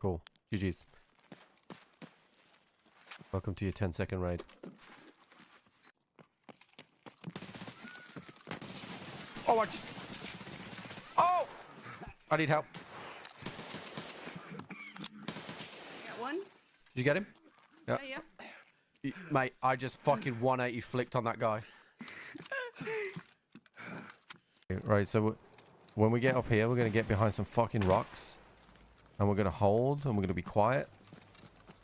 Cool. GG's. Welcome to your 10-second raid. Oh, watch. Oh! I need help. Got one. Did you get him? Yeah. Yeah. Mate, I just fucking 180 flicked on that guy. Right, so when we get up here, we're going to get behind some fucking rocks. And we're going to hold, and we're going to be quiet.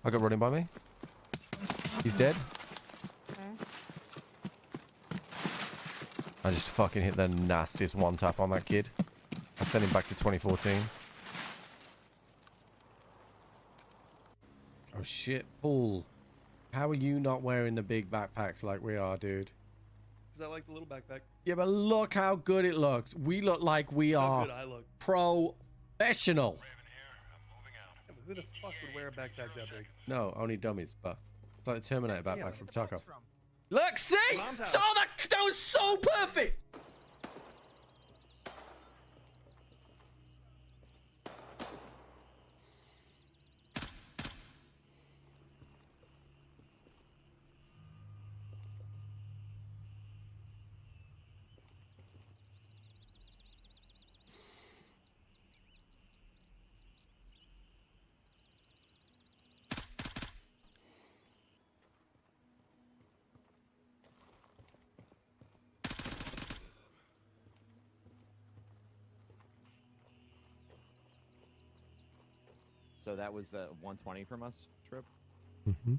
I got running by me. He's dead. I just fucking hit the nastiest one tap on that kid. I sent him back to 2014. Oh shit, Paul. How are you not wearing the big backpacks like we are, dude? Because I like the little backpack. Yeah, but look how good it looks. We look like we are professional. Yeah, but who the fuck would wear a backpack that big? No, only dummies, but it's like the Terminator backpack from Tarkov. Look, see? So that was so perfect! So that was 120 from us, Trip? Mm-hmm.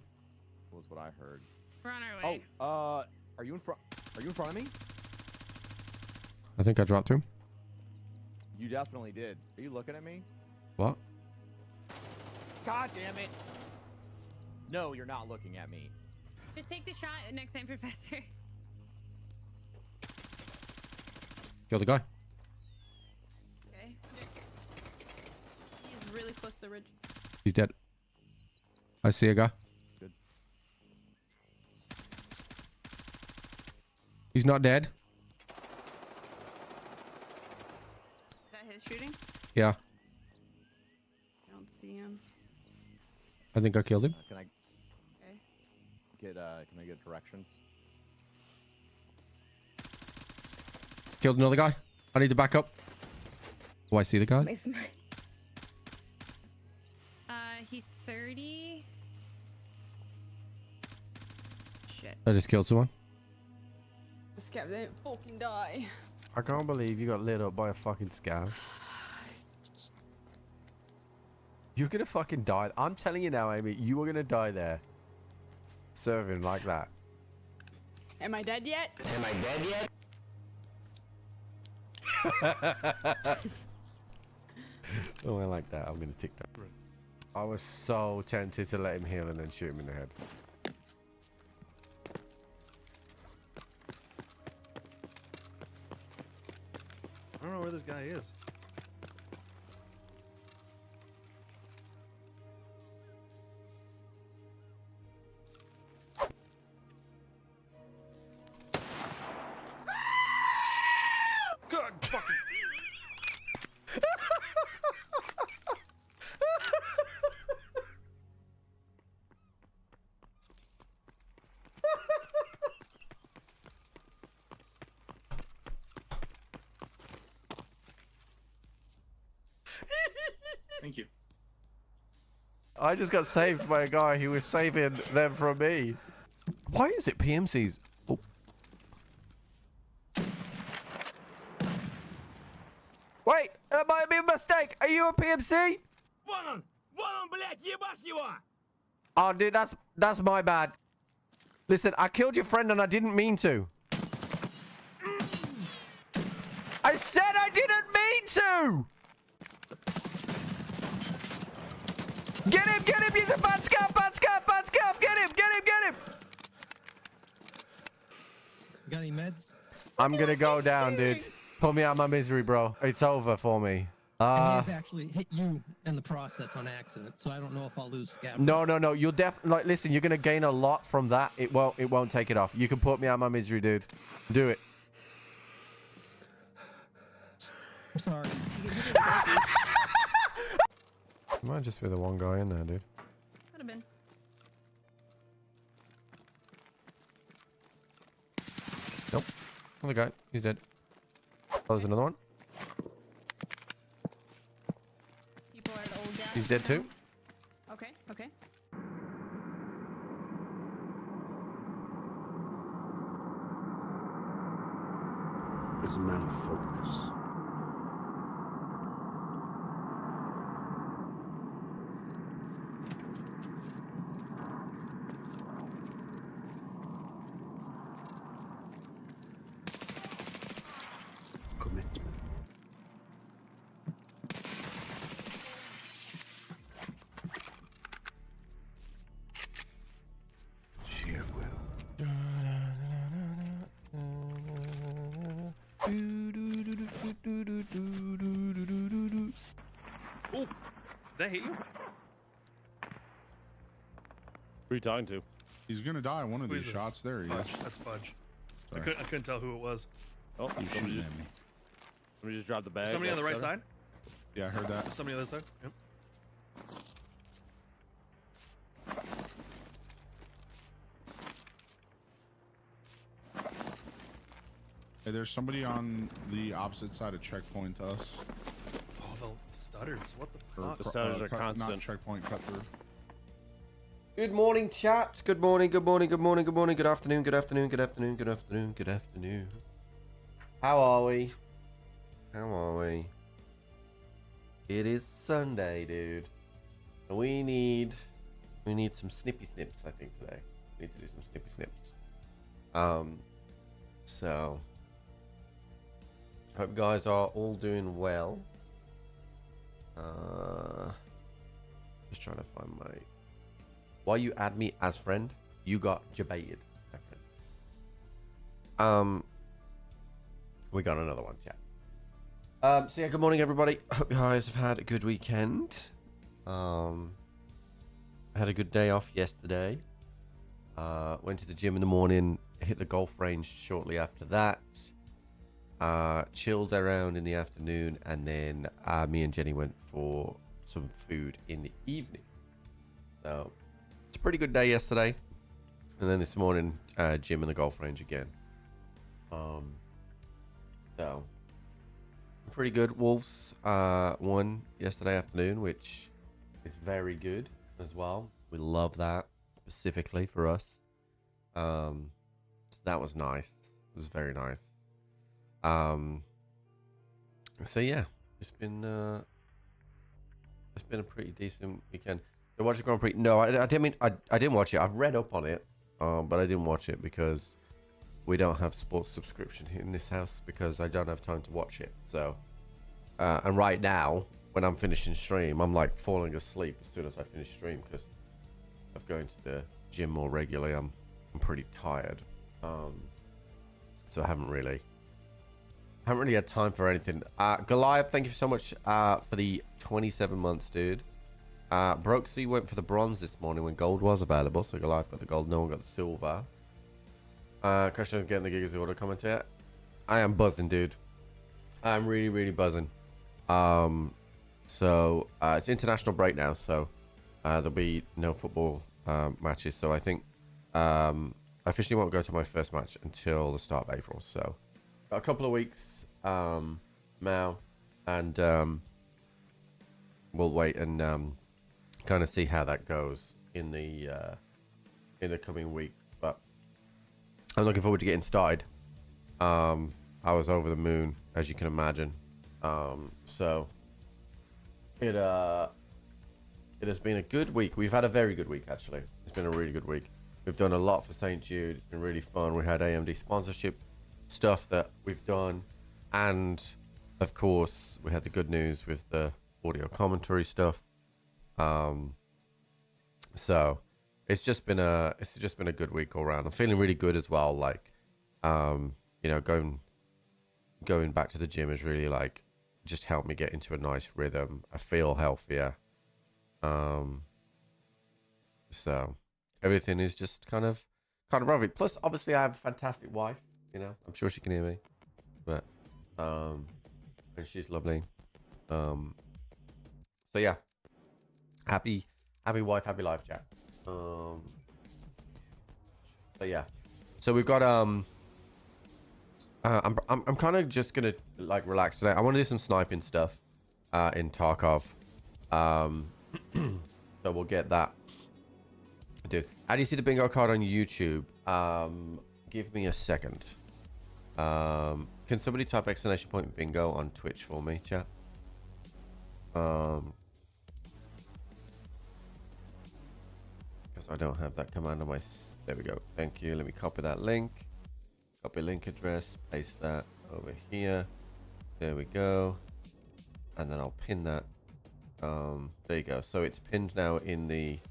Was what I heard. We're on our way. Oh, are you in front? Are you in front of me? I think I dropped him. You definitely did. Are you looking at me? What? God damn it! No, you're not looking at me. Just take the shot next time, Professor. Kill the guy. Okay. He's really close to the ridge. He's dead. I see a guy. Good. He's not dead. Is that his shooting? Yeah. I don't see him. I think I killed him. Can I Okay. get can I get directions? Killed another guy. I need to back up. Oh, I see the guy. He's 30. Shit. I just killed someone. The scav didn't fucking die. I can't believe you got lit up by a fucking scav. You're gonna fucking die. I'm telling you now, Amy, you are gonna die there. Serving like that. Am I dead yet? Am I dead yet? Oh, I like that. I'm gonna TikTok. I was so tempted to let him heal and then shoot him in the head. I don't know where this guy is. God fucking. Thank you. I just got saved by a guy who was saving them from me. Why is it PMCs? Oh. Wait, that might be a mistake. Are you a PMC? Вон он, блядь, ебашь его! Oh, dude, that's my bad. Listen, I killed your friend and I didn't mean to. I said I didn't mean to! Get him, he's a bad scout, get him! You got any meds? I'm gonna go down, dude. Pull me out of my misery, bro. It's over for me. I may have actually hit you in the process on accident, so I don't know if I'll lose scav. No. You'll definitely, like, listen, you're gonna gain a lot from that. It won't take it off. You can put me out of my misery, dude. Do it. I'm sorry. Might just be the one guy in there, dude. Could have been. Nope. Another guy. He's dead. Oh, there's another one. People are at old gas. He's dead too. Okay, okay. It's a matter of focus. Commitment. Sheer will. Oh, did that hit you? Who are you talking to? He's gonna die one of Who these is this? shots. There he is. Fudge. That's Fudge. I Sorry. couldn't tell who it was. Oh, He's somebody shooting just, at me. somebody just dropped the bag. Somebody on the right That's side? Yeah, I heard that. Somebody on the other side? Yep. Hey, there's somebody on the opposite side of checkpoint to us. Oh, the stutters. What the Or fuck? The stutters are cut- constant. Not checkpoint, cut through. Good morning, chat. Good morning, good morning, good morning, good morning, good afternoon, good afternoon, good afternoon, good afternoon, good afternoon. How are we? How are we? It is Sunday, dude. And we need some snippy snips, I think, today. We need to do some snippy snips. So hope you guys are all doing well. Just trying to find my. Why you add me as friend? You got debated, my friend. We got another one, chat. So yeah, good morning, everybody. Hope you guys have had a good weekend. I had a good day off yesterday. Went to the gym in the morning. Hit the golf range shortly after that. Chilled around in the afternoon, and then me and Jenny went for some food in the evening. So it's a pretty good day yesterday, and then this morning gym in the golf range again. So pretty good. Wolves won yesterday afternoon, which is very good as well. We love that specifically for us. So that was nice. It was very nice. So yeah, it's been a pretty decent weekend. So watch the Grand Prix? No, I didn't mean I didn't watch it. I've read up on it, but I didn't watch it because we don't have sports subscription in this house because I don't have time to watch it. So, and right now when I'm finishing stream, I'm like falling asleep as soon as I finish stream because of going to the gym more regularly. I'm pretty tired. So I haven't really had time for anything. Goliath, thank you so much for the 27 months, dude. Brooksy went for the bronze this morning when gold was available, so Goliath got the gold, no one got the silver. Christian getting the Gigas order comment here. I am buzzing, dude. I'm really, really buzzing. So it's international break now, so there'll be no football matches. So I think I officially won't go to my first match until the start of April. So got a couple of weeks now, and we'll wait and kind of see how that goes in the coming weeks. But I'm looking forward to getting started. I was over the moon, as you can imagine. So it has been a good week. We've had a very good week, actually. It's been a really good week. We've done a lot for St. Jude. It's been really fun. We had AMD sponsorship stuff that we've done, and of course we had the good news with the audio commentary stuff. So it's just been a good week all around. I'm feeling really good as well. Like, you know, going back to the gym is really like just helped me get into a nice rhythm. I feel healthier. So everything is just kind of lovely. Plus, obviously, I have a fantastic wife. You know, I'm sure she can hear me, but and she's lovely. So yeah, Happy wife, happy life, Jack. But yeah, so we've got I'm kind of just gonna like relax today. I want to do some sniping stuff in Tarkov. So we'll get that. Dude, how do you see the bingo card on YouTube? Give me a second. Can somebody type exclamation point bingo on Twitch for me, chat? Because I don't have that command on my... There we go. Thank you. Let me copy that link. Copy link address. Paste that over here. There we go. And then I'll pin that. There you go. So it's pinned now in the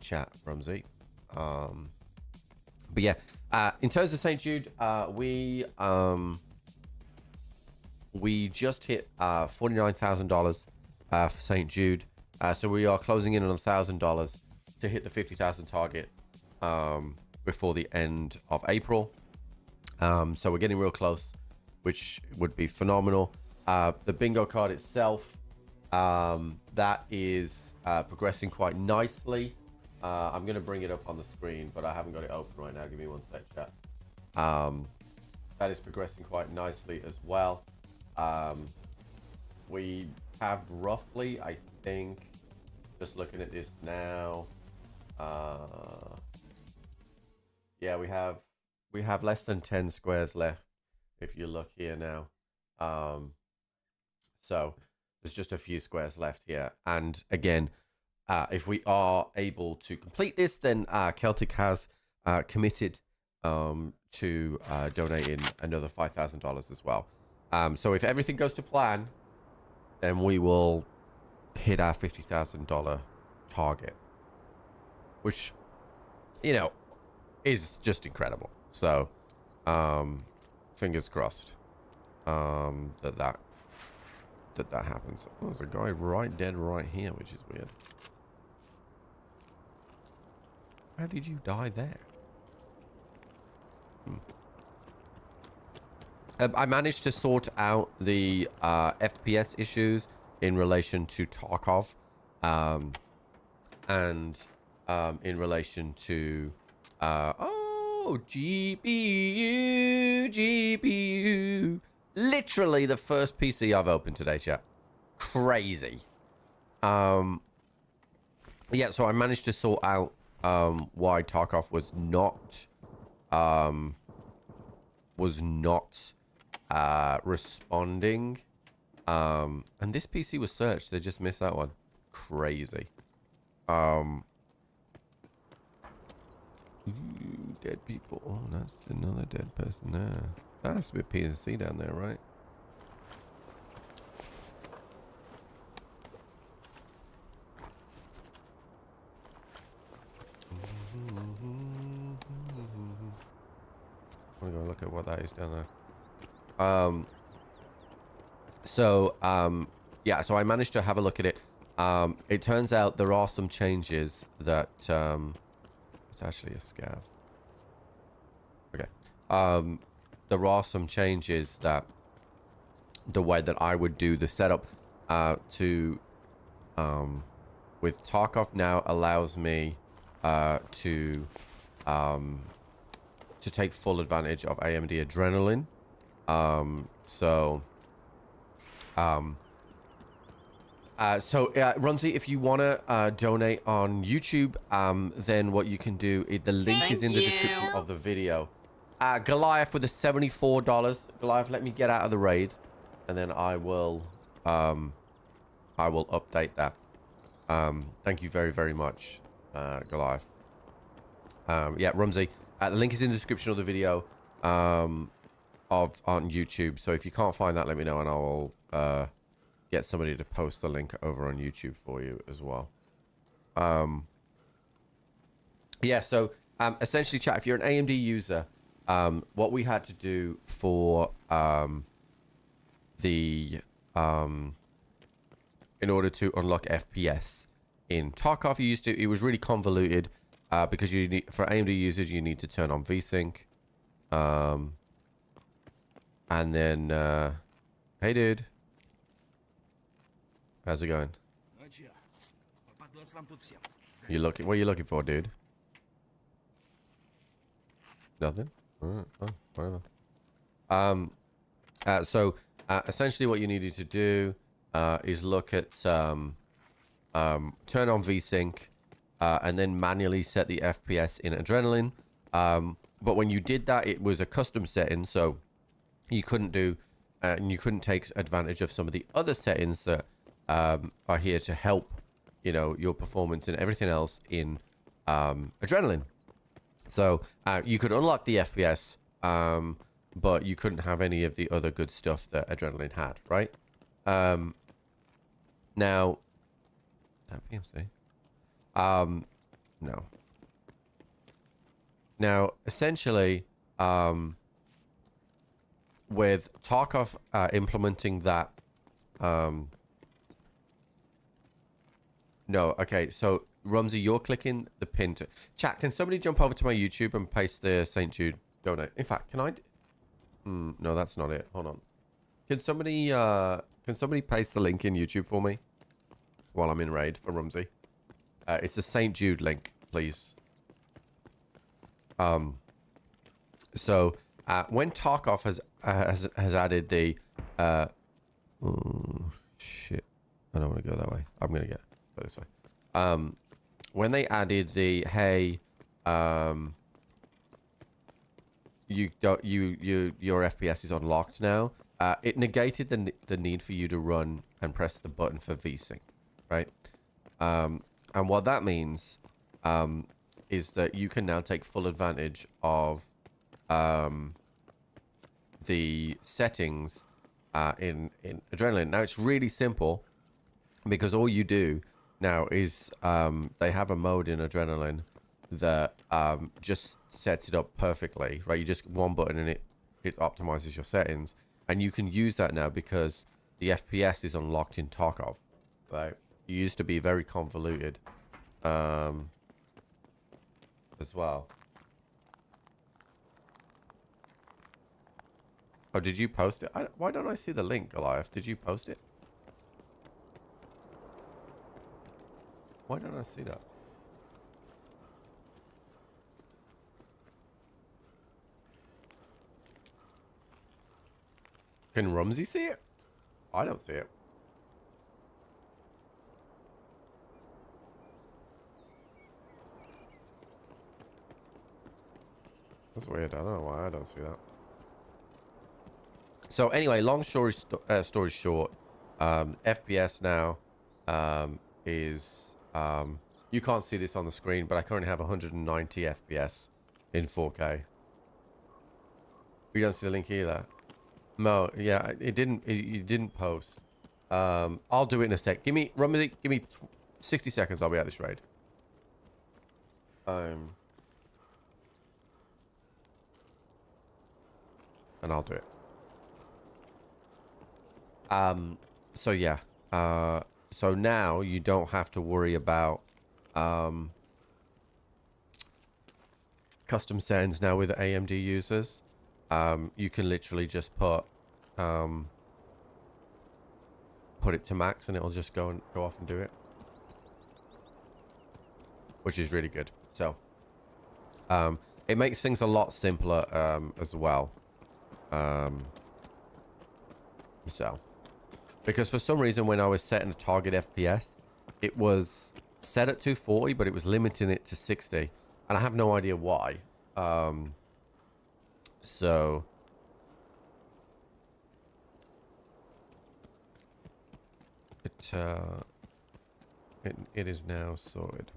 chat, Rumsey. But yeah, in terms of St. Jude, we just hit $49,000 for St. Jude. So we are closing in on $1,000 to hit the 50,000 target before the end of April. So we're getting real close, which would be phenomenal. The bingo card itself, that is progressing quite nicely. I'm going to bring it up on the screen, but I haven't got it open right now. Give me one sec, chat. That is progressing quite nicely as well. We have roughly, I think, just looking at this now, yeah, we have less than 10 squares left if you look here now. So there's just a few squares left here, and again, if we are able to complete this, then Celtic has committed to donating another $5,000 as well. So if everything goes to plan, then we will hit our $50,000 target, which, you know, is just incredible. So fingers crossed that happens. Oh, there's a guy dead right here, which is weird. How did you die there? I managed to sort out the FPS issues in relation to Tarkov, and in relation to GPU. Literally the first PC I've opened today, chat. Crazy. Yeah, so I managed to sort out why Tarkov was not responding, and this PC was searched. They just missed that one. Crazy. Dead people. Oh, that's another dead person there. That has to be a PNC down there, right? I'm gonna go look at what that is down there. Yeah, so I managed to have a look at it. It turns out there are some changes that it's actually a scav. Okay. There are some changes that the way that I would do the setup with Tarkov now allows me to take full advantage of AMD Adrenaline. Rumsey, if you want to donate on YouTube, then what you can do, the link is in the description of the video. Goliath with the $74. Goliath, let me get out of the raid, and then I will update that. Thank you very, very much, Goliath. Yeah, Rumsey, the link is in the description of the video on YouTube. So if you can't find that, let me know, and I will get somebody to post the link over on YouTube for you as well. Yeah, so essentially, chat, if you're an AMD user, what we had to do for in order to unlock FPS in Tarkov, it was really convoluted, because for AMD users you need to turn on VSync, and then hey dude, how's it going? Попадос вам тут всем. You looking? What are you looking for, dude? Nothing. Alright, oh, whatever. So essentially, what you needed to do is look at turn on VSync, and then manually set the FPS in Adrenaline. But when you did that, it was a custom setting, so you couldn't do, and you couldn't take advantage of some of the other settings that are here to help, you know, your performance and everything else in Adrenaline. So you could unlock the FPS, but you couldn't have any of the other good stuff that Adrenaline had, right? Now, that PMC. No. Now, essentially, with Tarkov implementing that, no, okay, so Rumsey, you're clicking the pin to chat. Can somebody jump over to my YouTube and paste the St. Jude donate? In fact, can I? No, that's not it. Hold on. Can somebody paste the link in YouTube for me while I'm in raid for Rumsey? It's the St. Jude link, please. So when Tarkov has added the oh shit, I don't want to go that way. I'm gonna go this way. When they added the hey, your FPS is unlocked now. It negated the need for you to run and press the button for VSync, right? And what that means is that you can now take full advantage of the settings in Adrenaline. Now it's really simple because all you do now is they have a mode in Adrenaline that just sets it up perfectly, right? You just one button and it optimizes your settings, and you can use that now because the FPS is unlocked in Tarkov, right? It used to be very convoluted as well. Oh, did you post it? Why don't I see the link, Goliath? Did you post it? Why don't I see that? Can Rumsey see it? I don't see it. That's weird. I don't know why I don't see that. So anyway, long story short, FPS now is you can't see this on the screen, but I currently have 190 FPS in 4K. You don't see the link either. No, yeah, it didn't post. I'll do it in a sec. Give me 60 seconds. I'll be at this raid. And I'll do it. So yeah. So now you don't have to worry about custom settings now with AMD users. You can literally just put it to max and it'll just go off and do it, which is really good. So it makes things a lot simpler as well. So because for some reason when I was setting a target FPS, it was set at 240, but it was limiting it to 60, and I have no idea why. So it is now sorted.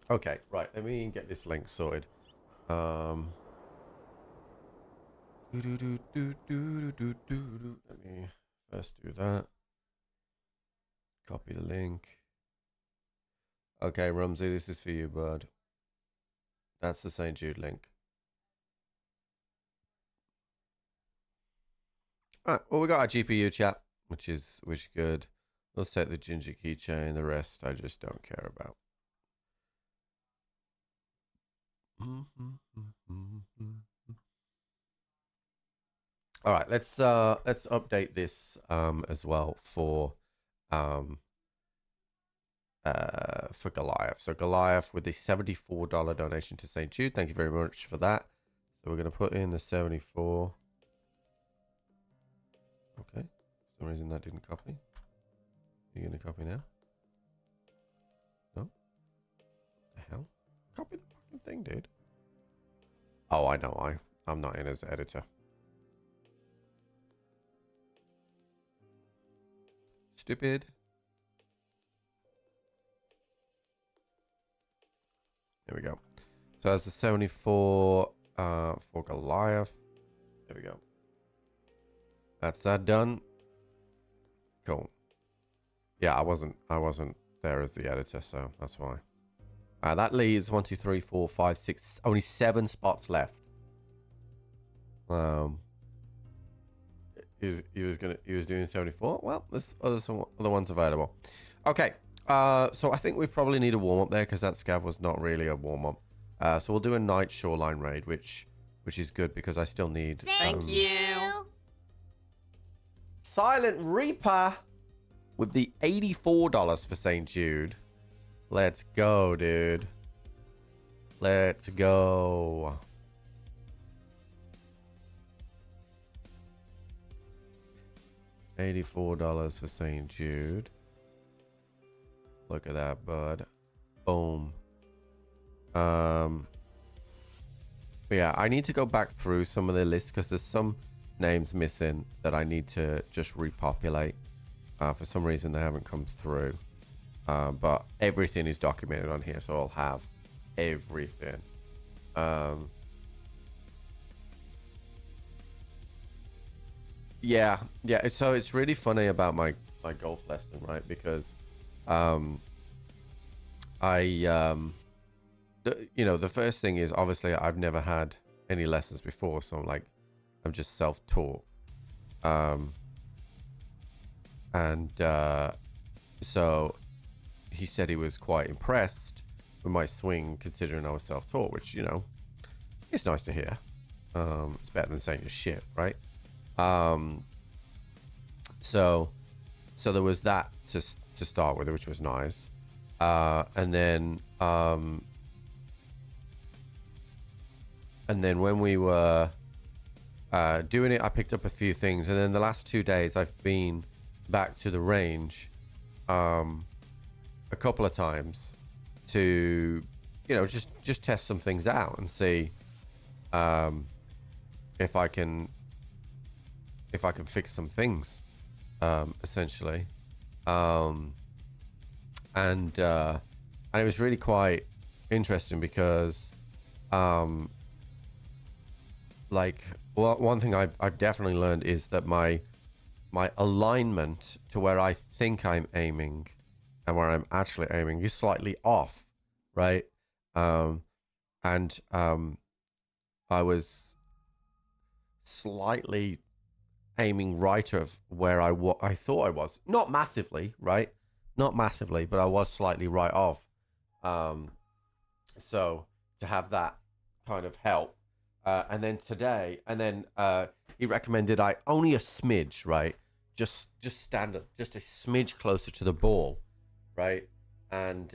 Okay, right, let me get this link sorted. Let me first do that. Copy the link. Okay, Rumsey, this is for you, bud. That's the St. Jude link. Alright, well, we got our GPU chat, which is good. Let's take the ginger keychain. The rest I just don't care about. All right, let's update this as well for Goliath. So Goliath with the $74 donation to St. Jude. Thank you very much for that. So we're going to put in the 74. Okay. For some reason that didn't copy. Are you going to copy now? No? The hell? Copy the fucking thing, dude. Oh, I know. I'm not in as editor. Stupid. There we go. So that's the 74 for Goliath. There we go. That's that done. Cool. Yeah, I wasn't there as the editor, so that's why. That leaves 1, 2, 3, 4, 5, 6. Only 7 spots left. He was doing 74. Well, there's some other ones available. Okay. So I think we probably need a warm up there because that scav was not really a warm up. So we'll do a night shoreline raid, which is good because I still need. Thank you. Silent Reaper with the $84 for St. Jude. Let's go, dude. Let's go. $84 for St. Jude. Look at that, bud. Boom. Yeah, I need to go back through some of the lists because there's some names missing that I need to just repopulate. For some reason, they haven't come through. But everything is documented on here, so I'll have everything. Yeah. So it's really funny about my golf lesson, right? Because the first thing is obviously I've never had any lessons before, so I'm just self-taught. So he said he was quite impressed with my swing considering I was self-taught, which, it's nice to hear. It's better than saying just shit, right? So there was that to start with, which was nice. And then when we were doing it, I picked up a few things, and then the last 2 days I've been back to the range a couple of times to just test some things out and see if I can fix some things, essentially. And it was really quite interesting because one thing I've definitely learned is that my alignment to where I think I'm aiming and where I'm actually aiming is slightly off, right? I was slightly aiming right of where I thought I was. Not massively, right? Not massively, but I was slightly right off. So to have that kind of help. And then today, he recommended I only a smidge, right? Just stand up, just a smidge closer to the ball, right? And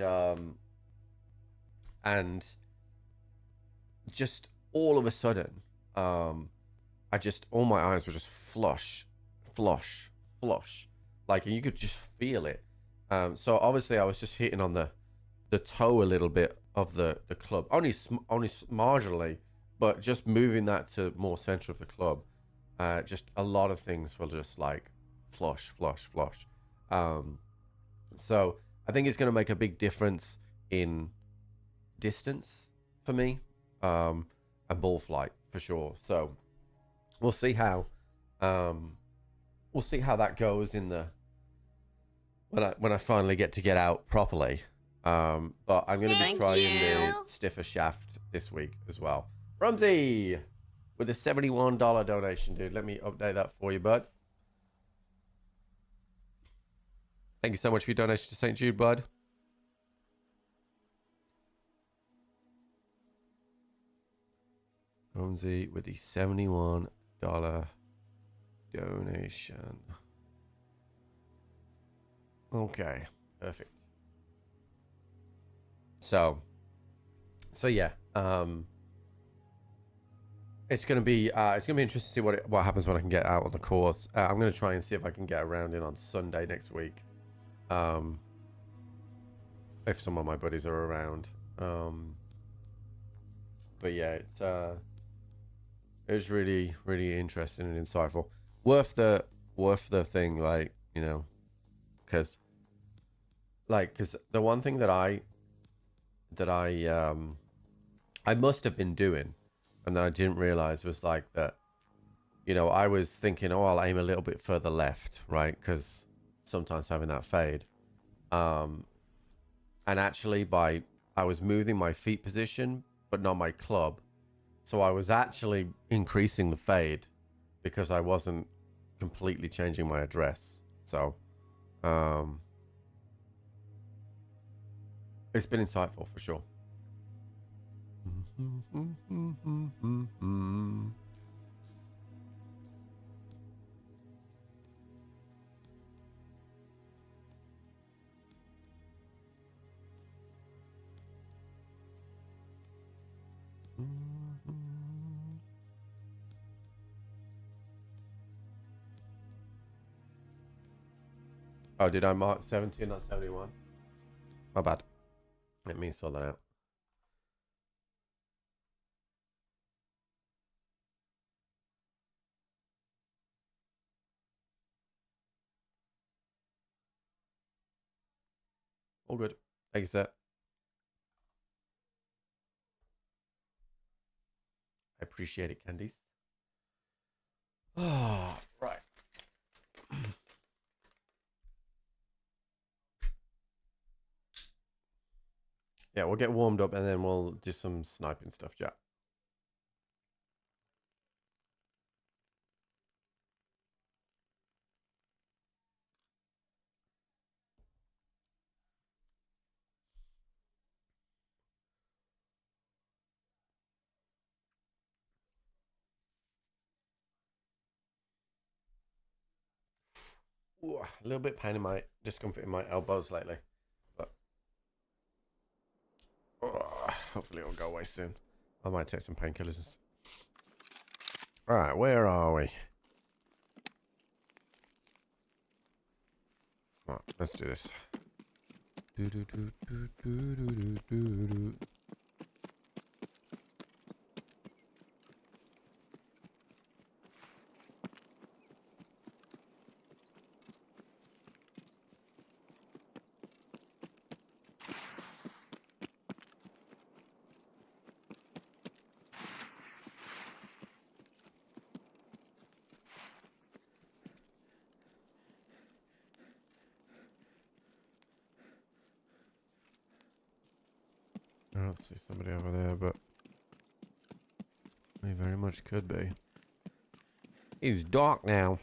just all of a sudden, all my eyes were just flush, like, and you could just feel it. So obviously I was just hitting on the toe a little bit of the club, only marginally, but just moving that to more center of the club. Just a lot of things were just like flush. So I think it's going to make a big difference in distance for me, and ball flight for sure. So we'll see how that goes in the when I finally get out properly. But I'm going to be trying the stiffer shaft this week as well. Rumsey with a $71 donation, dude. Let me update that for you, bud. Thank you so much for your donation to St. Jude, bud. Rumsey with the $71 donation. Okay, perfect. So yeah, it's gonna be interesting to see what happens when I can get out on the course. I'm gonna try and see if I can get around in on Sunday next week, if some of my buddies are around. But yeah, it's really, really interesting and insightful. Worth the thing, like, you know, because the one thing that I must have been doing, and that I didn't realize, was like that, you know, I was thinking, oh, I'll aim a little bit further left, right? Because sometimes having that fade, and actually I was moving my feet position, but not my club. So I was actually increasing the fade because I wasn't completely changing my address. So, it's been insightful for sure. Oh, did I mark 17, not 71? My bad. Let me sort that out. All good. Thank you, sir. I appreciate it, Candice. Oh, right. Yeah, we'll get warmed up and then we'll do some sniping stuff, Jack. Ooh, a little bit pain in my discomfort in my elbows lately, but hopefully it'll go away soon. I might take some painkillers. All right, where are we? Right, let's do this. I don't see somebody over there, but they very much could be. It's dark now.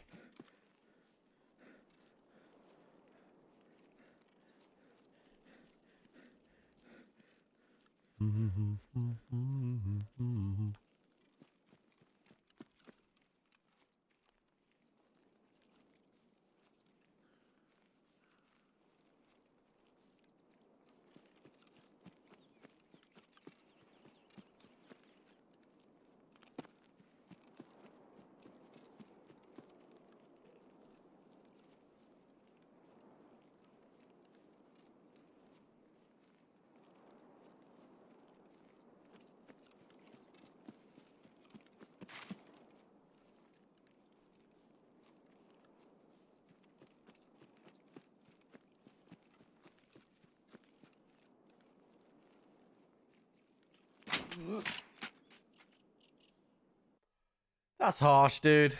That's harsh, dude.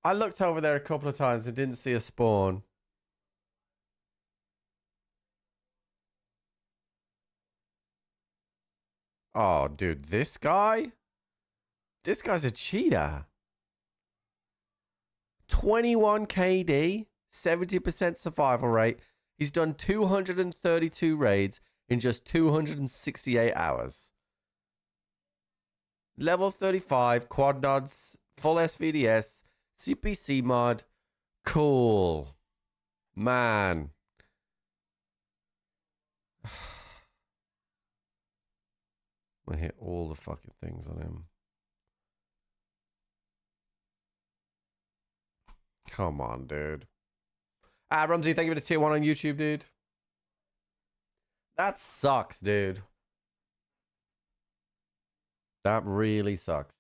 I looked over there a couple of times and didn't see a spawn. Oh, dude, this guy? This guy's a cheater. 21 KD, 70% survival rate. He's done 232 raids in just 268 hours. Level 35, quad nods full SVDS, CPC mod. Cool. Man. I hit all the fucking things on him. Come on, dude. Rumsey, thank you for the tier 1 on YouTube, dude. That sucks, dude. That really sucks.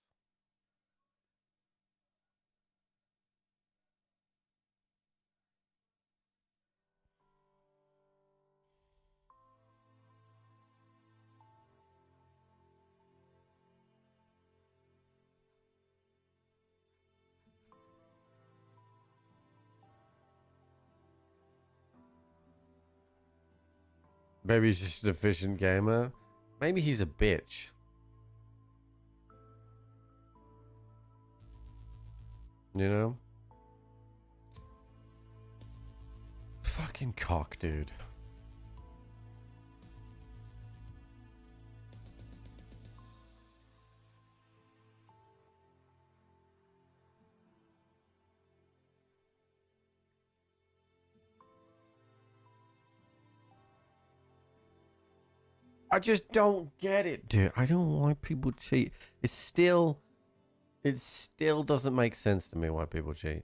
Maybe he's just an efficient gamer. Maybe he's a bitch. You know? Fucking cock, dude. I just don't get it, dude. I don't know why people cheat. It still doesn't make sense to me why people cheat.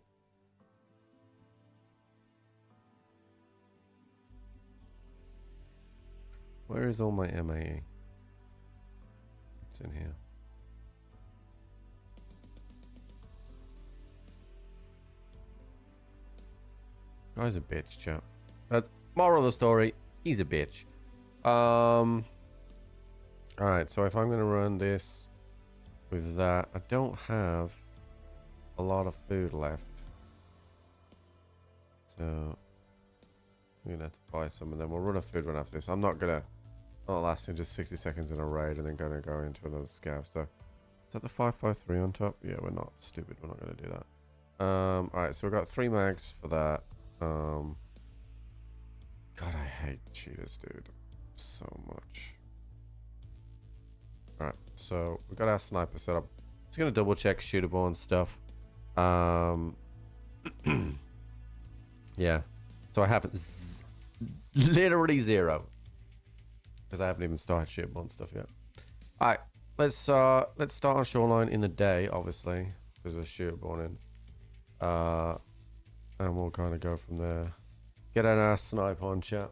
Where is all my MAE? It's in here. Guy's a bitch, chap. But moral of the story, he's a bitch. Alright, so if I'm going to run this with that, I don't have a lot of food left. So, we're going to have to buy some and then we'll run a food run after this. I'm not going to, not lasting just 60 seconds in a raid and then going to go into another scav. So, is that the 553 on top? Yeah, we're not stupid. We're not going to do that. Alright, so we've got 3 mags for that. God, I hate cheaters, dude. So much. Alright, so we've got our sniper set up. Just gonna double check shootable and stuff. Yeah. So I haven't literally 0. Because I haven't even started shootable and stuff yet. Alright, let's start on shoreline in the day, obviously. Because there's shootable in. And we'll kind of go from there. Get an ass snipe on, chat.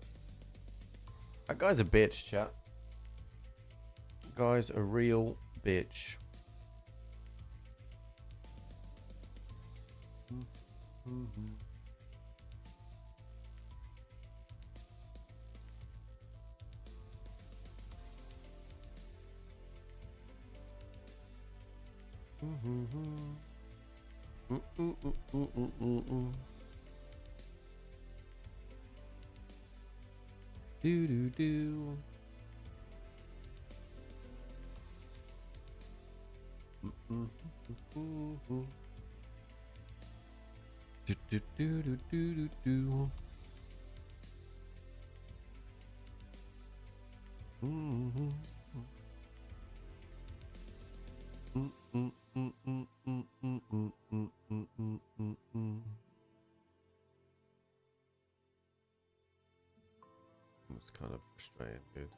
That guy's a bitch, chat. That guy's a real bitch. Do do do. Do do do do do do. It's kind of frustrating, dude.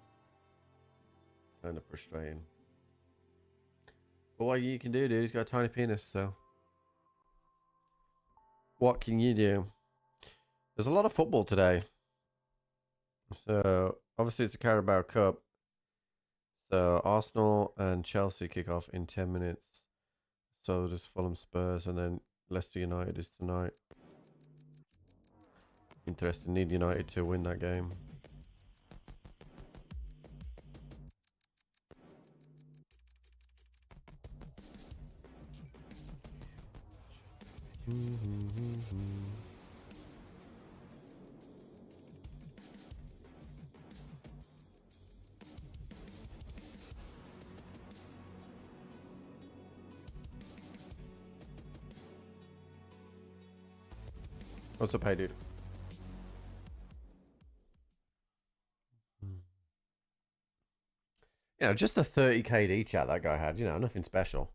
Kind of frustrating. But what you can do, dude, he's got a tiny penis, so. What can you do? There's a lot of football today. So, obviously it's a Carabao Cup. So, Arsenal and Chelsea kick off in 10 minutes. So, just Fulham Spurs and then Leicester United is tonight. Interesting. Need United to win that game. What's the pay, dude? You know, just a 30 KD chat that guy had, you know, nothing special.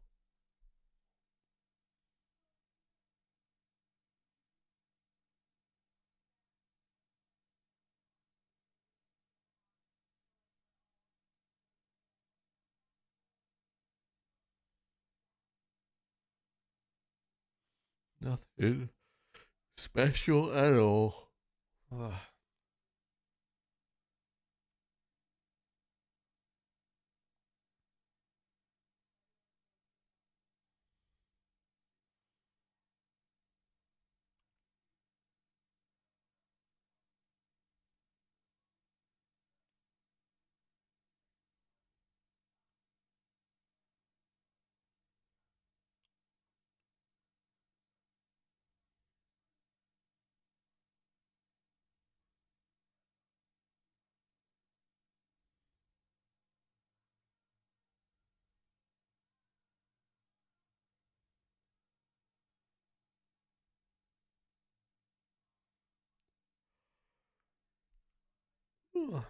Nothing special at all. Ugh. Ugh.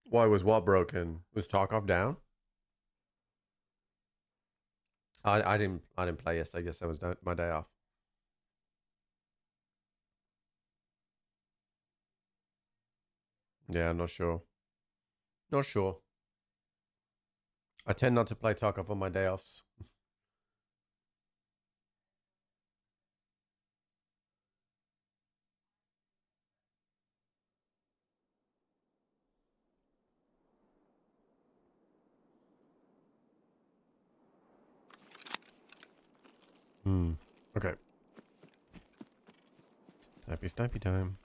Why was what broken? Was Tarkov down? I didn't play yesterday. I guess that was my day off. Yeah, I'm not sure. Not sure. I tend not to play Tarkov on my day offs. Okay. Snipey time.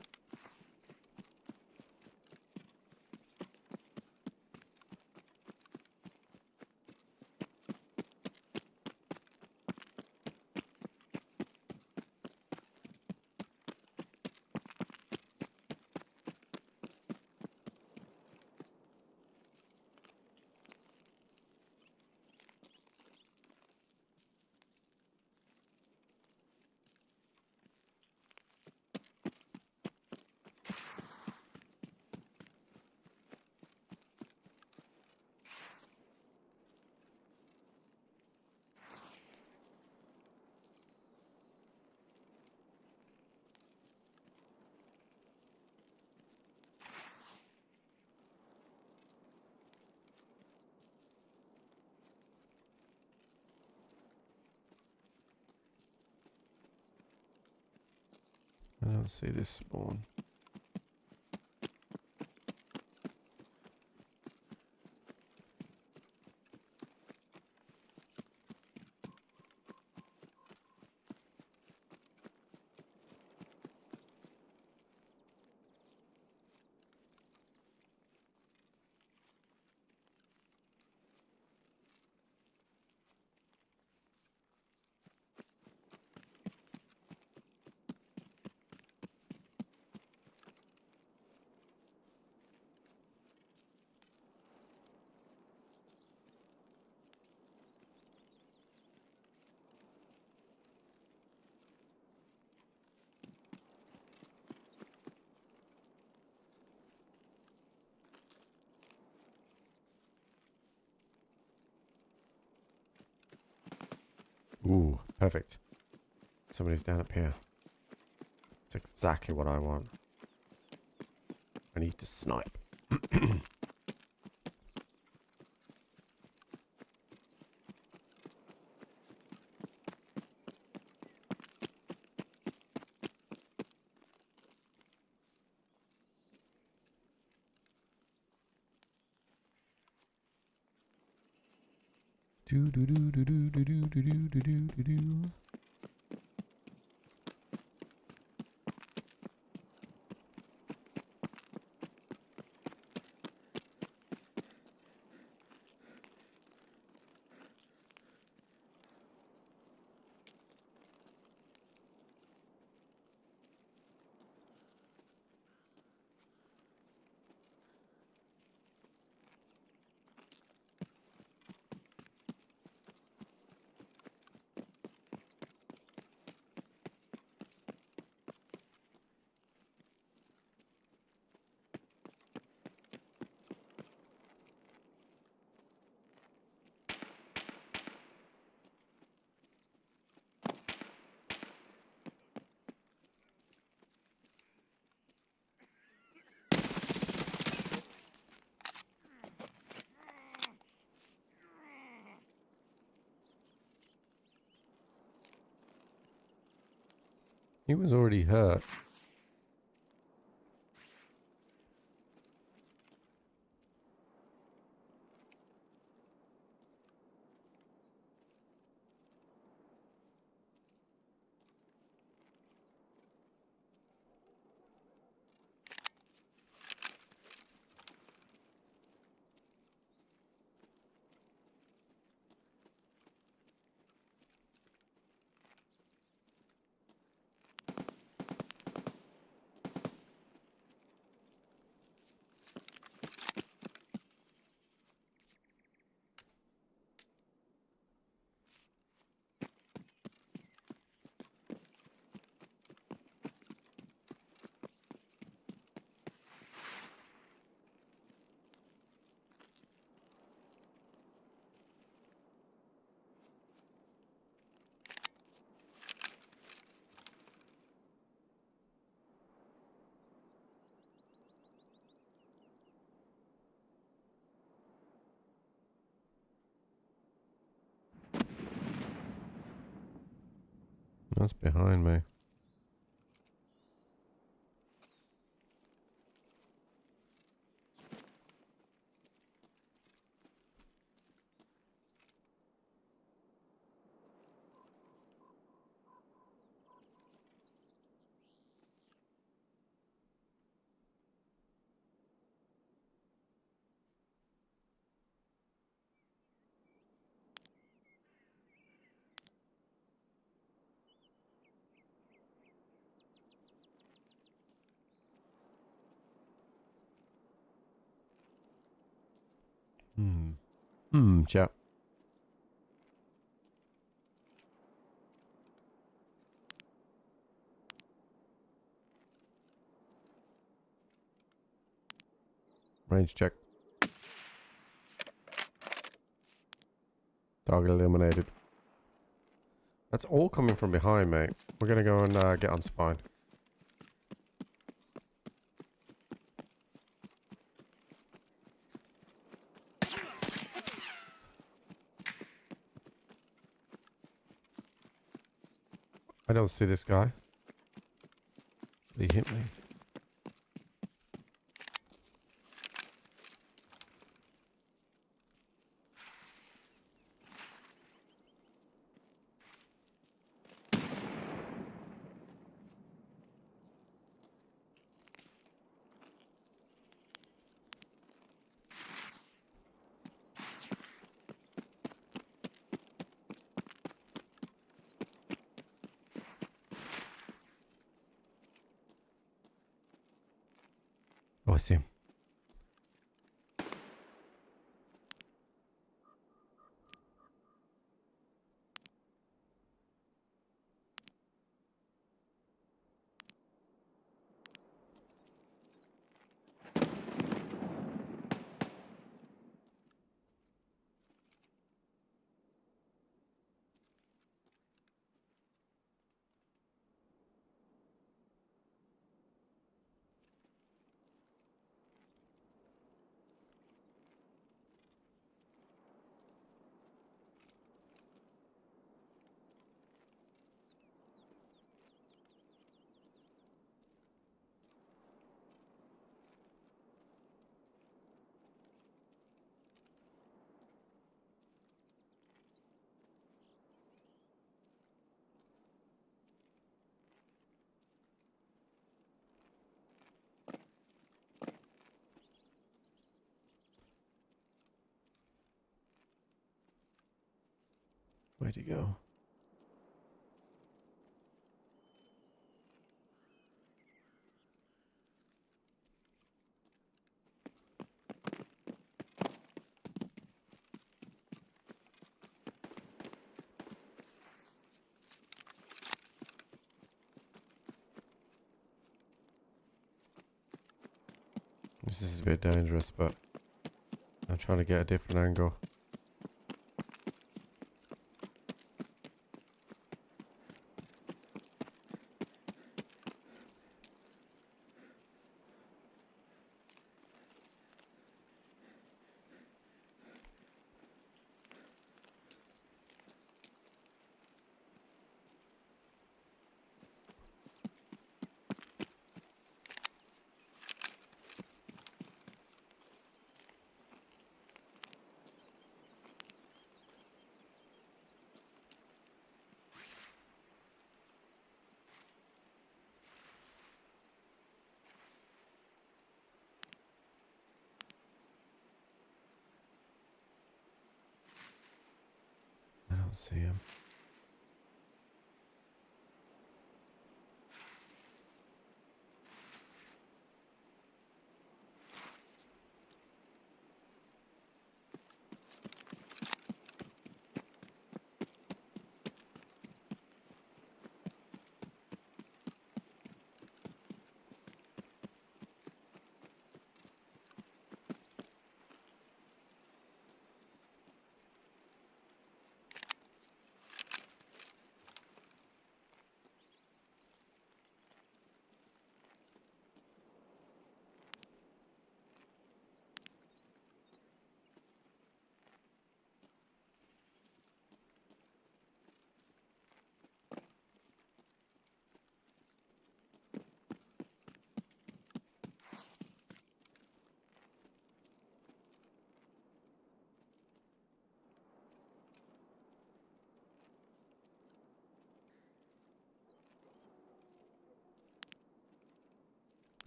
I don't see this spawn. Ooh, perfect. Somebody's down up here. It's exactly what I want. I need to snipe. Do do do do do do do do do do do do. He was already hurt. That's behind me. Chap. Range check. Target eliminated. That's all coming from behind, mate. We're gonna go and get on spine. I don't see this guy. He hit me. Oh, I see him. Where'd he go? This is a bit dangerous, but I'm trying to get a different angle. Can't see him.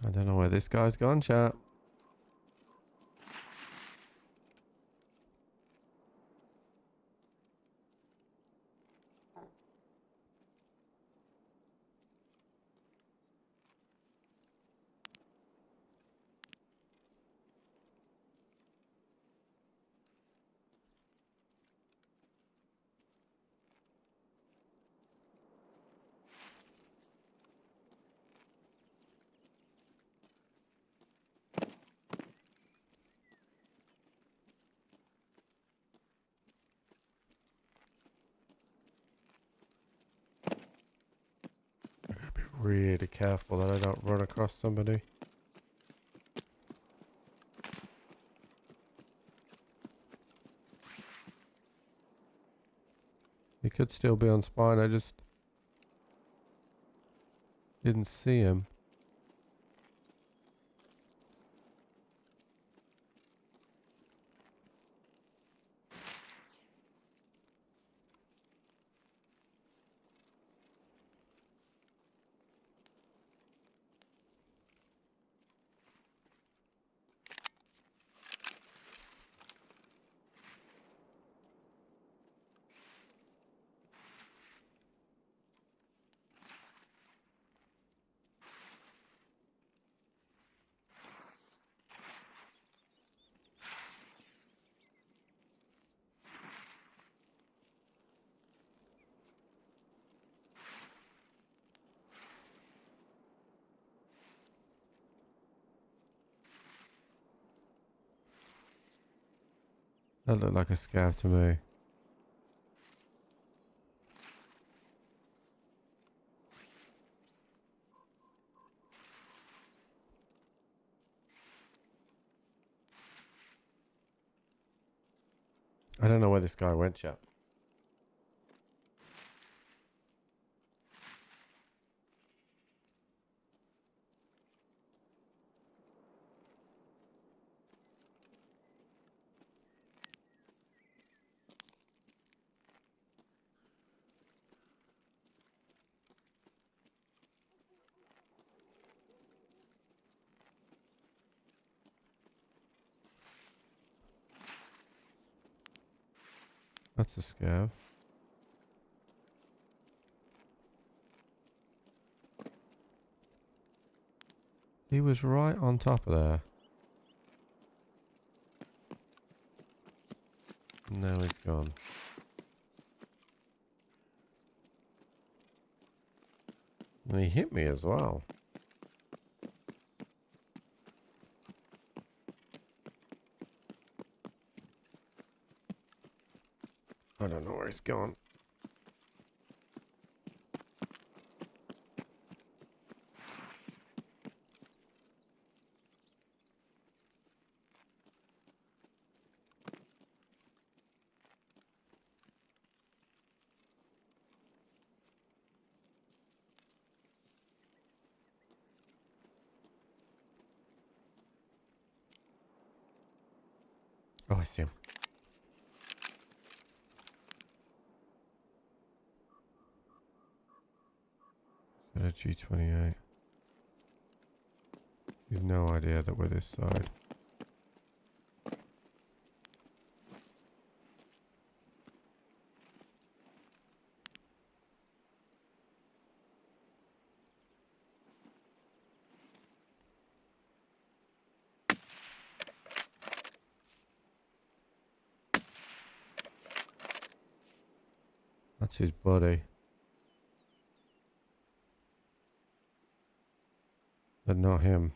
I don't know where this guy's gone, chat. Really careful that I don't run across somebody. He could still be on spine, I just didn't see him. That looked like a scav to me. I don't know where this guy went, chat. That's a scav. He was right on top of there. Now he's gone. And he hit me as well. I don't know where he's gone. Oh, I see him. Got a G28. He's no idea that we're this side. his buddy. But not him.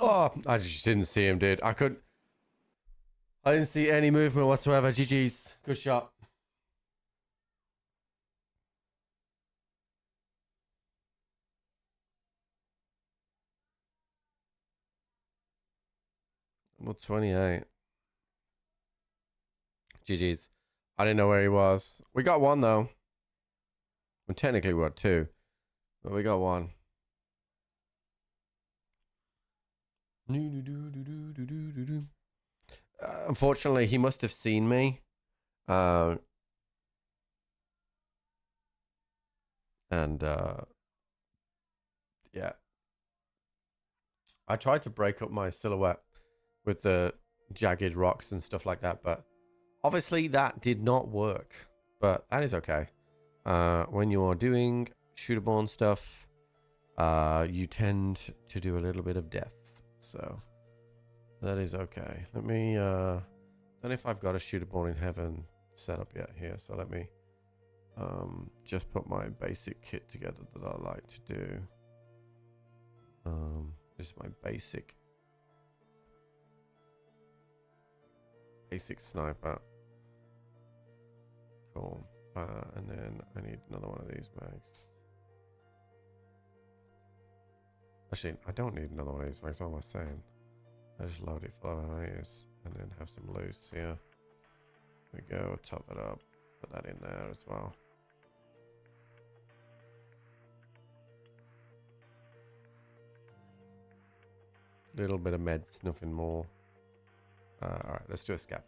Oh, I just didn't see him, dude. I didn't see any movement whatsoever. GG's. Good shot. Well, 28. GG's. I didn't know where he was. We got one, though. Well, technically, we got two. But we got one. Unfortunately, he must have seen me. And yeah. I tried to break up my silhouette with the jagged rocks and stuff like that, but obviously that did not work. But that is okay. When you are doing shooterborn stuff, you tend to do a little bit of death. So that is okay. Let me don't know if I've got a shooterborn in heaven set up yet here, so let me just put my basic kit together that I like to do. This is my basic sniper. Cool. And then I need another one of these mags. Actually, I don't need another one of these mags. What am I saying? I just load it full of ammunition and then have some loose here. There we go. Top it up. Put that in there as well. Little bit of meds, nothing more. Alright, let's do a scav.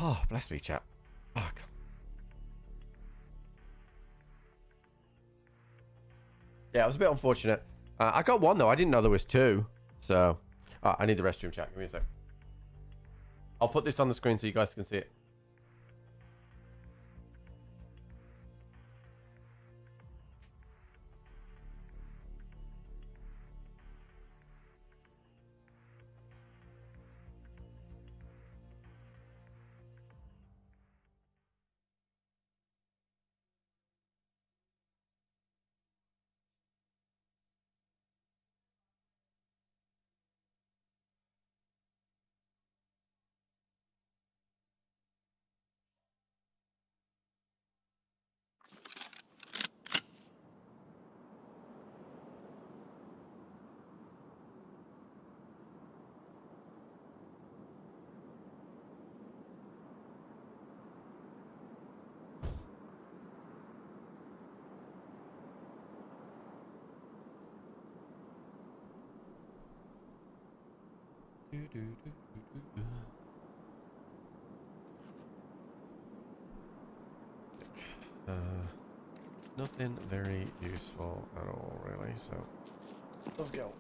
Oh, bless me, chap. Fuck. Yeah, it was a bit unfortunate. I got one, though. I didn't know there was two. So, I need the restroom chat. Give me a sec. I'll put this on the screen so you guys can see it. Nothing very useful at all, really, so let's go.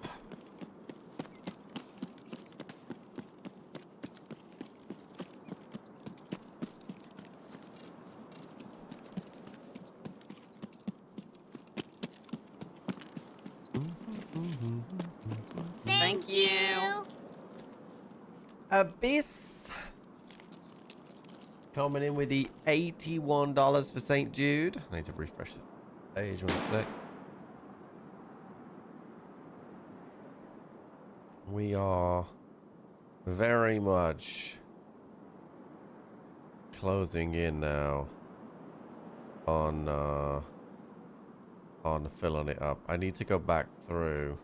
Thank you. Abyss coming in with the $81 for St. Jude. I need to refresh this page 1 sec. We are very much closing in now on filling it up. I need to go back through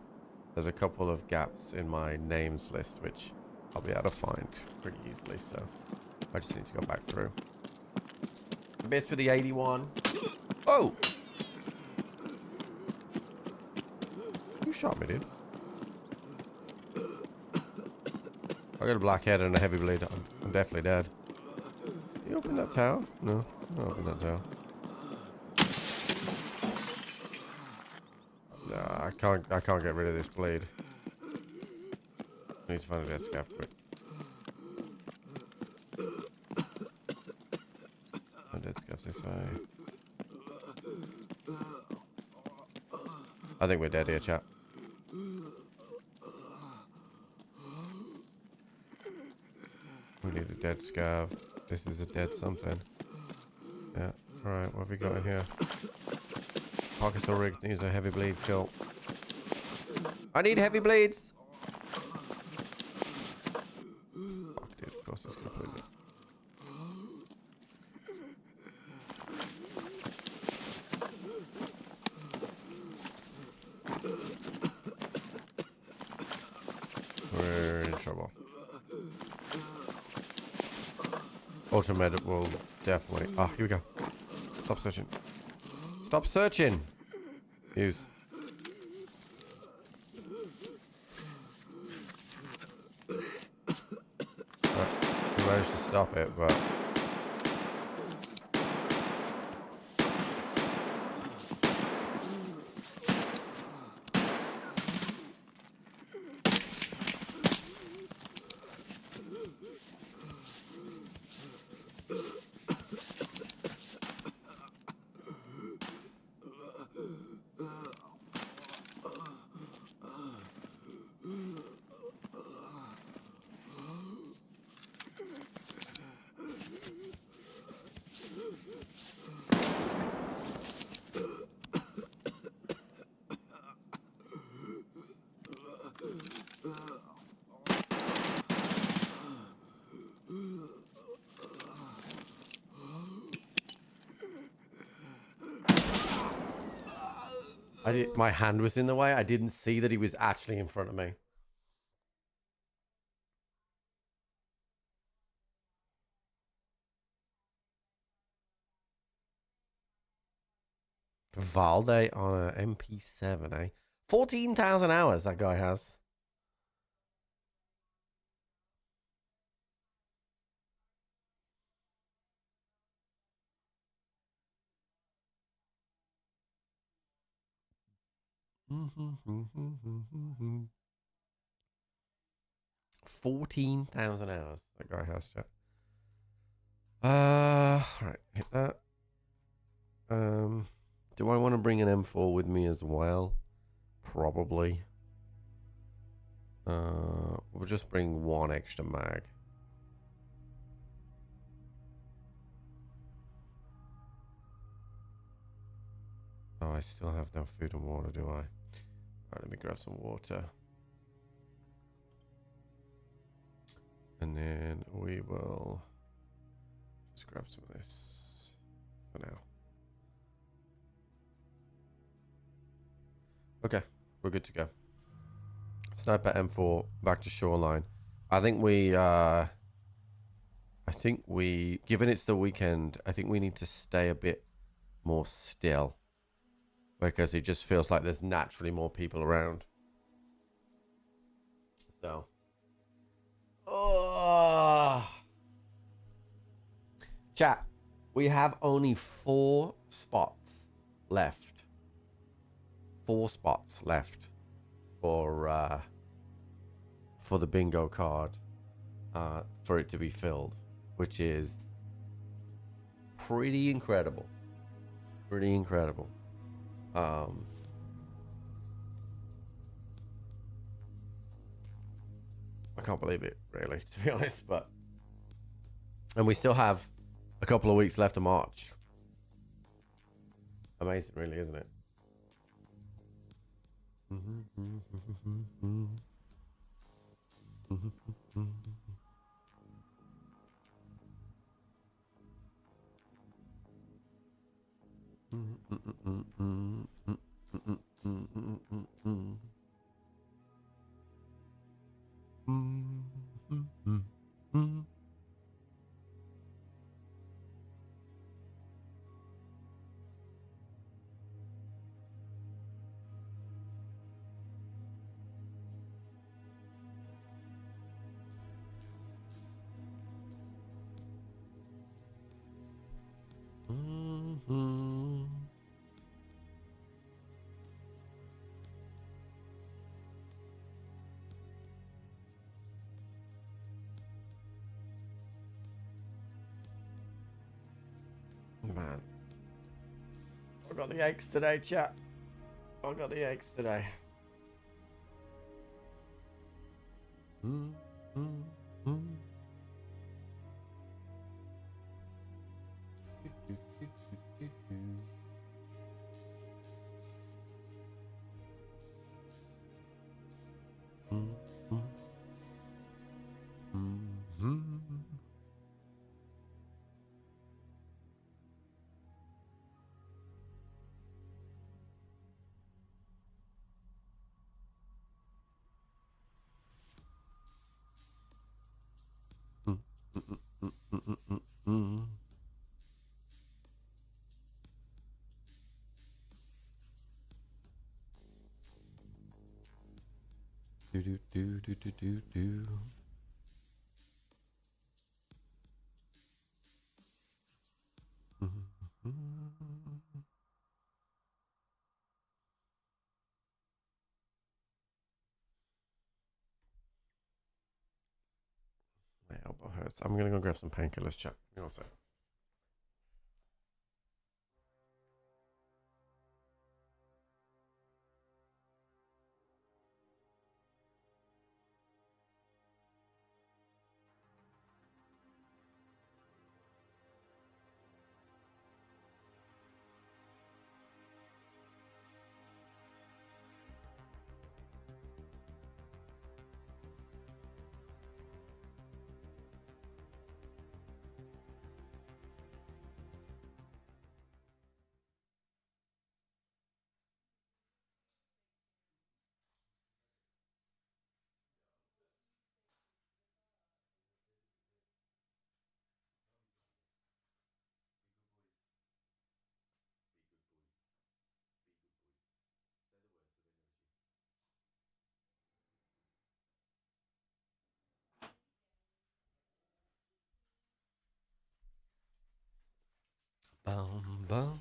there's a couple of gaps in my names list, which I'll be able to find pretty easily. So I just need to go back through. Best with the 81. Oh! You shot me, dude. I got a black head and a heavy blade. I'm definitely dead. You open that tower? No. No, open that tower. Nah, I can't get rid of this blade. I need to find a dead scav quick. My dead scav's this way. I think we're dead here, chap. We need a dead scav. This is a dead something. Yeah. Alright, what have we got in here? Pockets or rig needs a heavy bleed kill. I need heavy bleeds! Fuck, dude, of course it's completely. We're in trouble. Ultramed will definitely. Ah, here we go. Stop searching. Stop searching! Use. We managed to stop it, but. My hand was in the way. I didn't see that he was actually in front of me. Valde on a MP7, eh? 14,000 hours that guy has. Mm-hmm. 14,000 hours that guy has, chat. Right, hit that. Do I want to bring an M4 with me as well? Probably. We'll just bring one extra mag. Oh, I still have no food and water, do I? Alright, let me grab some water. And then we will just grab some of this for now. Okay, we're good to go. Sniper M4 back to shoreline. I think we given it's the weekend, I think we need to stay a bit more still because it just feels like there's naturally more people around. So chat, we have only 4 spots left. 4 spots left for the bingo card for it to be filled, which is pretty incredible. Pretty incredible. I can't believe it, really, to be honest, but and we still have a couple of weeks left of March. Amazing, really, isn't it? Man. I got the aches today, chat. I got the aches today. Do. My elbow hurts. I'm gonna go grab some painkillers, chat. You know what I'm saying? Bum bum.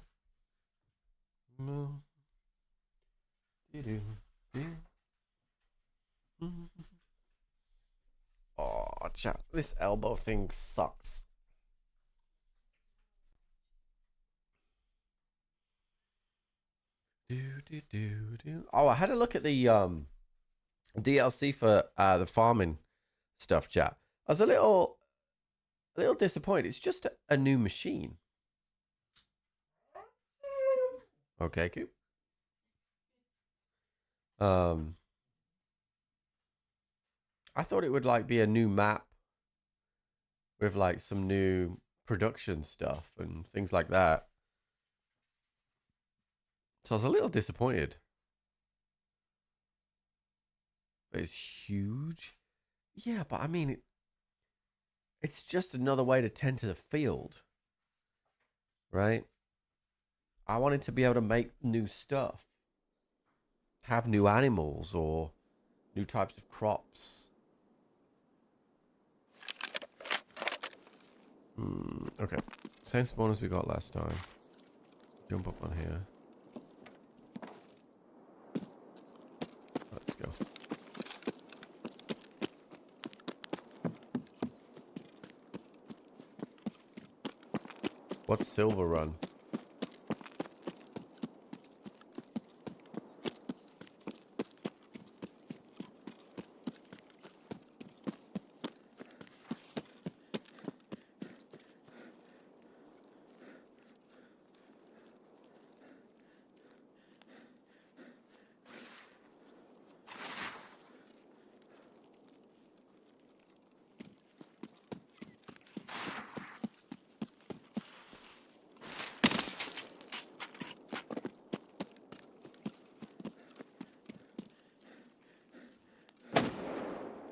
Oh, chat. This elbow thing sucks. Oh, I had a look at the DLC for the farming stuff, chat. I was a little disappointed. It's just a new machine. Okay, Coop. I thought it would like be a new map with like some new production stuff and things like that. So I was a little disappointed. But it's huge. Yeah, but I mean, it's just another way to tend to the field, right? I wanted to be able to make new stuff, have new animals or new types of crops. Okay, same spawn as we got last time. Jump up on here. Let's go. What's Silver Run?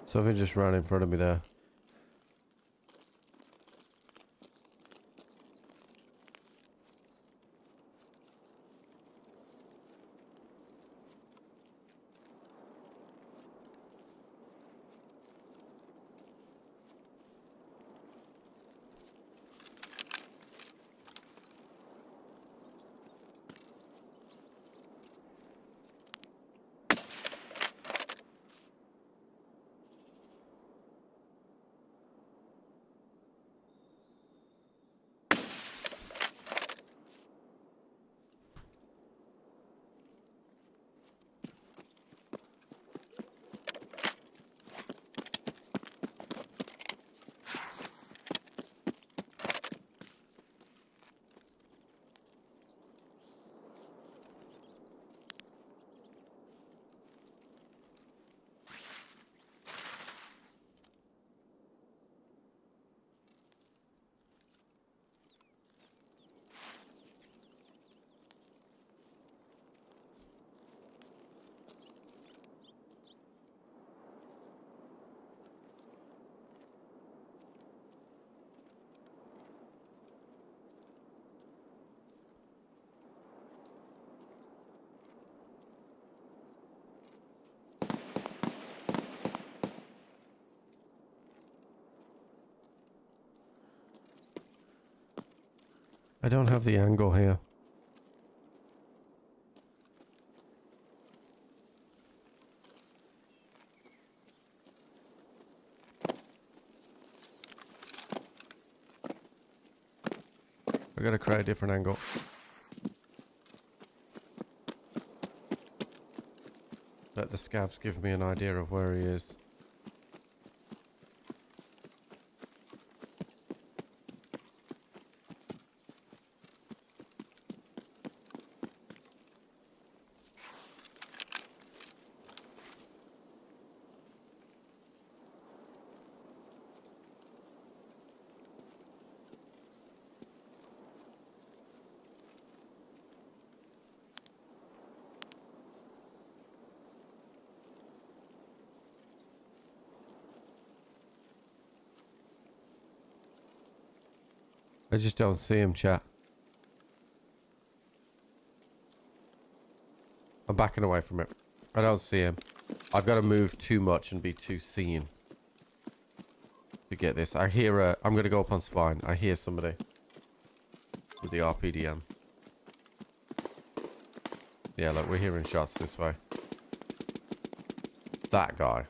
Something just ran in front of me there. I don't have the angle here. I gotta create a different angle. Let the scavs give me an idea of where he is. I just don't see him, chat. I'm backing away from it. I don't see him. I've got to move too much and be too seen to get this. I hear I'm going to go up on spine. I hear somebody with the RPDM. Yeah, look, we're hearing shots this way. That guy.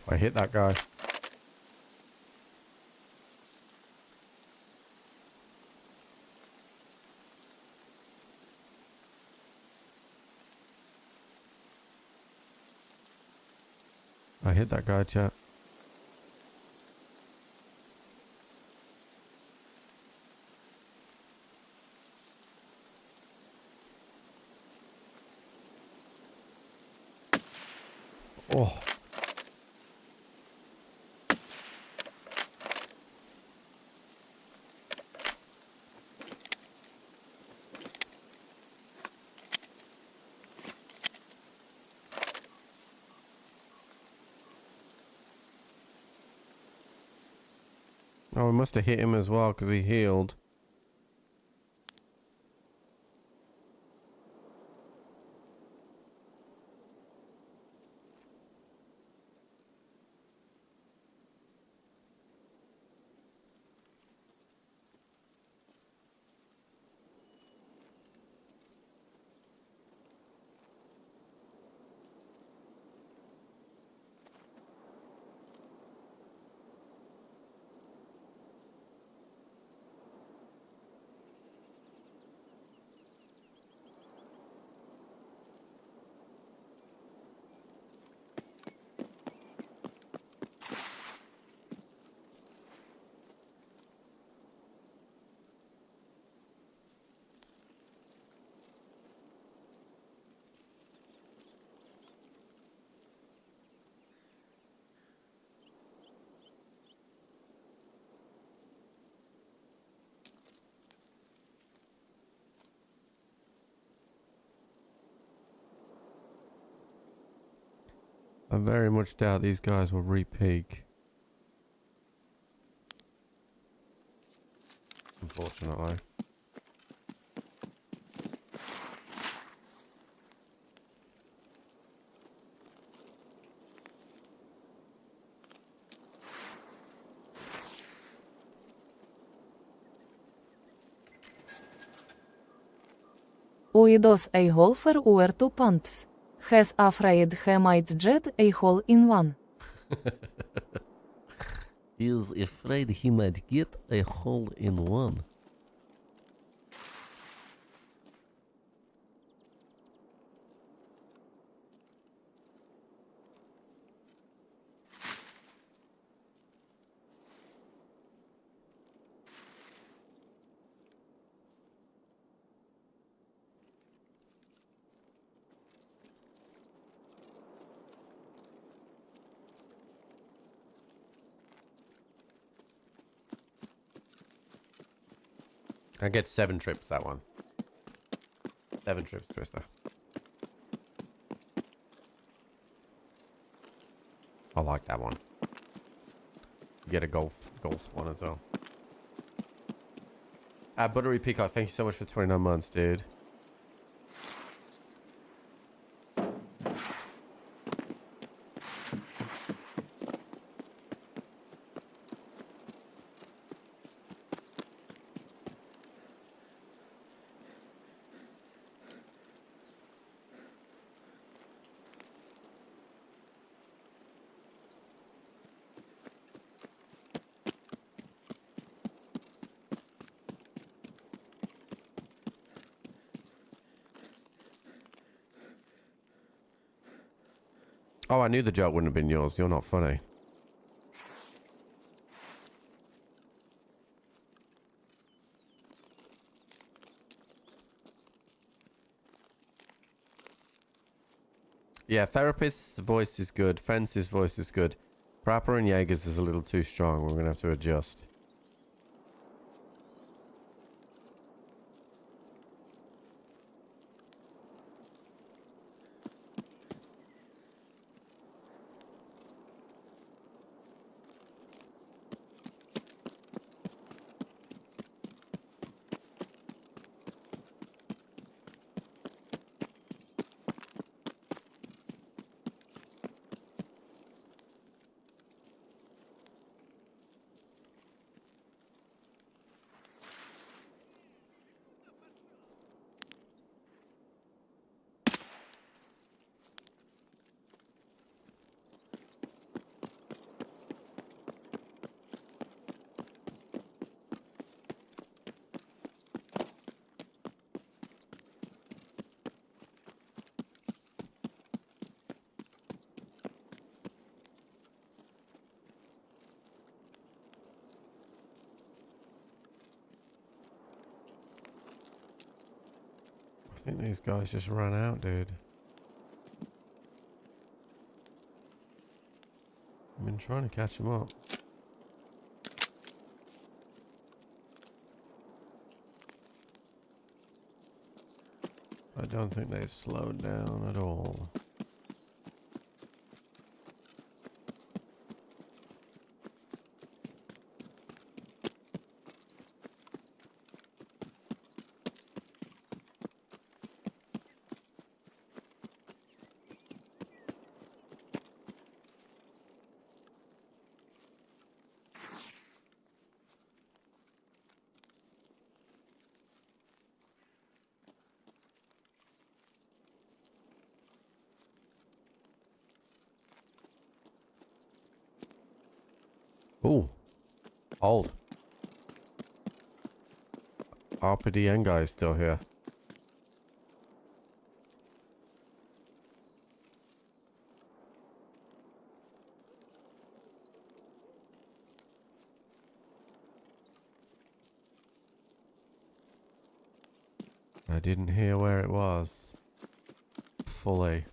I hit that guy. I hit that guy, chat. Oh. Oh, we must have hit him as well because he healed. I very much doubt these guys will re-peak. Unfortunately. Uidos a golfer were two punts. Has afraid he might jet a hole in one. He is afraid he might get a hole in one. I get 7 trips, that one. 7 trips, Twister. I like that one. Get a golf one as well. Buttery Peacock, thank you so much for 29 months, dude. Oh, I knew the joke wouldn't have been yours. You're not funny. Yeah, therapist's voice is good. Fence's voice is good. Prapper and Jaeger's is a little too strong. We're going to have to adjust. I think these guys just ran out, dude. I've been trying to catch them up. I don't think they've slowed down at all. Ooh. Old. RPDN guy is still here. I didn't hear where it was fully.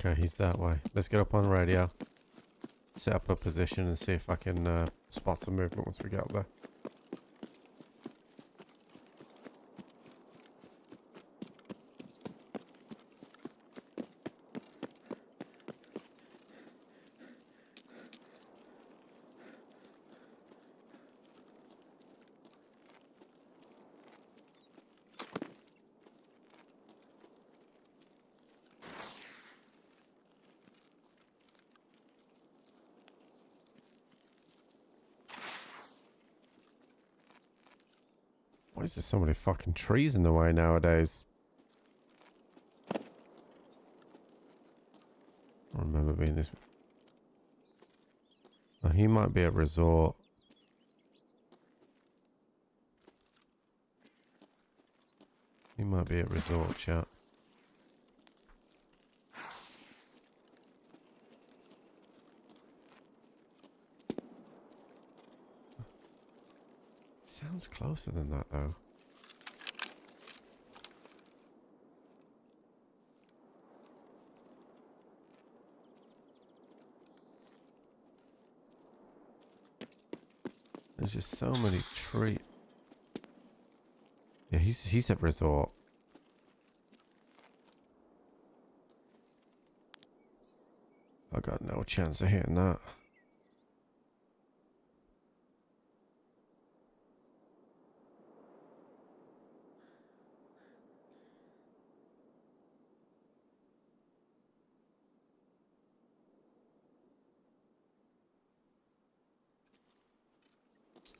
Okay, he's that way. Let's get up on the radio. Set up a position and see if I can spot some movement once we get up there. Why is there so many fucking trees in the way nowadays? I remember being this. Oh, he might be at resort. He might be at resort, chat. Sounds closer than that, though. There's just so many trees. Yeah, he's at resort. I got no chance of hitting that.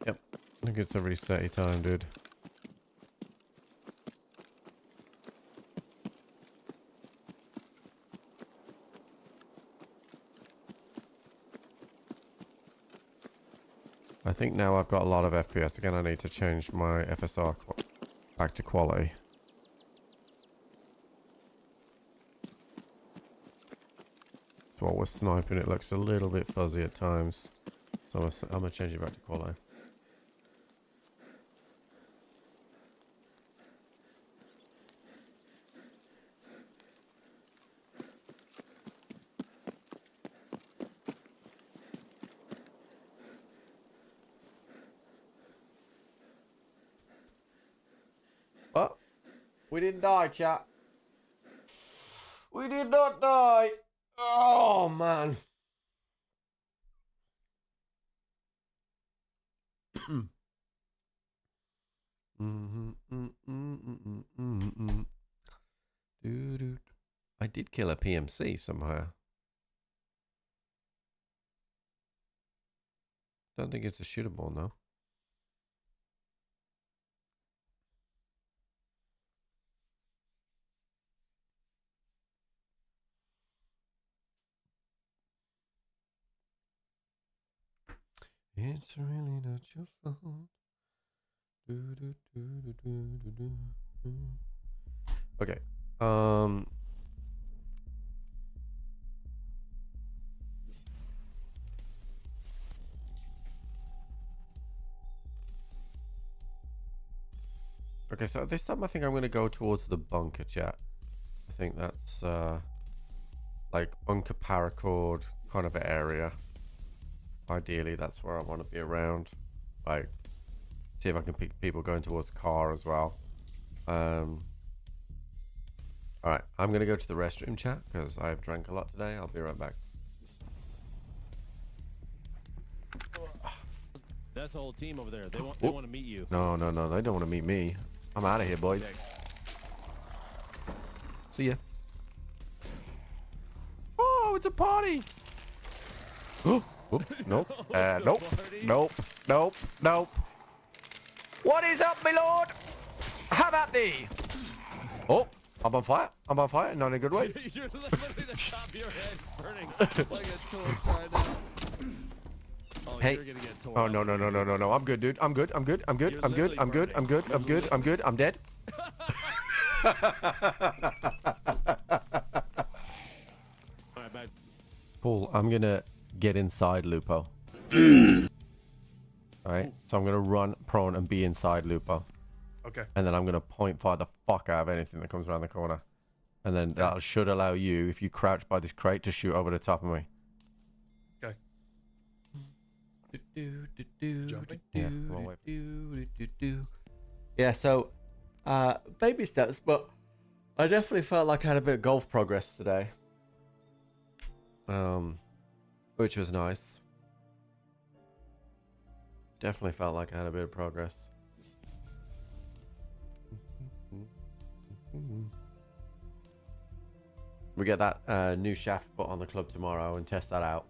Yep, I think it's a reset time, dude. I think now I've got a lot of FPS. Again, I need to change my FSR back to quality. So while we're sniping, it looks a little bit fuzzy at times. So I'm going to change it back to quality. Oh, we didn't die, chat. We did not die. Oh, man. I did kill a PMC somehow. Don't think it's a shootable, no. It's really not your fault. Okay. Okay, so this time I think I'm going to go towards the bunker, chat. I think that's like bunker paracord kind of area. Ideally, that's where I want to be around. Like, see if I can pick people going towards car as well. Alright, I'm going to go to the restroom, chat, because I've drank a lot today. I'll be right back. That's the whole team over there. They want to meet you. No, they don't want to meet me. I'm out of here, boys. See ya. Oh, it's a party. Oh, oops, nope. Nope. What is up, my lord? How about thee? Oh, I'm on fire. Not in a good way. You're literally the top of your head burning like a torch right now. Oh, hey. You're gonna get torn. Oh, no. I'm good, dude. I'm good. I'm dead. Alright, back. Paul, I'm gonna get inside Lupo. Alright, so I'm gonna run prone and be inside Lupo. Okay. And then I'm gonna point fire the fuck out of anything that comes around the corner. And then that should allow you, if you crouch by this crate, to shoot over the top of me. Okay. Jumping? Yeah, yeah, so baby steps, but I definitely felt like I had a bit of golf progress today. Which was nice. Definitely felt like I had a bit of progress. We get that new shaft put on the club tomorrow and test that out.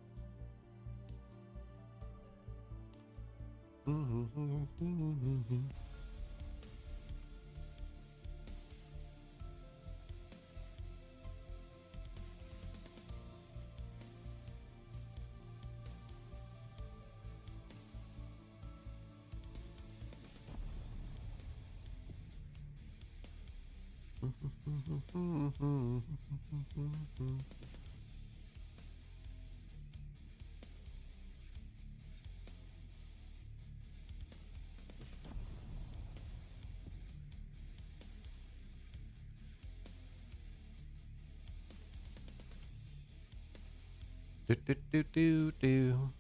Do do do do do.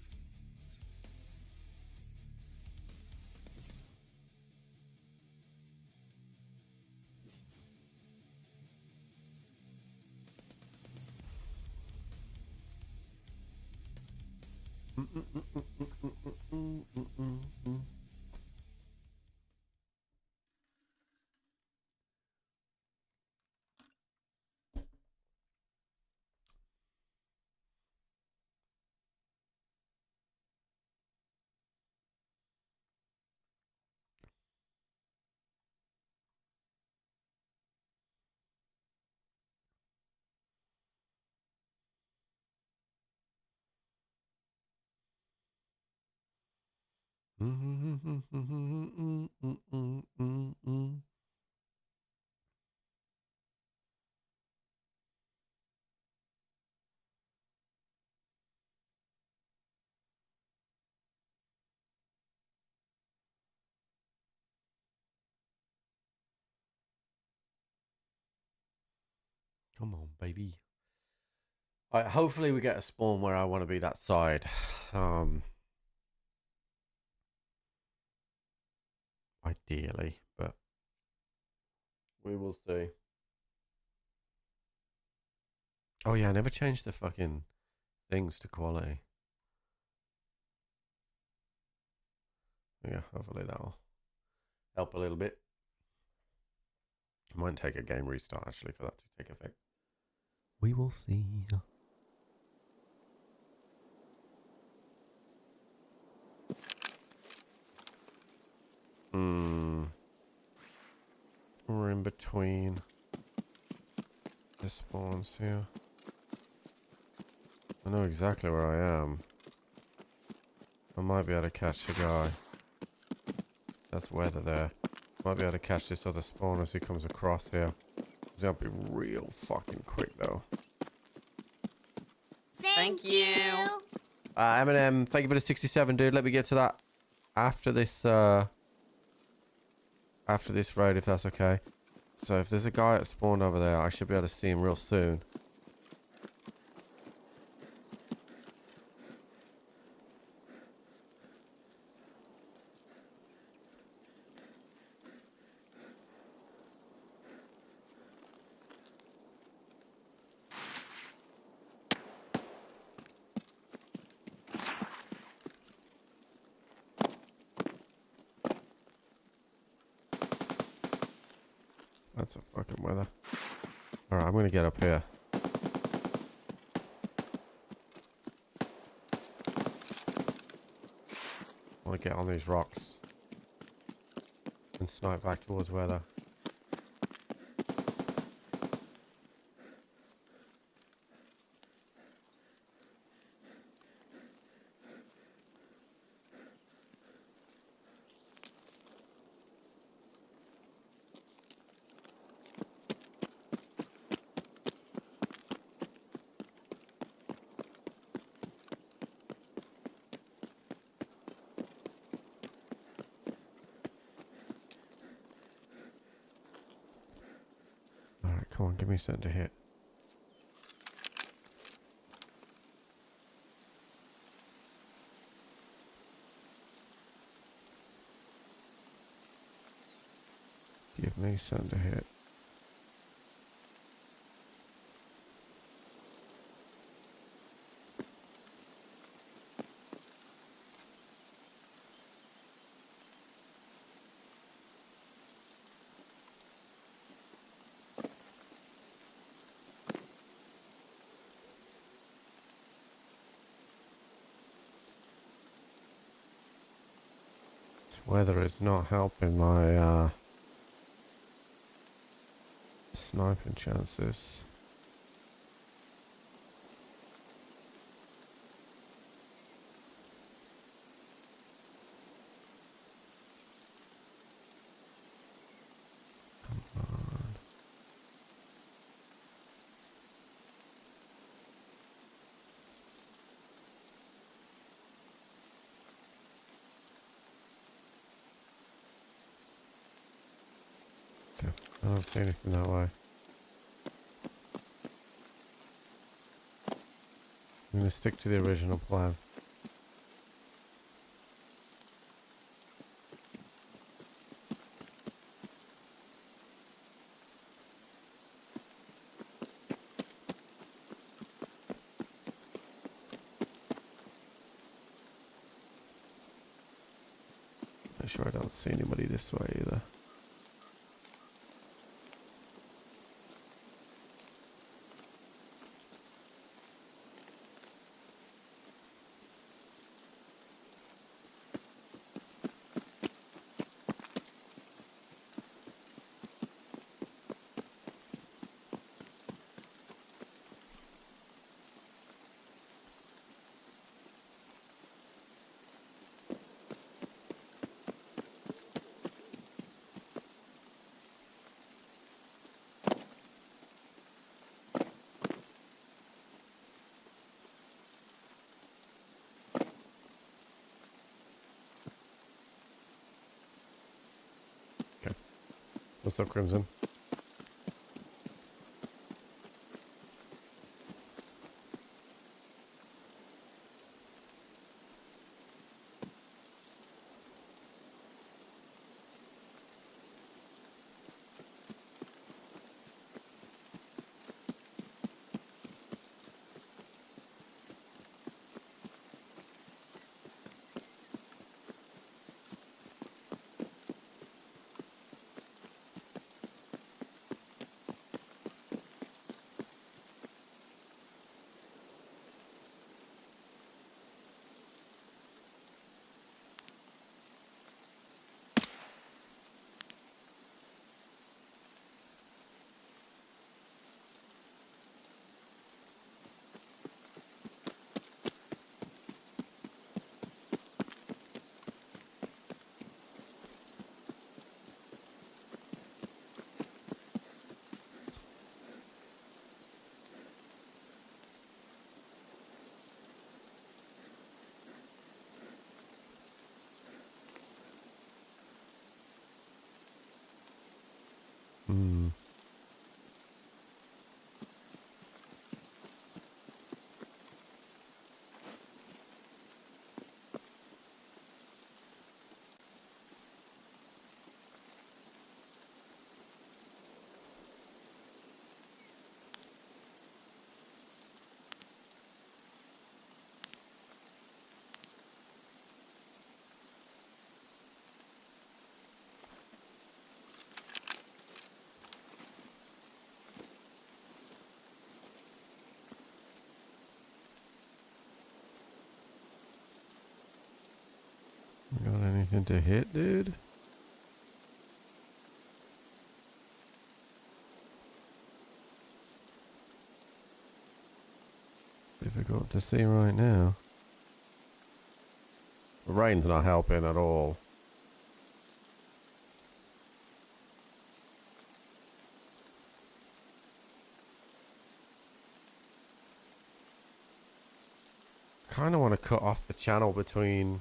Come on, baby. All right, hopefully we get a spawn where I want to be that side. Ideally, but we will see. Oh yeah, I never changed the fucking things to quality. Yeah, hopefully that'll help a little bit. It might take a game restart actually for that to take effect. We will see. We're in between the spawns here. I know exactly where I am. I might be able to catch the guy. That's weather there. Might be able to catch this other spawn as he comes across here. He's gonna be real fucking quick though. Thank you. Eminem, thank you for the 67, dude. Let me get to that after this raid, if that's okay. So if there's a guy at spawn over there, I should be able to see him real soon. That's a fucking weather. Alright, I'm gonna get up here. I wanna get on these rocks and snipe back towards weather. Come on, give me something to hit. Give me something to hit. Weather is not helping my sniping chances. Come on. Okay, I don't see anything that way. I'm going to stick to the original plan. Not sure I don't see anybody this way either. What's up, Crimson? Hmm. Got anything to hit, dude? Difficult to see right now. The rain's not helping at all. Kind of want to cut off the channel between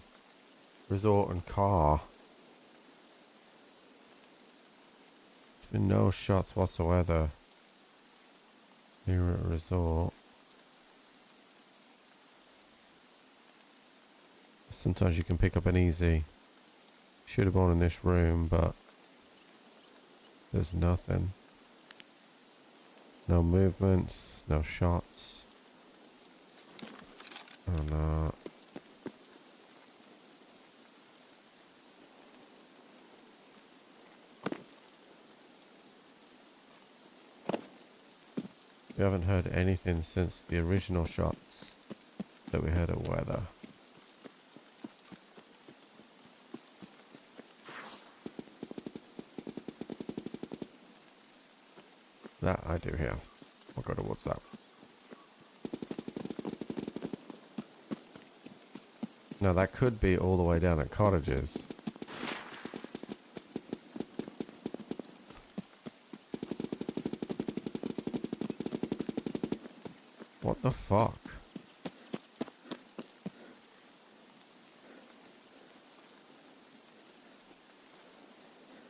resort and car. There's been no shots whatsoever. Secret resort. Sometimes you can pick up an easy. Should have gone in this room, but there's nothing. No movements, no shots. Oh no. We haven't heard anything since the original shots that we heard at weather. That I do here. I'll go to WhatsApp. Now that could be all the way down at cottages. What the fuck?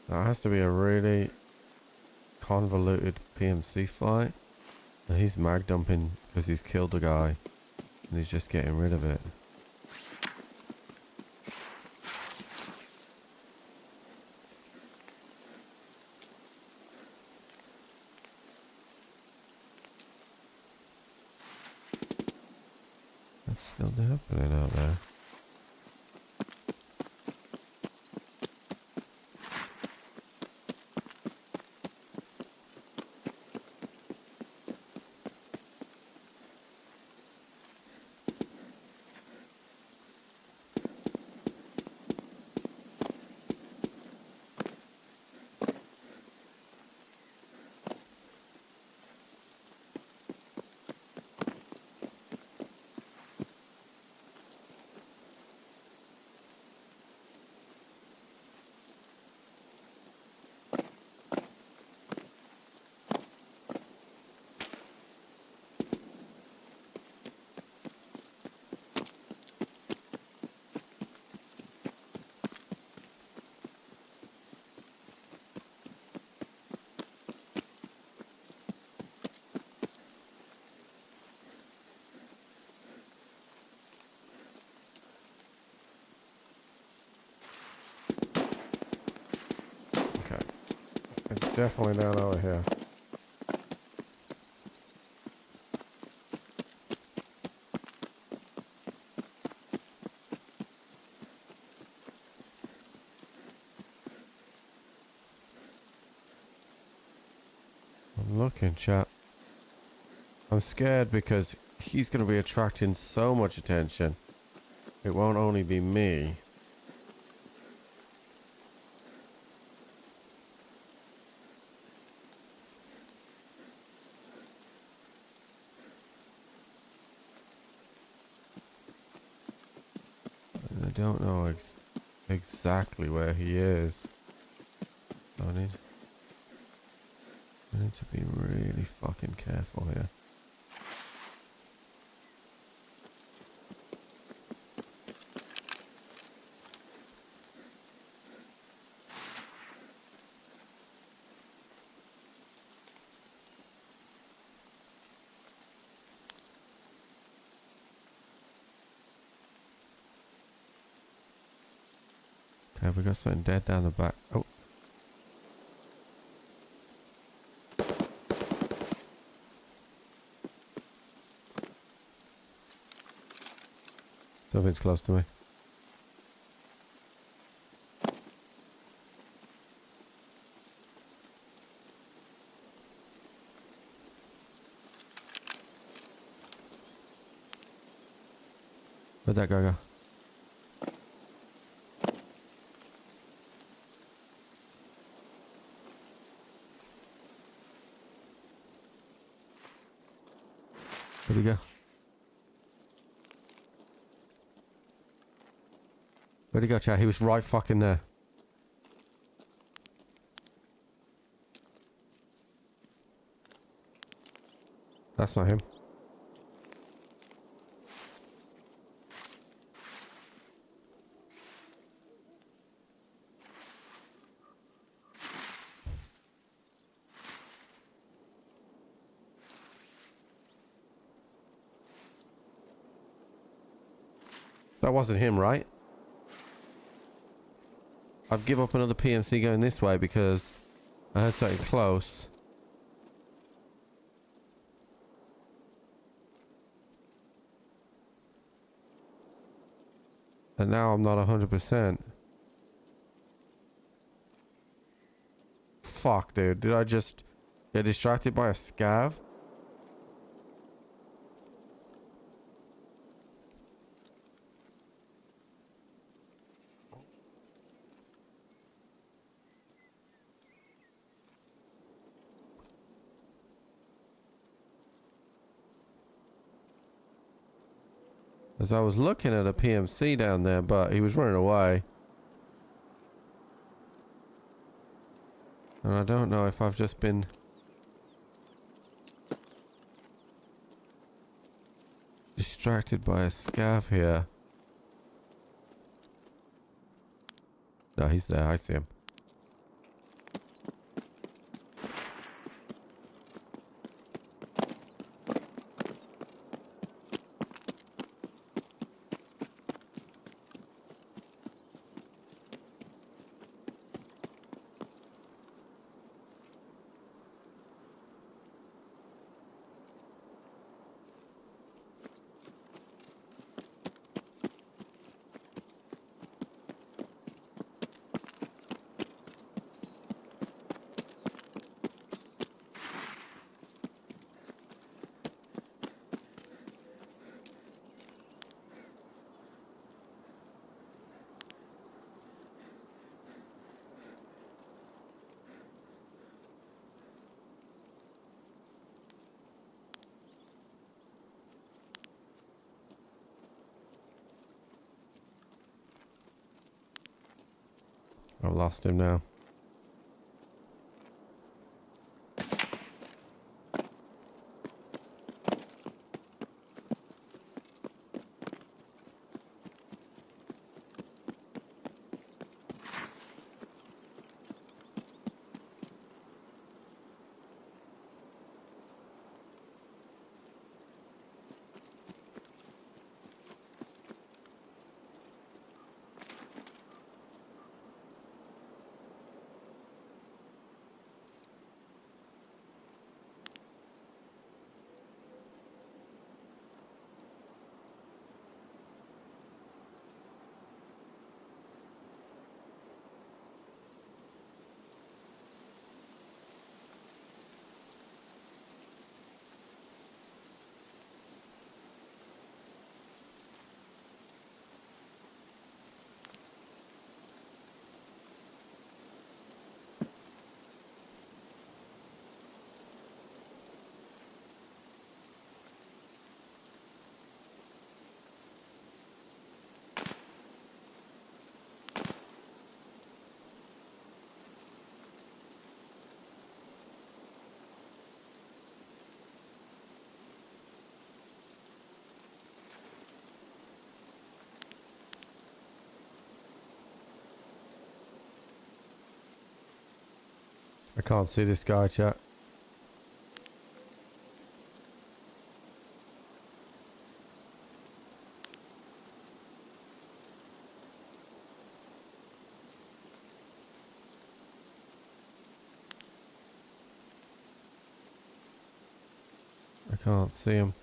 That has to be a really convoluted PMC fight. And he's mag dumping because he's killed a guy and he's just getting rid of it. That's still happening out there. It's definitely down over here. I'm looking, chat. I'm scared because he's going to be attracting so much attention. It won't only be me. I don't know exactly where he is. I need to be really fucking careful here. Okay, we got something dead down the back. Oh. Something's close to me. Where'd that guy go? Where'd he go? Where'd he go, chat? He was right fucking there. That's not him. That wasn't him, right? I've give up another PMC going this way because I heard something close. And now I'm not 100%. Fuck, dude. Did I just get distracted by a scav? As I was looking at a PMC down there, but he was running away. And I don't know if I've just been... distracted by a scav here. No, he's there. I see him. I've lost him now. I can't see this guy, chat. I can't see him.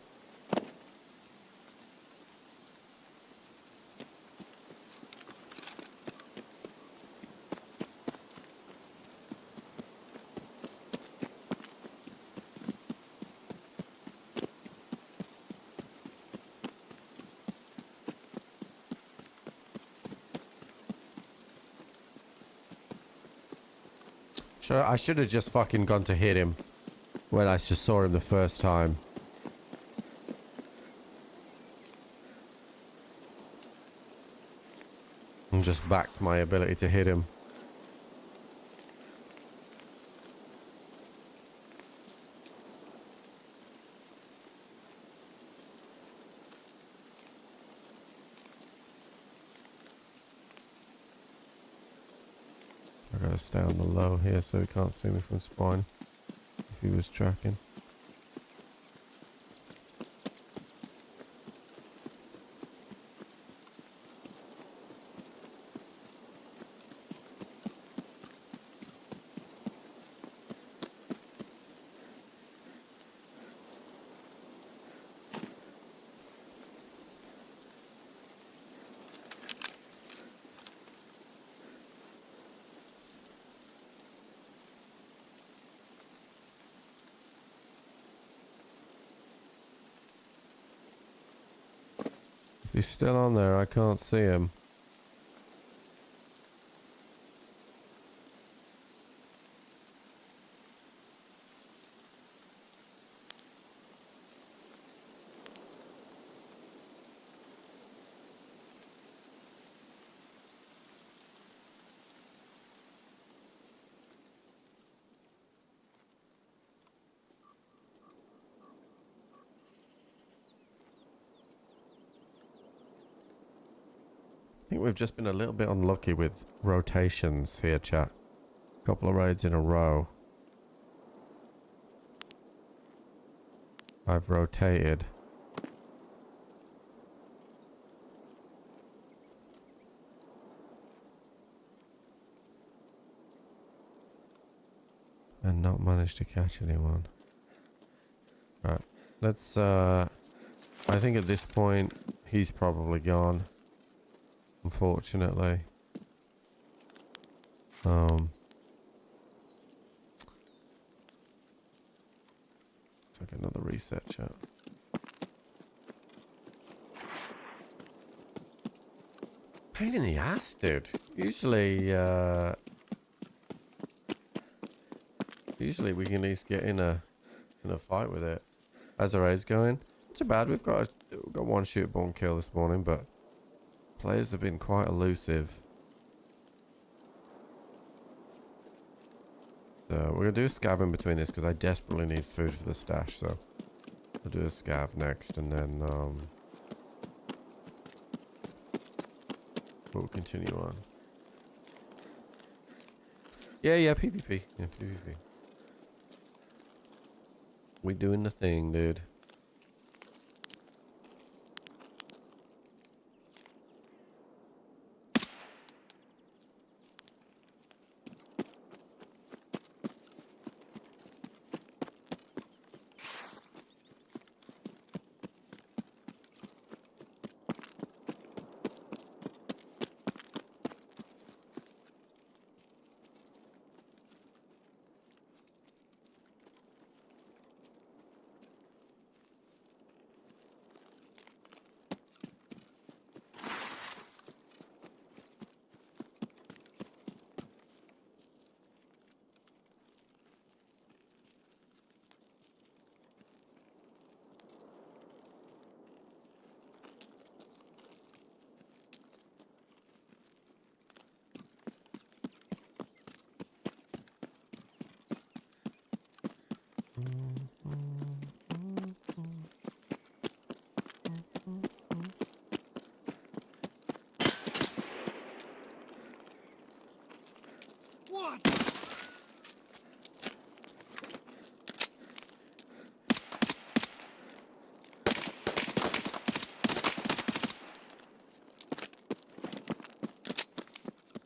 I should have just fucking gone to hit him when I just saw him the first time. And just backed my ability to hit him. I gotta stay on the low here so he can't see me from spawn if he was tracking. He's still on there. I can't see him. I think we've just been a little bit unlucky with rotations here, chat. Couple of raids in a row. I've rotated. And not managed to catch anyone. Right, let's I think at this point he's probably gone. Unfortunately. Let's take another reset, chat. Pain in the ass, dude. Usually we can at least get in a fight with it. How's the raid's going? Not too bad. We've got one shoot-born kill this morning, but players have been quite elusive. So we're gonna do a scav in between this because I desperately need food for the stash. So we'll do a scav next, and then we'll continue on. Yeah, PvP. Yeah, PvP. We doing the thing, dude.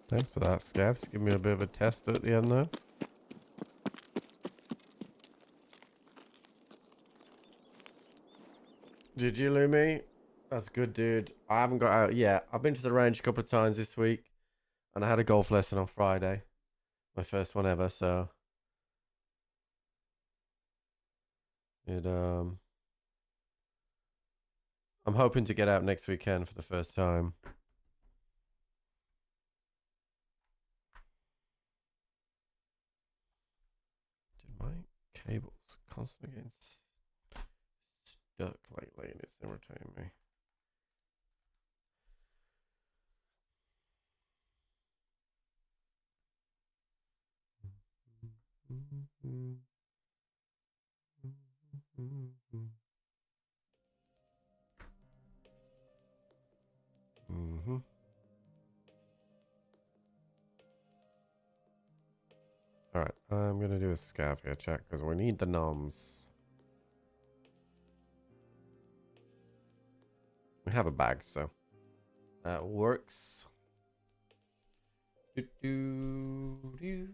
Thanks for that, Scavs. Give me a bit of a test at the end there. Did you, Lumi? That's good, dude. I haven't got out yet. I've been to the range a couple of times this week, and I had a golf lesson on Friday. My first one ever, so it I'm hoping to get out next weekend for the first time. Did my cables constantly getting stuck lately, and it's irritating me. Alright, I'm gonna do a scav here, chat, because we need the noms. We have a bag, so that works. Do, do, do.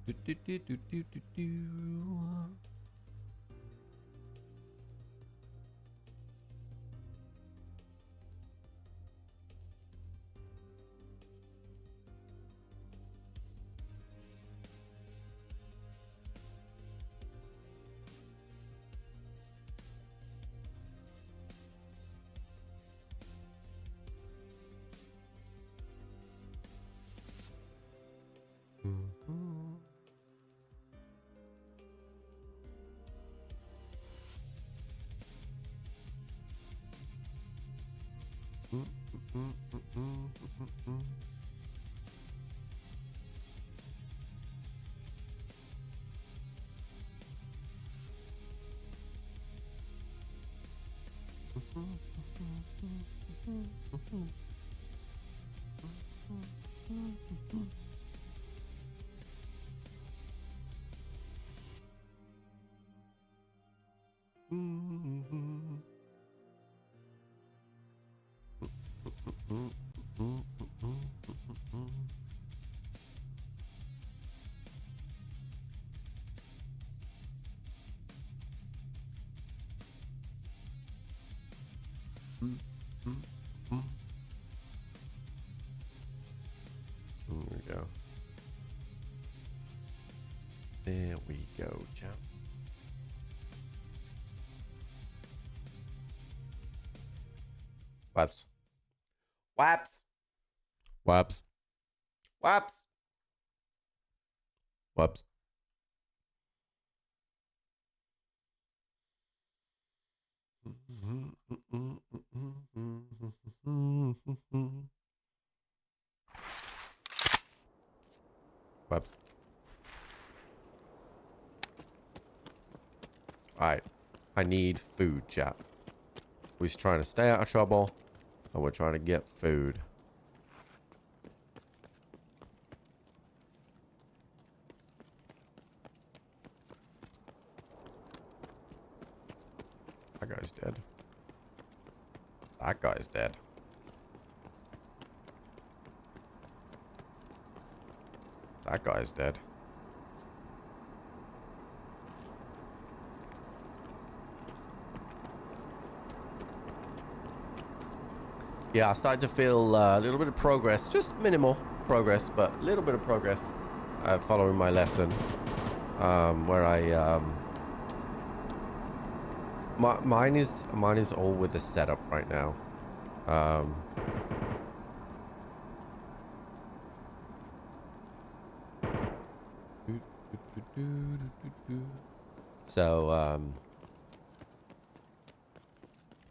Do, do, do, do, do, do, do. Mhm. There we go. There we go, chap. Waps. Waps. Waps. Waps. Waps. Waps. Alright. I need food, chap. We're trying to stay out of trouble, and we're trying to get food. That guy's dead. That guy's dead. That guy's dead. Yeah, I started to feel a little bit of progress, just minimal progress, but a little bit of progress following my lesson, where I mine is all with the setup right now. So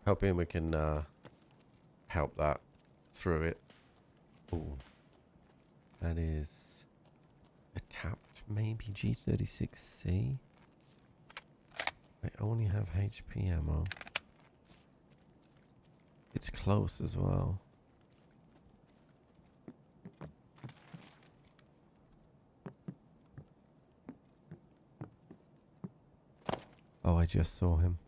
hoping we can help that through it. Ooh, that is a tapped maybe G36C. I only have HP ammo. It's close as well. Oh, I just saw him.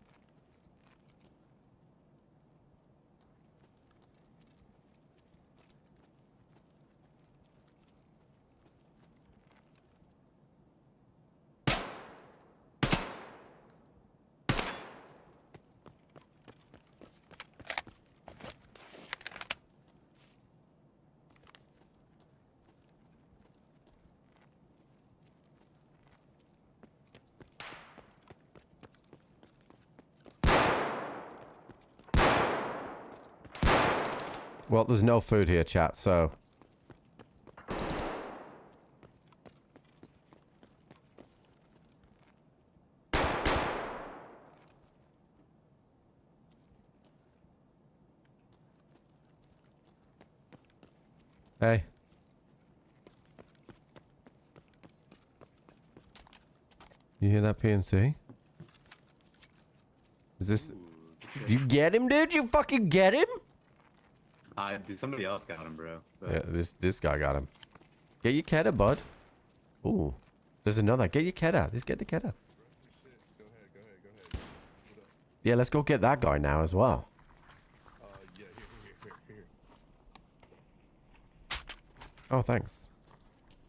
Well, there's no food here, chat, so... Hey. You hear that PNC? Is this... You get him, dude? You fucking get him? Dude, somebody else got him, bro. But... Yeah, this guy got him. Get your Keta, bud. Ooh. There's another. Get your Keta. Let's get the Keta. Go ahead. Yeah, let's go get that guy now as well. Yeah, here. Oh, thanks.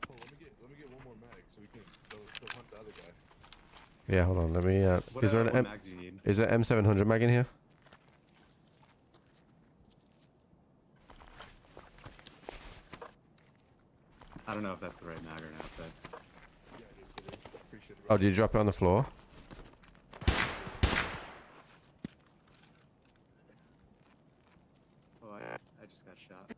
Oh, let me get one more mag so we can Yeah, hold on. Let me. What, Is there what an mags do you need? is there M700 mag in here? I don't know if that's the right mag or not, but Yeah, it is. Appreciate it. Oh, did you drop it on the floor? oh, I just got shot.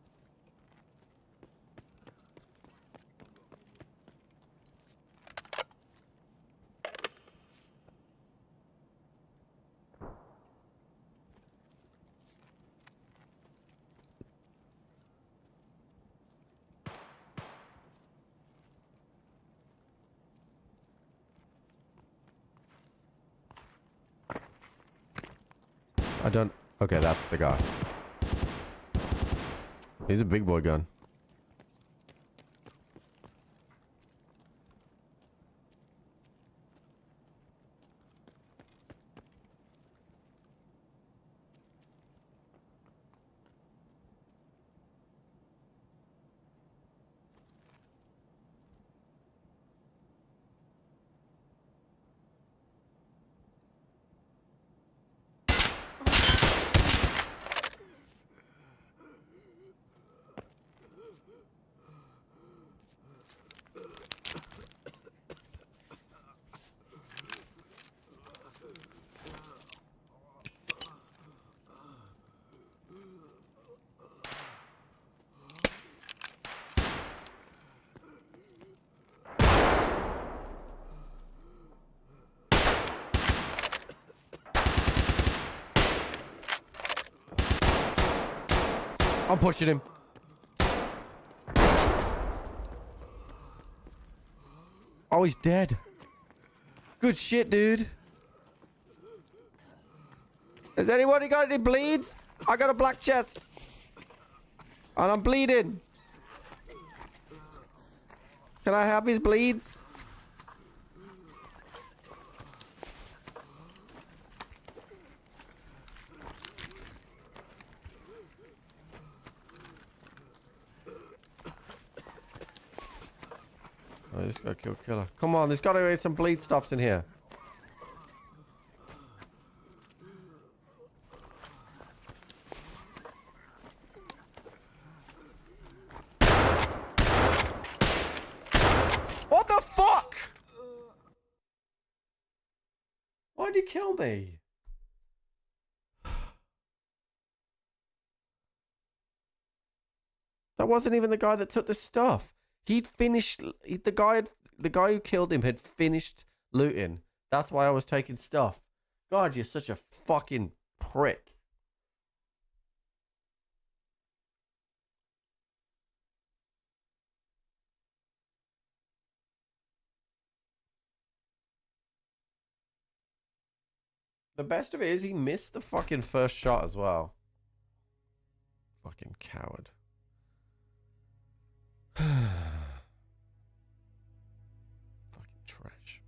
I don't. Okay, that's the guy. He's a big boy gun. I'm pushing him. Oh, he's dead. Good shit, dude. Has anybody got any bleeds? I got a black chest. And I'm bleeding. Can I have his bleeds? Oh, this got kill killer. Come on, there's got to be some bleed stops in here. What the fuck? Why'd he kill me? That wasn't even the guy that took the stuff. He'd finished. The guy who killed him had finished looting. That's why I was taking stuff. God, you're such a fucking prick. The best of it is he missed the fucking first shot as well. Fucking coward. Trash.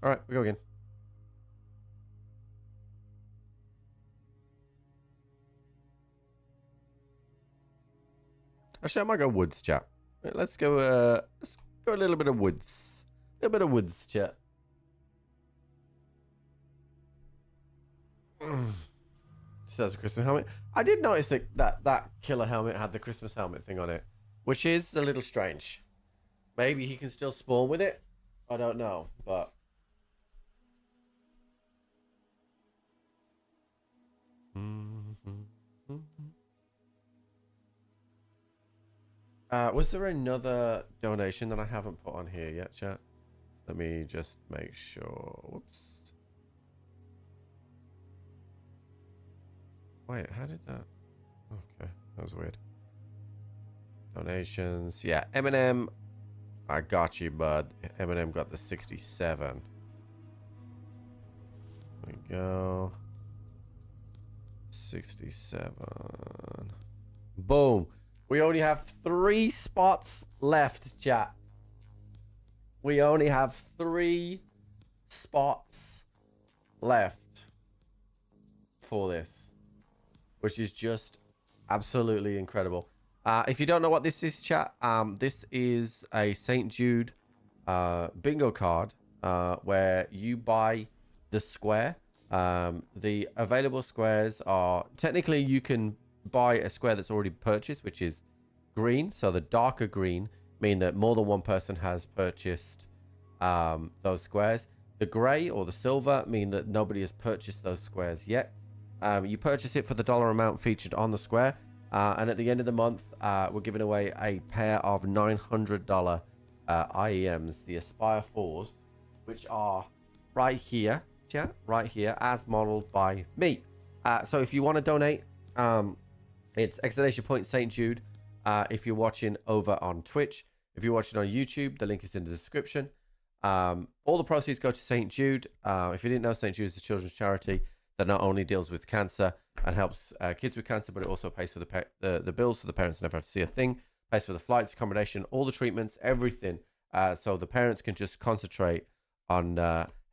All right, we go again. Actually, I might go woods, chat. Let's go a little bit of woods. A little bit of woods, chat. Just has a Christmas helmet. I did notice that killer helmet had the Christmas helmet thing on it, which is a little strange. Maybe he can still spawn with it. I don't know, but was there another donation that I haven't put on here yet, chat? Let me just make sure. Whoops. Wait, how did that? Okay, that was weird. Donations. Yeah, Eminem. I got you, bud. Eminem got the 67. There we go. 67. Boom. We only have 3 spots left, chat. We only have 3 spots left for this, which is just Absolutely incredible. If you don't know what this is, chat, this is a St. Jude bingo card where you buy the square. The available squares are technically you can buy a square that's already purchased, which is green. So the darker green mean that more than one person has purchased those squares. The gray or the silver mean that nobody has purchased those squares yet. You purchase it for the dollar amount featured on the square. And at the end of the month, we're giving away a pair of $900 IEMs, the Aspire 4s, which are right here, chat, right here, as modeled by me. So if you want to donate, it's exclamation point St. Jude if you're watching over on Twitch. If you're watching on YouTube, the link is in the description. All the proceeds go to St. Jude. If you didn't know, St. Jude is a children's charity that not only deals with cancer and helps kids with cancer, but it also pays for the bills so the parents never have to see a thing, pays for the flights, accommodation, all the treatments, everything. So the parents can just concentrate on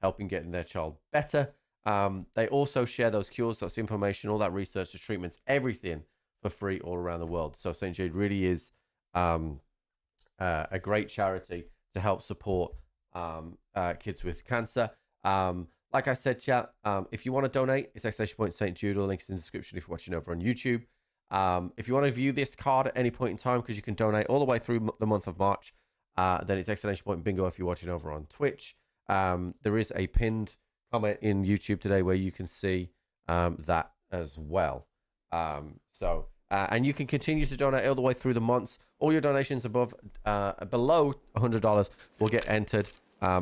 helping getting their child better. They also share those cures, those information, all that research, the treatments, everything for free all around the world. So St. Jude really is a great charity to help support kids with cancer. Like I said, chat, if you want to donate, it's exclamation point St. Jude, or link is in the description if you're watching over on YouTube. If you want to view this card at any point in time, because you can donate all the way through the month of March, then it's exclamation point bingo if you're watching over on Twitch. There is a pinned comment in YouTube today where you can see that as well. And you can continue to donate all the way through the months. All your donations below $100 will get entered.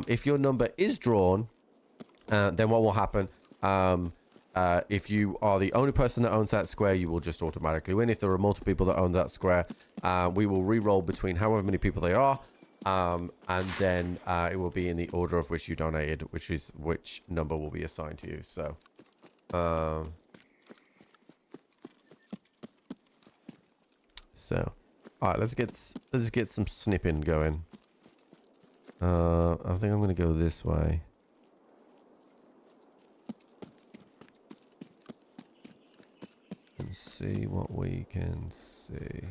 If your number is drawn, then what will happen, if you are the only person that owns that square, you will just automatically win. If there are multiple people that own that square, we will re-roll between however many people they are, and then it will be in the order of which you donated, which is which number will be assigned to you. So all right, let's get some sniping going. I think I'm gonna go this way. And see what we can see.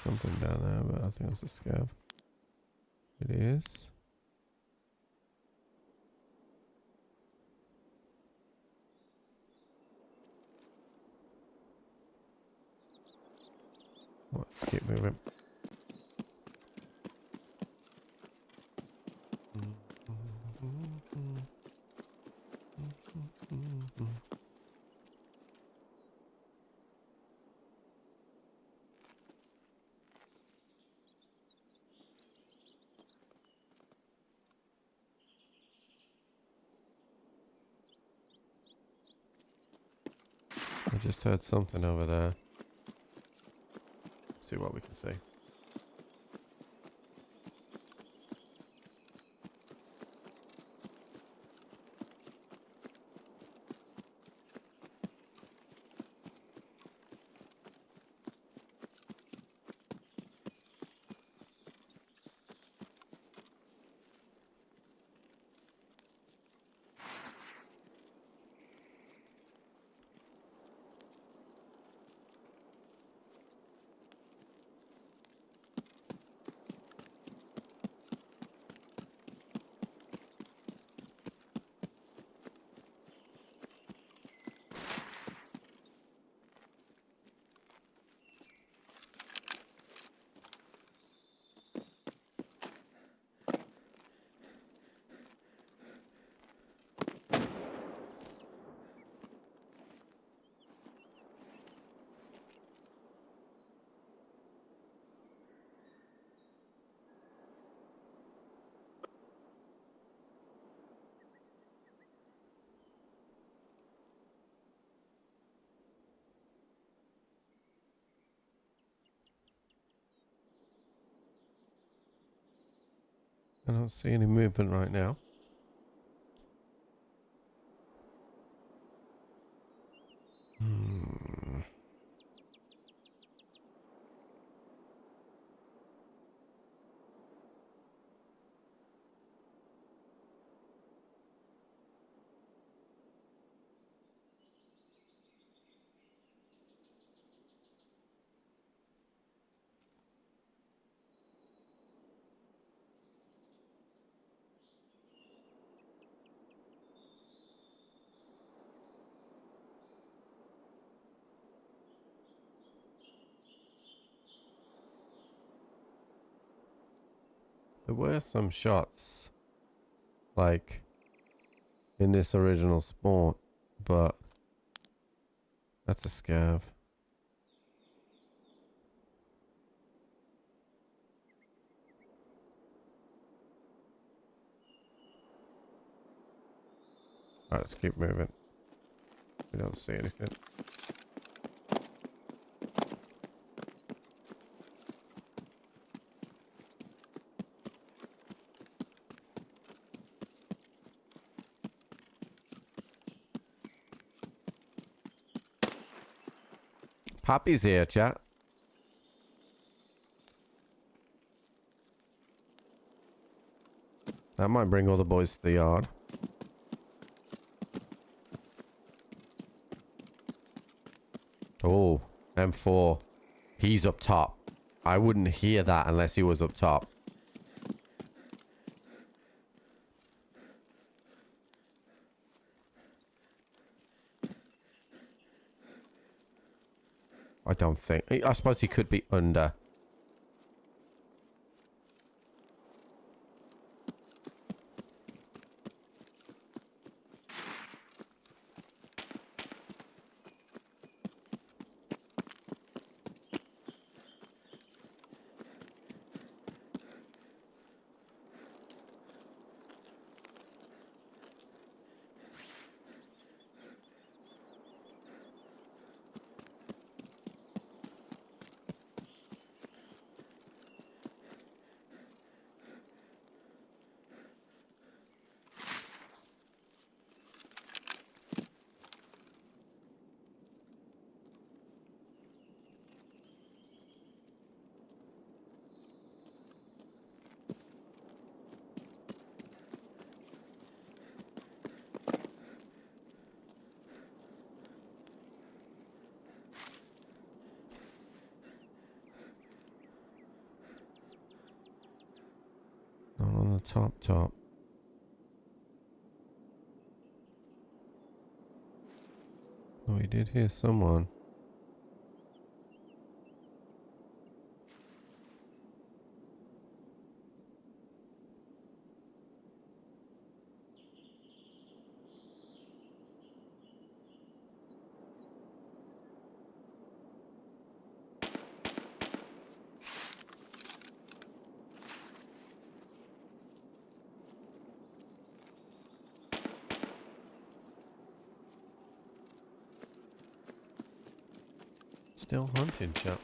Something down there, but I think it's a scav. It is. What? Keep moving. I just heard something over there. Let's see what we can see. I don't see any movement right now. Hmm. There were some shots, like, in this original sport, but that's a scav. Alright, let's keep moving. We don't see anything. Poppy's here, chat. That might bring all the boys to the yard. Oh, M4. He's up top. I wouldn't hear that unless he was up top. I don't think. I suppose he could be under. Not on the top. Oh, he did hear someone. Still hunting, chap.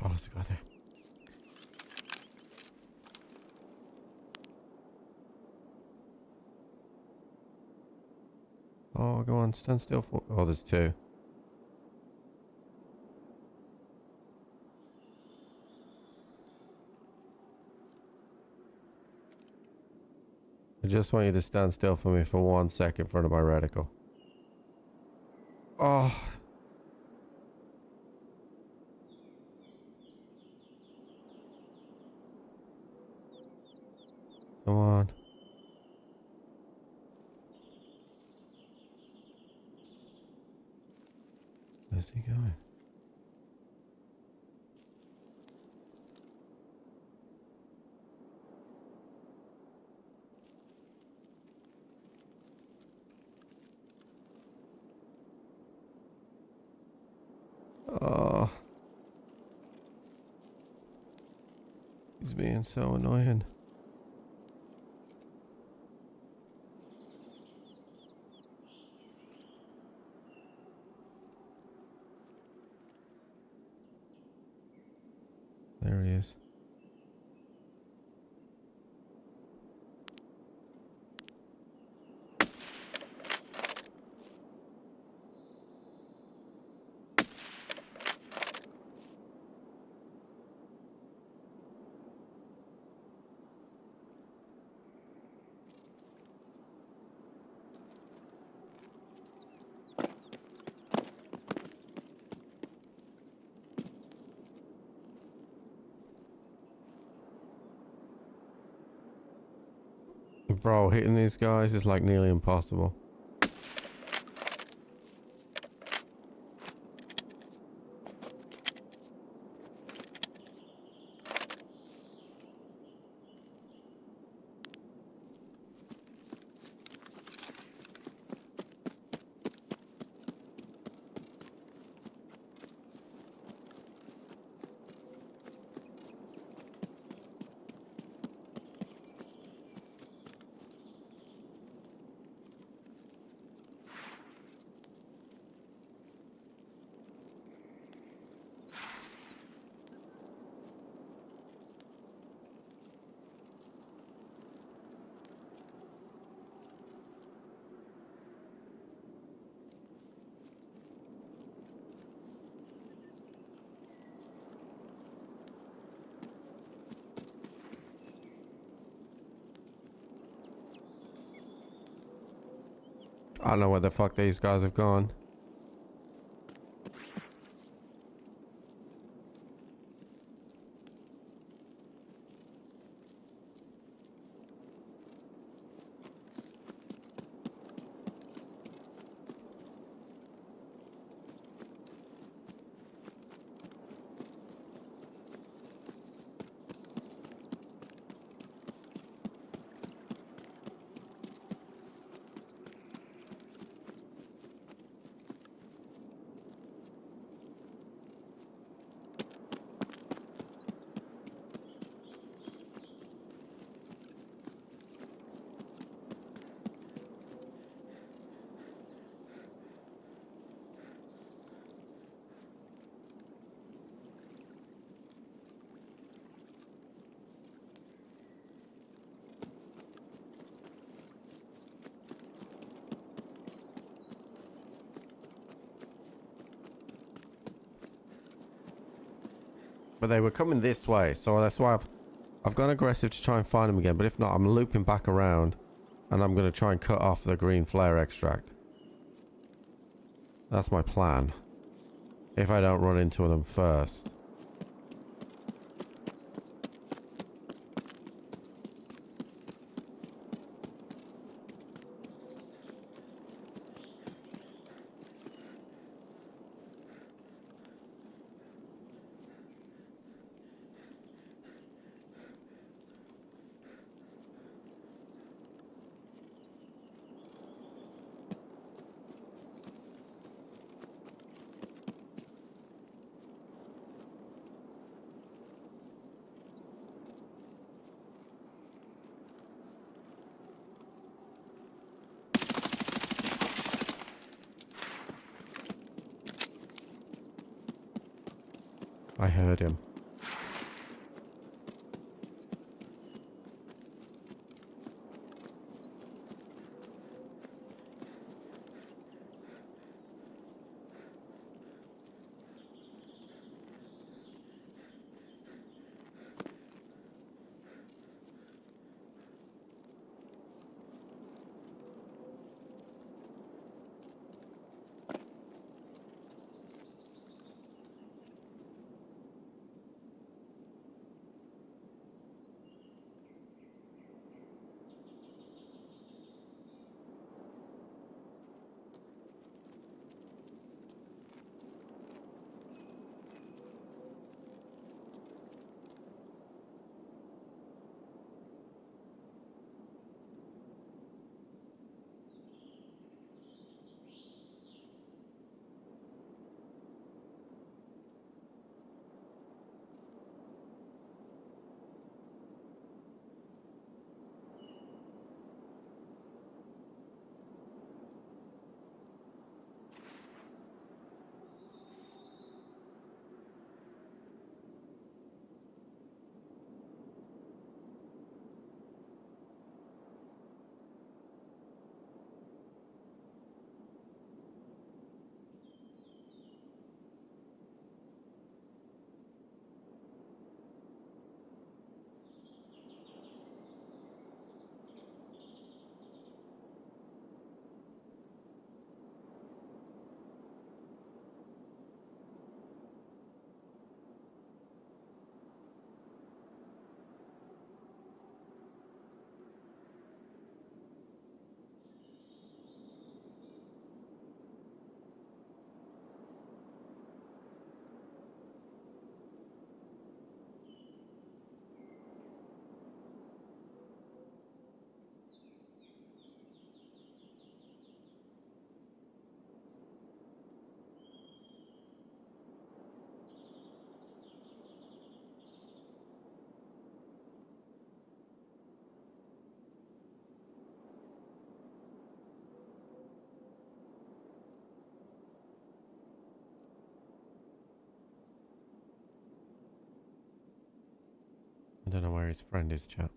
Oh, there's a guy there. Oh, go on, stand still for. Oh, there's two. just want you to stand still for me for 1 second in front of my reticle. Oh. Come on. Where's he going? Oh. He's being so annoying. There he is. Bro, hitting these guys is like nearly impossible. I don't know where the fuck these guys have gone. But they were coming this way, so that's why I've gone aggressive to try and find them again. But if not, I'm looping back around, and I'm going to try and cut off the green flare extract. That's my plan. If I don't run into them first. I heard him. his friend is, chat.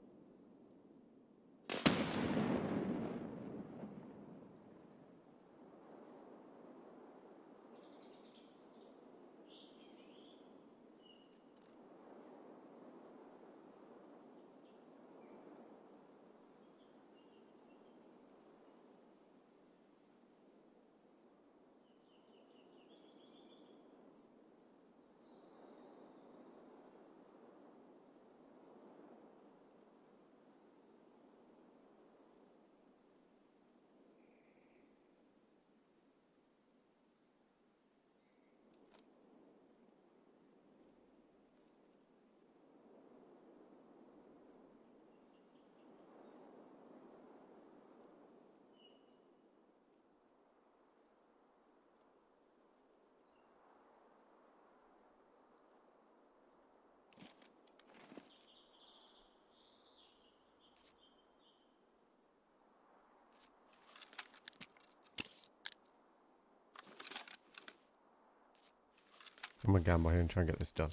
I'm gonna gamble here and try and get this done.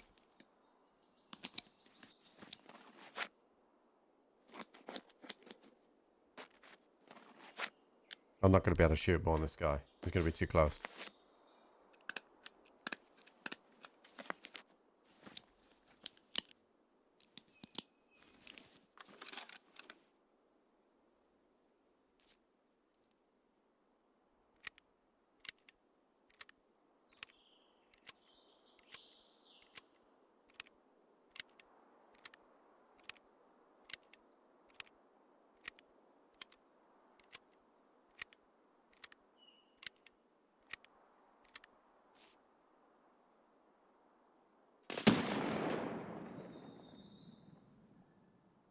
I'm not gonna be able to shoot on this guy. He's gonna be too close.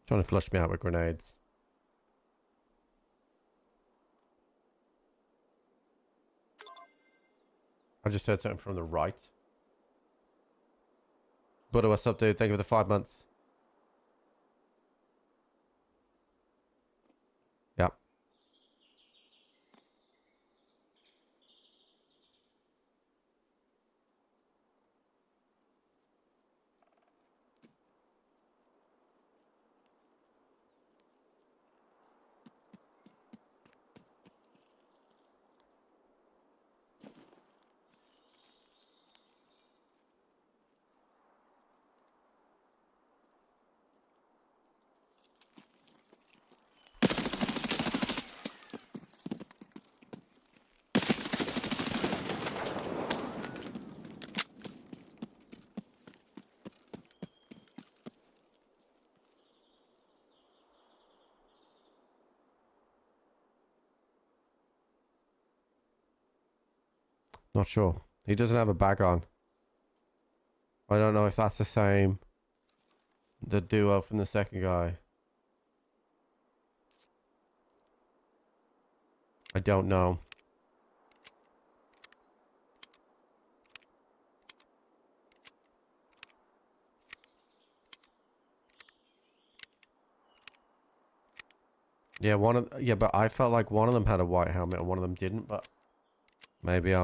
Trying to flush me out with grenades. I just heard something from the right. Buddha, what's up, dude? Thank you for the 5 months. Yep. Not sure. He doesn't have a bag on. I don't know if that's the same. The duo from the second guy. I don't know. Yeah, but I felt like one of them had a white helmet and one of them didn't, but maybe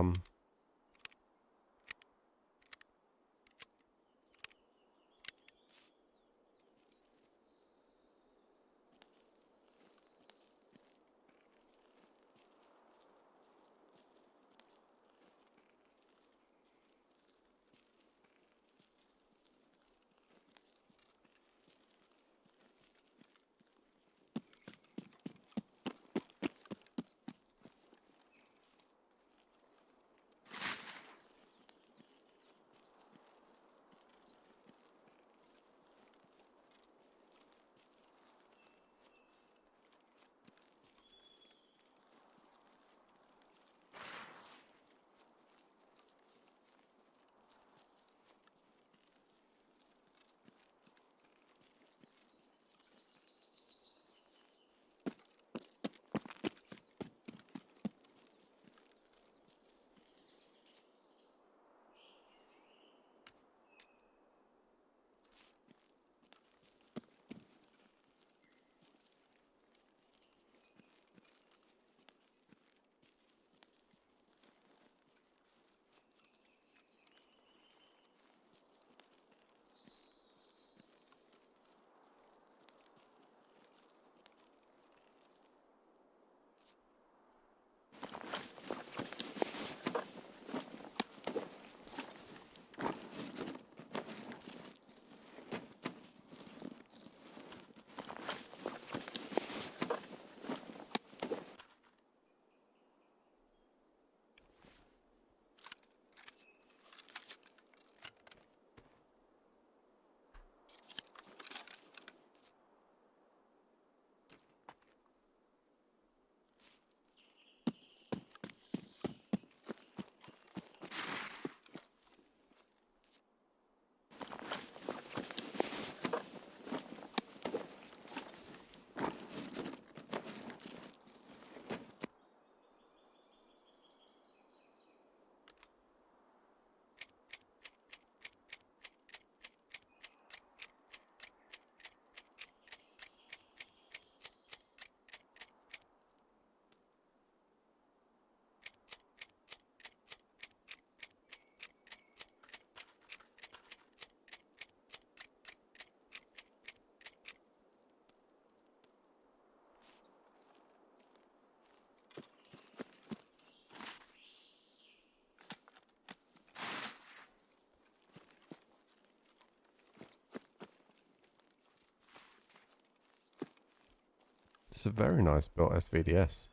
It's a very nice built SVDS.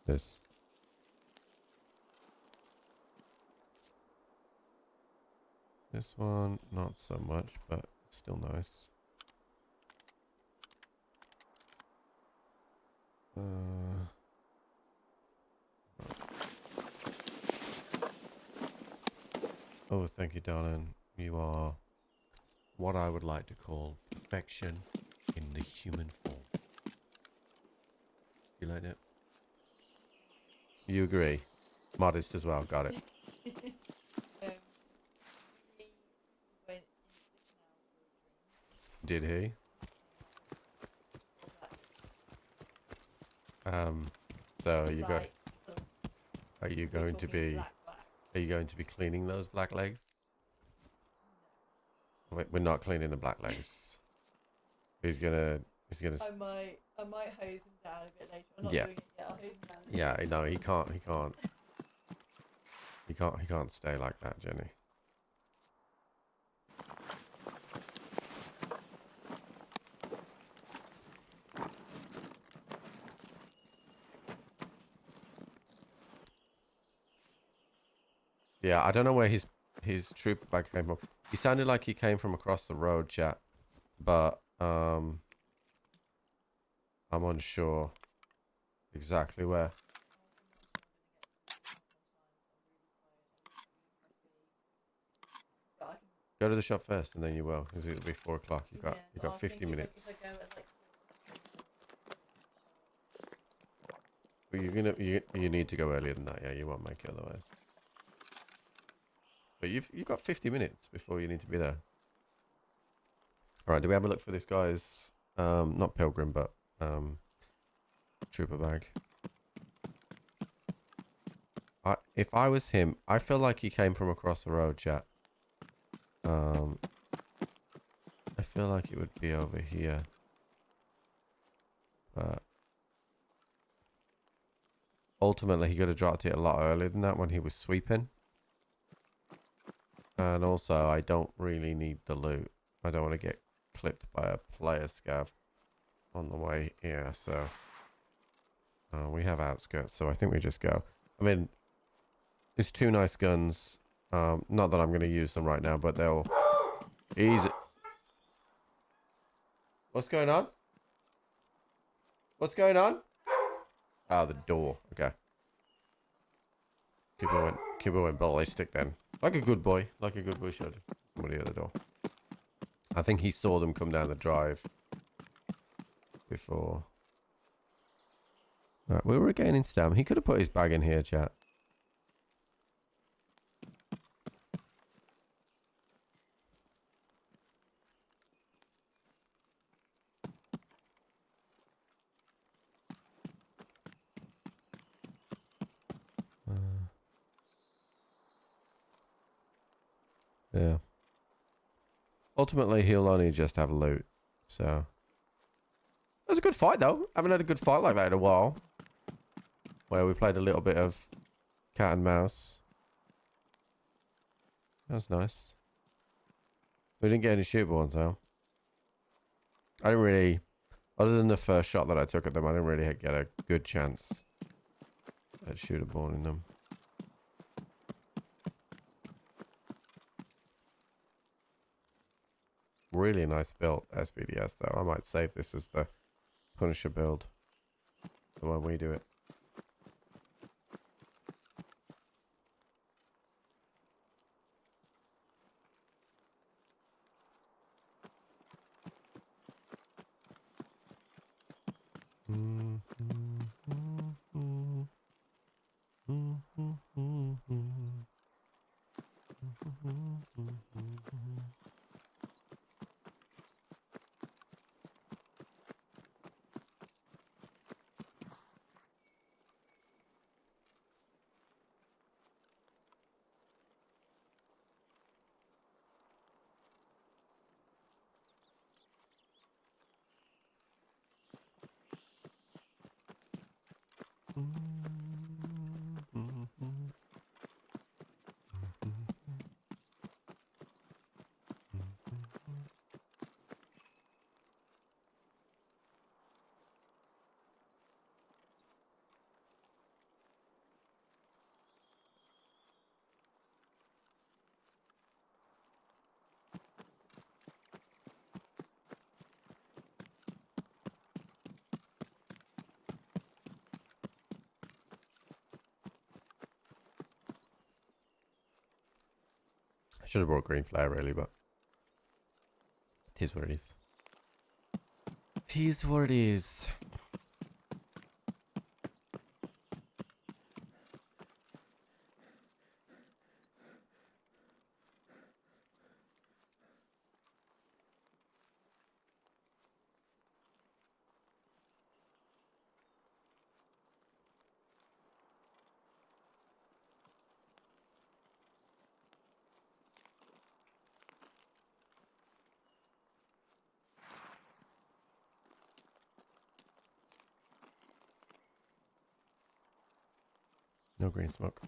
This. This one, not so much, but still nice. Oh, thank you, darling. You are what I would like to call perfection in the human form. You like it? You agree? Modest as well, got it. Did he? So you got. Are you going to be? Are you going to be cleaning those black legs? Wait, we're not cleaning the black legs. He's gonna. I might hose him down a bit later. I'm not Yeah. doing it yet. I'll hose him down. Yeah, no, he can't. He can't stay like that, Jenny. Yeah, I don't know where his trooper bag came from. He sounded like he came from across the road, chat. But I'm unsure exactly where. Go to the shop first, and then you will, because it'll be 4 o'clock. You got 50 minutes. Well, you need to go earlier than that. Yeah, you won't make it otherwise. But you've got 50 minutes before you need to be there. All right, do we have a look for this guy's not pilgrim, but trooper bag? If I was him, I feel like he came from across the road, chat. I feel like it would be over here, but ultimately he could have dropped it a lot earlier than that when he was sweeping. And also, I don't really need the loot. I don't want to get clipped by a player scav on the way here, so we have outskirts, so I think we just go. I mean, it's 2 nice guns. Not that I'm going to use them right now, but they'll easy. What's going on? What's going on? Oh, the door. Okay. Keep it went ballistic then. Like a good boy. Like a good boy should. Somebody at the door. I think he saw them come down the drive before. Alright, we were regaining stam. He could have put his bag in here, chat. Yeah. Ultimately, he'll only just have loot. So. It was a good fight, though. I haven't had a good fight like that in a while. Where we played a little bit of cat and mouse. That was nice. We didn't get any shootballs, though. I didn't really... Other than the first shot that I took at them, I didn't really get a good chance at shooter-ball in them. Really nice build SVDS though. I might save this as the Punisher build for when we do it. Should have brought green flare really, but it is what it is. It is what it is. No green smoke.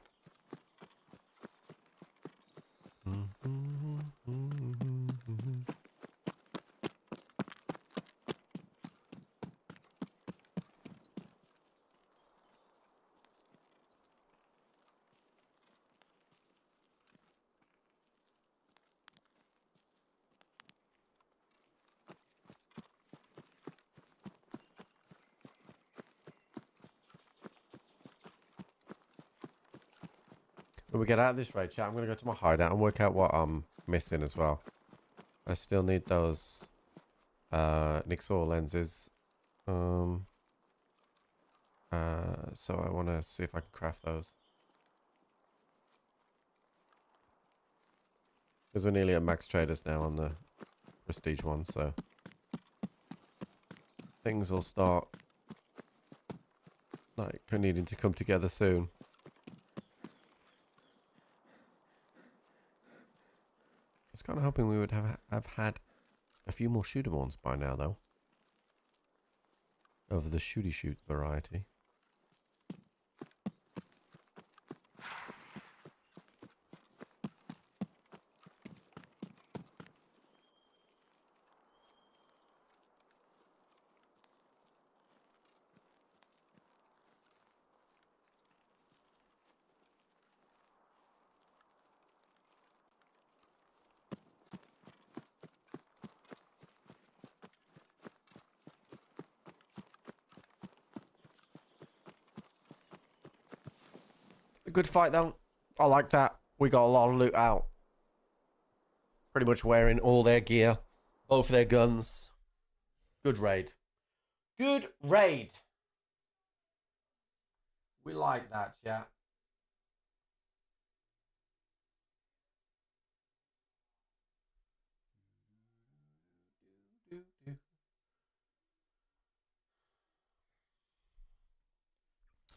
When we get out of this raid, chat, I'm going to go to my hideout and work out what I'm missing as well. I still need those Nixor lenses. So I want to see if I can craft those. Because we're nearly at max traders now on the prestige one, so things will start like needing to come together soon. I was kind of hoping we would have had a few more shooter ones by now, though. Of the shooty shoot variety. Good fight though. I like that. We got a lot of loot out. Pretty much wearing all their gear. Both their guns. Good raid. Good raid. We like that, chat.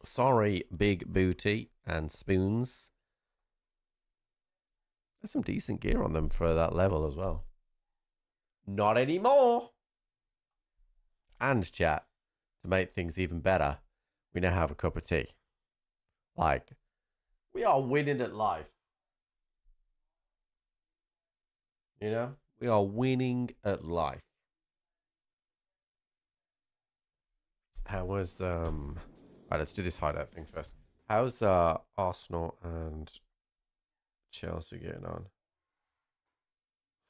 Sorry, Big Booty and Spoons. There's some decent gear on them for that level as well. Not anymore. And chat, to make things even better, we now have a cup of tea. Like, we are winning at life. You know? We are winning at life. How was, Alright, let's do this hideout thing first. How's Arsenal and Chelsea getting on?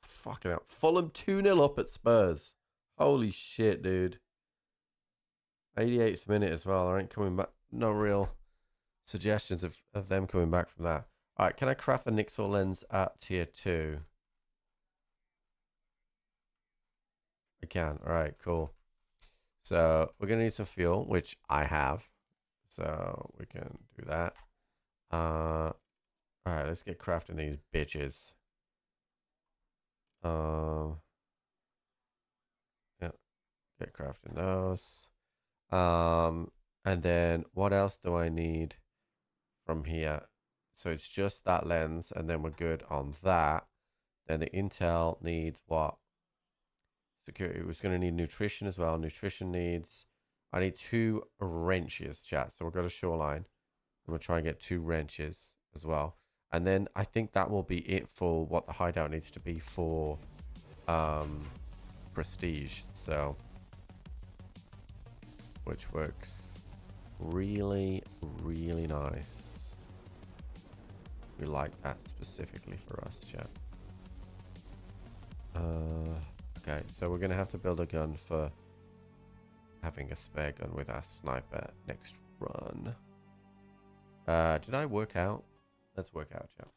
Fucking hell. Fulham 2-0 up at Spurs. Holy shit, dude. 88th minute as well. I ain't coming back. No real suggestions of them coming back from that. Alright, can I craft the Nixor lens at tier 2? I can. Alright, cool. So we're going to need some fuel, which I have. So we can do that. Alright, let's get crafting these bitches. Yeah, get crafting those. And then what else do I need from here? So it's just that lens, and then we're good on that. Then the intel needs what? Security. It was going to need nutrition as well. Nutrition needs... I need 2 wrenches, chat. So we'll go to shoreline. And we'll try and get 2 wrenches as well. And then I think that will be it for what the hideout needs to be for prestige. So, which works really, really nice. We like that specifically for us, chat. Okay, so we're going to have to build a gun for having a spare gun with our sniper next run. Did I work out? Let's work out, chat.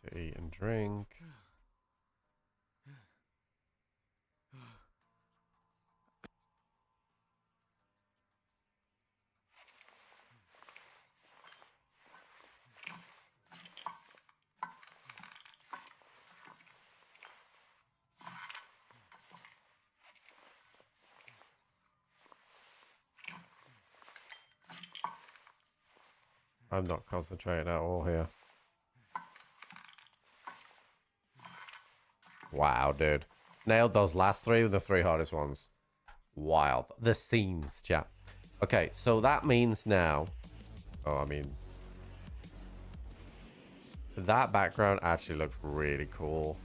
to eat and drink. I'm not concentrating at all here. Wow, dude. Nailed those last three, the three hardest ones. Wild. The scenes, chat. Okay, so that means now... Oh, I mean... That background actually looks really cool.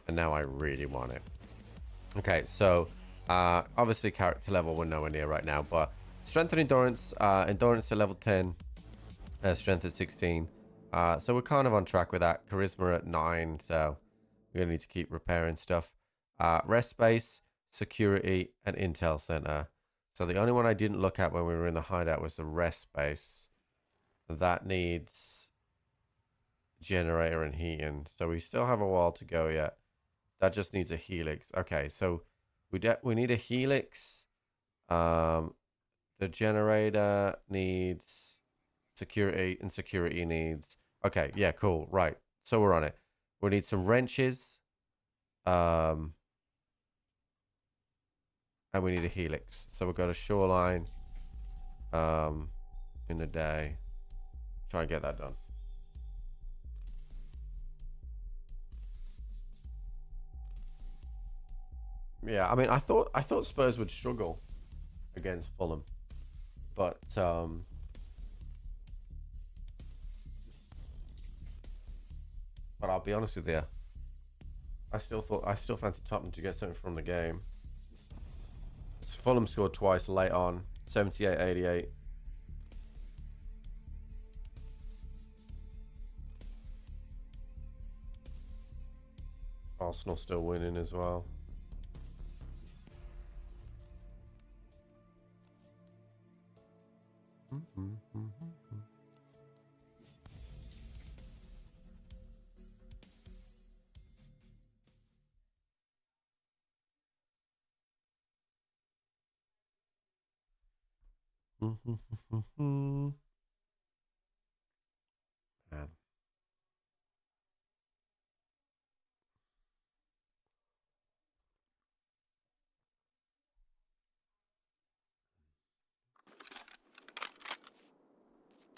And now I really want it. Okay, so... obviously, character level we're nowhere near right now, but... Strength and endurance. Endurance at level 10. Strength at 16. So we're kind of on track with that. Charisma at 9, so... We're going to need to keep repairing stuff. Rest space, security, and intel center. So the only one I didn't look at when we were in the hideout was the rest space. That needs generator and heating. So we still have a while to go yet. That just needs a helix. Okay, so we need a helix. The generator needs security, and security needs... Okay, yeah, cool. Right. So we're on it. We need some wrenches. And we need a helix. So we'll go to shoreline in the day. Try and get that done. Yeah, I mean, I thought Spurs would struggle against Fulham. But I'll be honest with you. I still fancy Tottenham to get something from the game. Fulham scored twice late on, 78-88. Arsenal still winning as well. Man.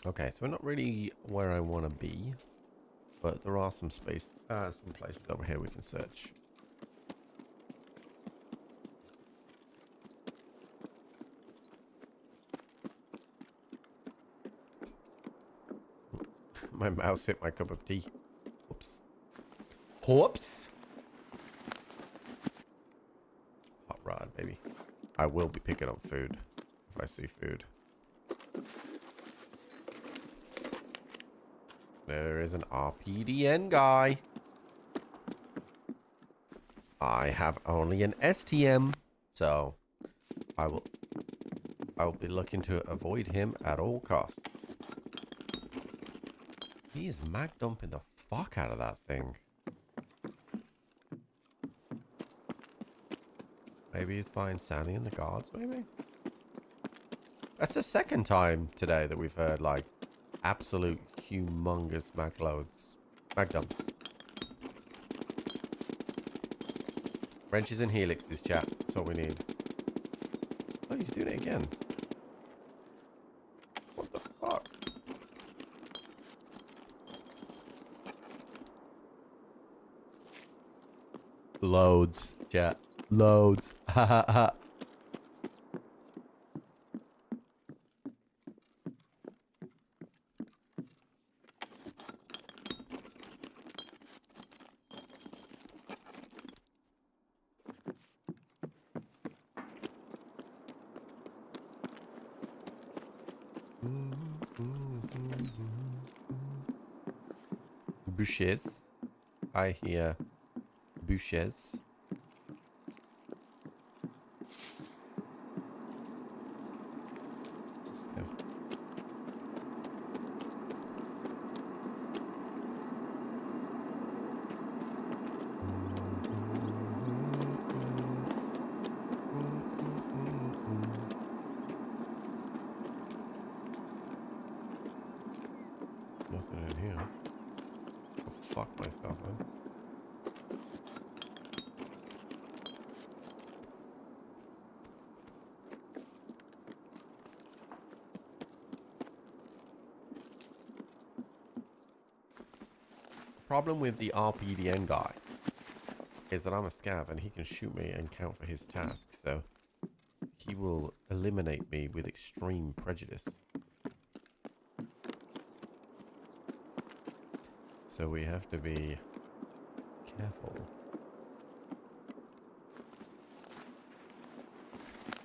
Okay, so we're not really where I want to be, but there are some space, some places over here we can search. My mouse hit my cup of tea. Whoops. Whoops. Hot rod, baby. I will be picking up food if I see food. There is an RPDN guy. I have only an STM, so I will be looking to avoid him at all costs. He is mag dumping the fuck out of that thing. Maybe he's fighting Sandy and the guards, maybe? That's the second time today that we've heard, like, absolute humongous mag dumps. Wrenches and helixes, chat. That's what we need. Oh, he's doing it again. What the fuck? Loads, chat. Loads. Ha ha ha. Bushes. I hear bushes. problem with the RPDN guy is that I'm a scav and he can shoot me and count for his task, so he will eliminate me with extreme prejudice. So we have to be careful.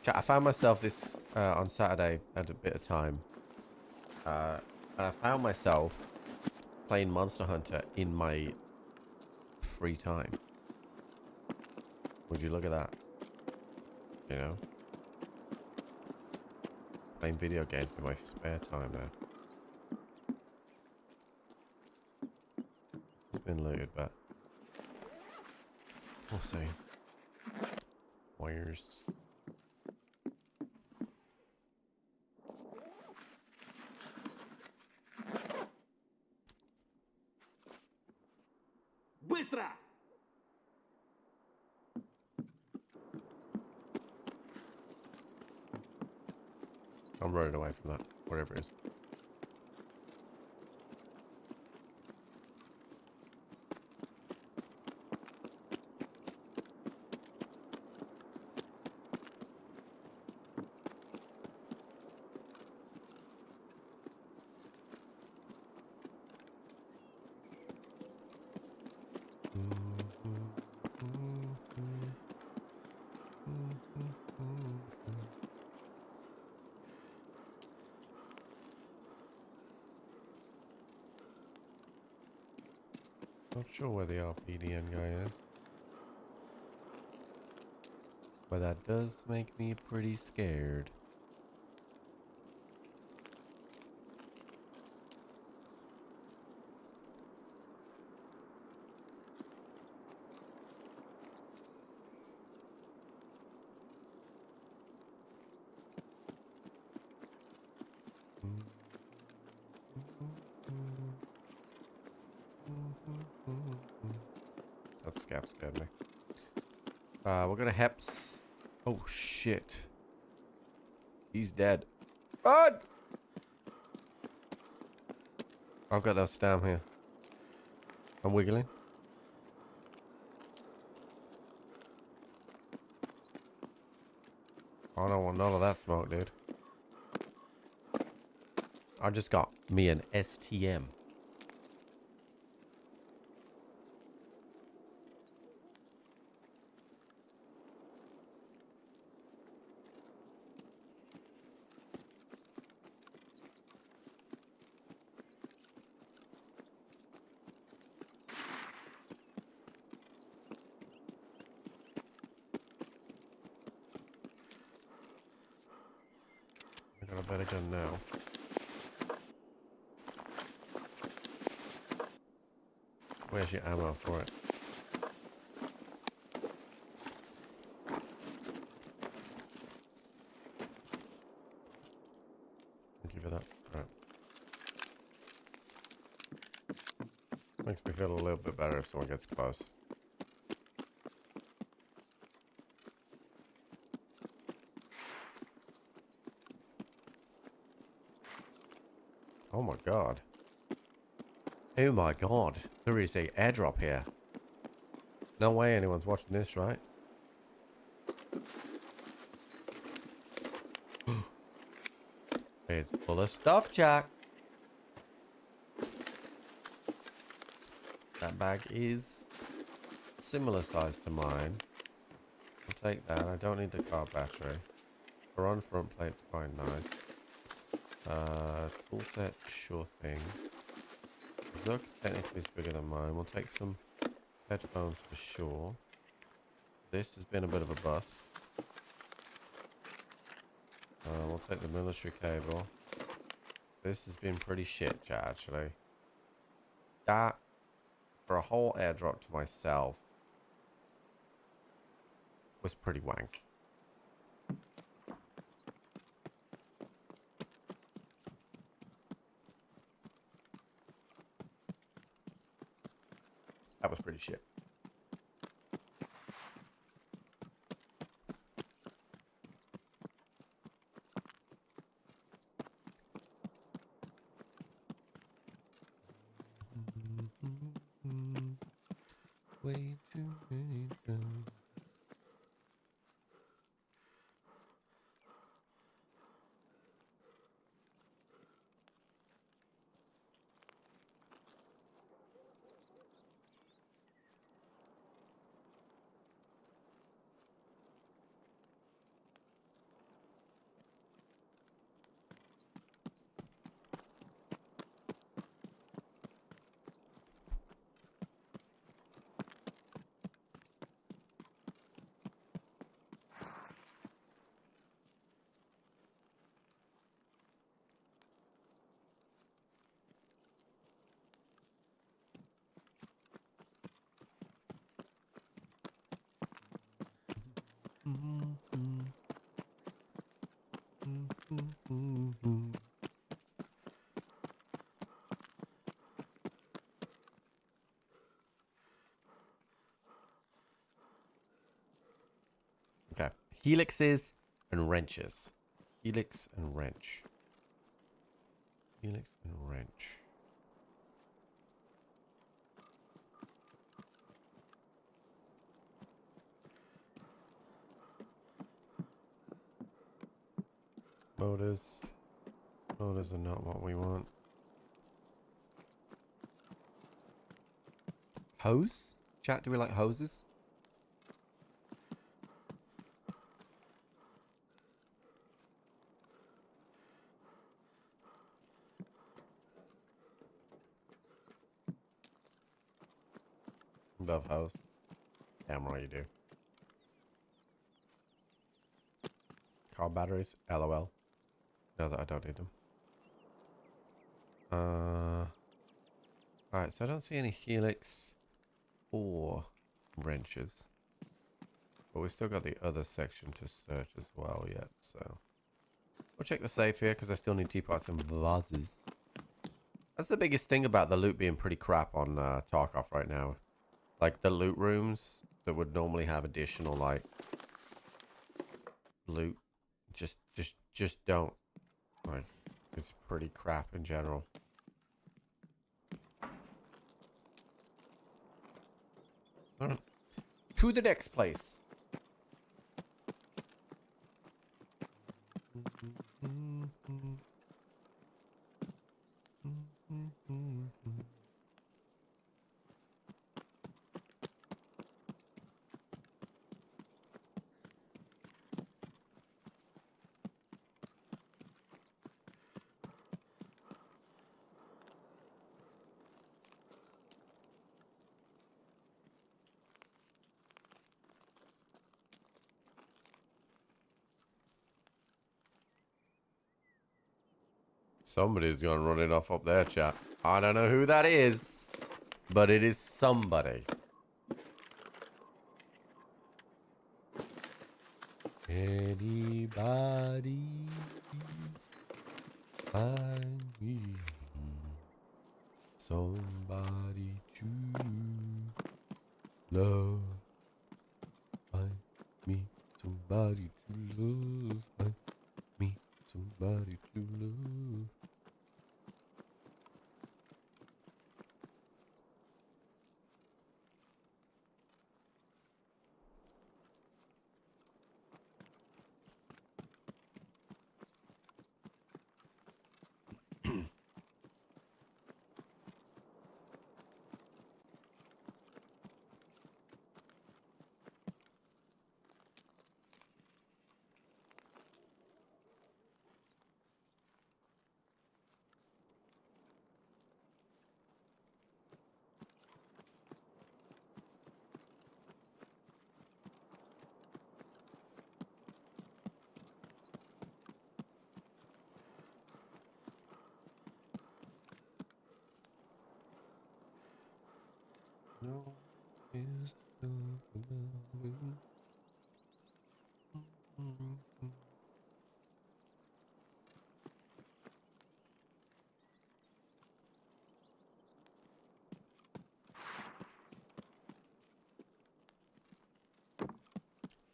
Chat, I found myself this on Saturday at a bit of time, and I found myself playing Monster Hunter in my free time. Would you look at that? You know, playing video games in my spare time now. It's been looted, but we'll see. Wires. Быстро! I'm running away from that, whatever it is. Not sure where the RPDN guy is, but that does make me pretty scared. That scav scared me. We're gonna heps. Oh shit. He's dead. Run! I've got that down here. I'm wiggling. I don't want none of that smoke, dude. I just got me an STM. I got a better gun now. Where's your ammo for it? Thank you for that. Right. Makes me feel a little bit better if someone gets close. Oh my god. Oh my god. There is a airdrop here. No way anyone's watching this, right? It's full of stuff, Jack. That bag is similar size to mine. I'll take that. I don't need the car battery. The on front plate's quite nice. Tool set, sure thing. Zuck technically is bigger than mine. We'll take some headphones for sure. This has been a bit of a bust. We'll take the military cable. This has been pretty shit, actually. That, for a whole airdrop to myself, was pretty wank. That was pretty shit. Way too many times. Okay, helixes and wrenches. Helix and wrench. Helix and wrench. Motors. Motors are not what we want. Hose? Chat, do we like hoses? Love hose. Damn right you do. Car batteries, LOL. No, that I don't need them. Alright, so I don't see any helix or wrenches. But we still got the other section to search as well yet, so. We'll check the safe here because I still need teapots and vases. That's the biggest thing about the loot being pretty crap on Tarkov right now. Like the loot rooms that would normally have additional like loot just don't. Like it's pretty crap in general. Alright. To the next place. Somebody's gonna run it off up there, chat. I don't know who that is, but it is somebody. Anybody find me somebody to love? Find me somebody to love. Find me somebody to love. No, is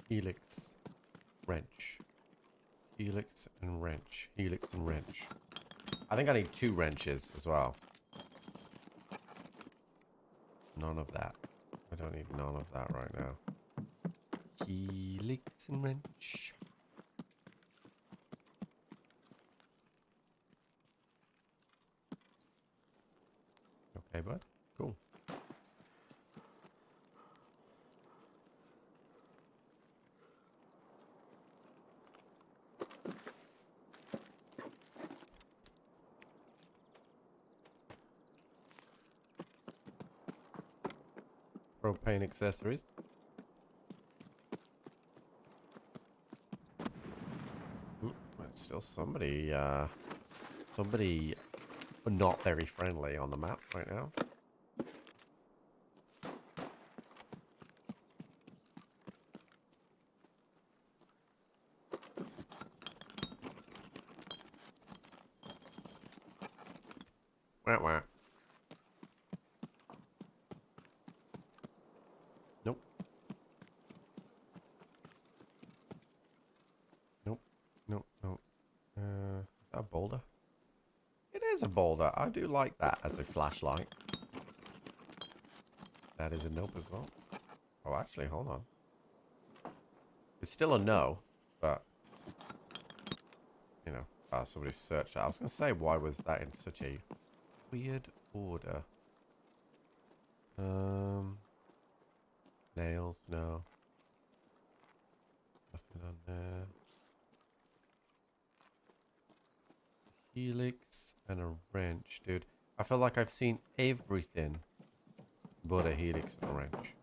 helix, wrench, helix and wrench, helix and wrench. I think I need 2 wrenches as well. None of that. I don't need none of that right now. Helix and wrench. Okay, bud. Cool. Propane accessories. Ooh, there's still somebody not very friendly on the map right now. Wah, wah. Nope. Nope. Nope. Nope. Is that a boulder? It is a boulder. I do like that as a flashlight. That is a nope as well. Oh, actually, hold on. It's still a no, but you know, somebody searched that. I was gonna say, why was that in such a weird order? Nails, no. Nothing on there. Helix and a wrench, dude. I feel like I've seen everything but a helix and a wrench.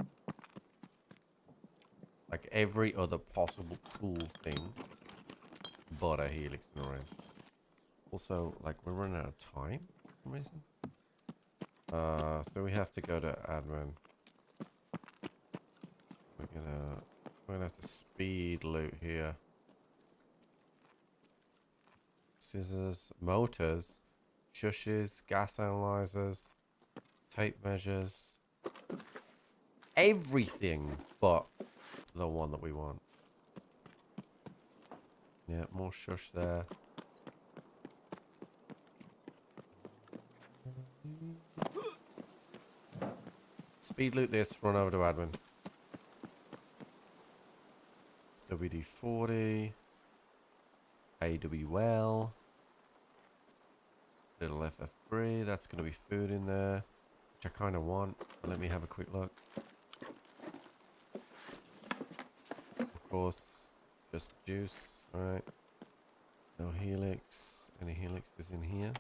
Like every other possible tool thing but a helix and a wrench. Also, like, we're running out of time for some reason. So we have to go to admin. We're gonna have to speed loot here. Scissors, motors, shushes, gas analyzers, tape measures. Everything but the one that we want. Yeah, more shush there. Speed loot this, run over to admin. WD-40. AWL. Little FF3, that's going to be food in there, which I kind of want. Let me have a quick look. Of course, just juice, alright. No helix. Any helixes in here?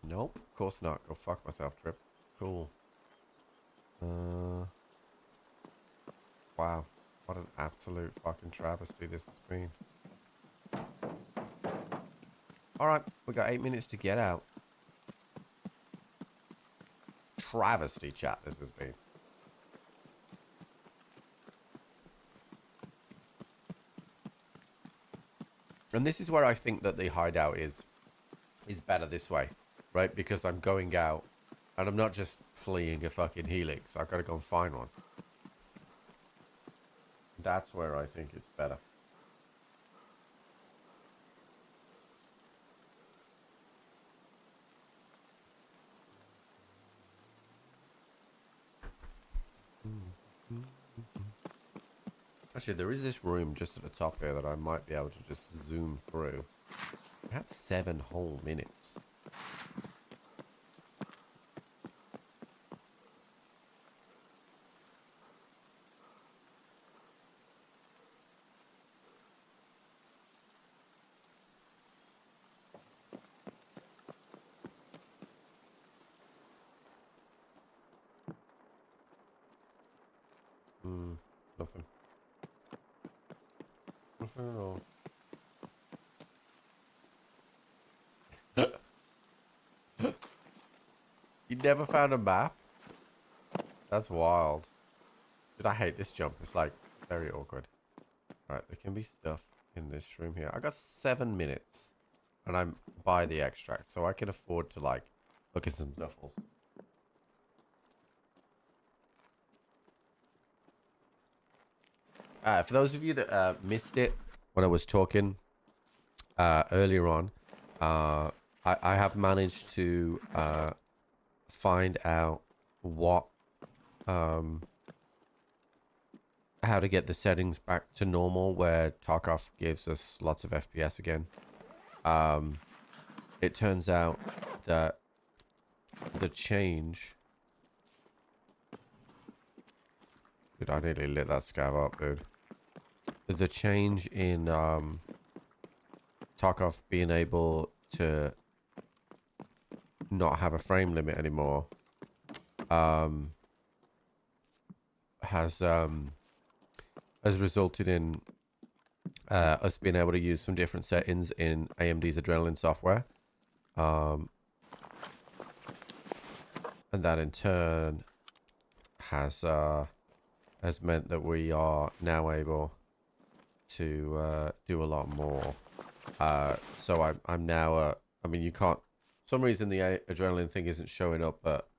Nope, of course not. Go fuck myself, Trip. Cool. Wow. What an absolute fucking travesty this has been. Alright, we got 8 minutes to get out. Travesty, chat, this has been. And this is where I think that the hideout is better this way, right? Because I'm going out and I'm not just fleeing a fucking helix. I've got to go and find one. That's where I think it's better. Actually, there is this room just at the top here that I might be able to just zoom through. I have 7 whole minutes. Nothing. Nothing at all. You never found a map? That's wild. Dude, I hate this jump. It's like very awkward. Alright, there can be stuff in this room here. I got 7 minutes and I'm by the extract, so I can afford to like look at some duffels. For those of you that missed it when I was talking earlier on, I have managed to find out what how to get the settings back to normal where Tarkov gives us lots of FPS again. It turns out that the change... Dude, I nearly lit that scav up, dude. The change in Tarkov being able to not have a frame limit anymore has resulted in us being able to use some different settings in AMD's Adrenaline software, and that in turn has meant that we are now able to do a lot more. So I'm now I mean, you can't, for some reason the Adrenaline thing isn't showing up, but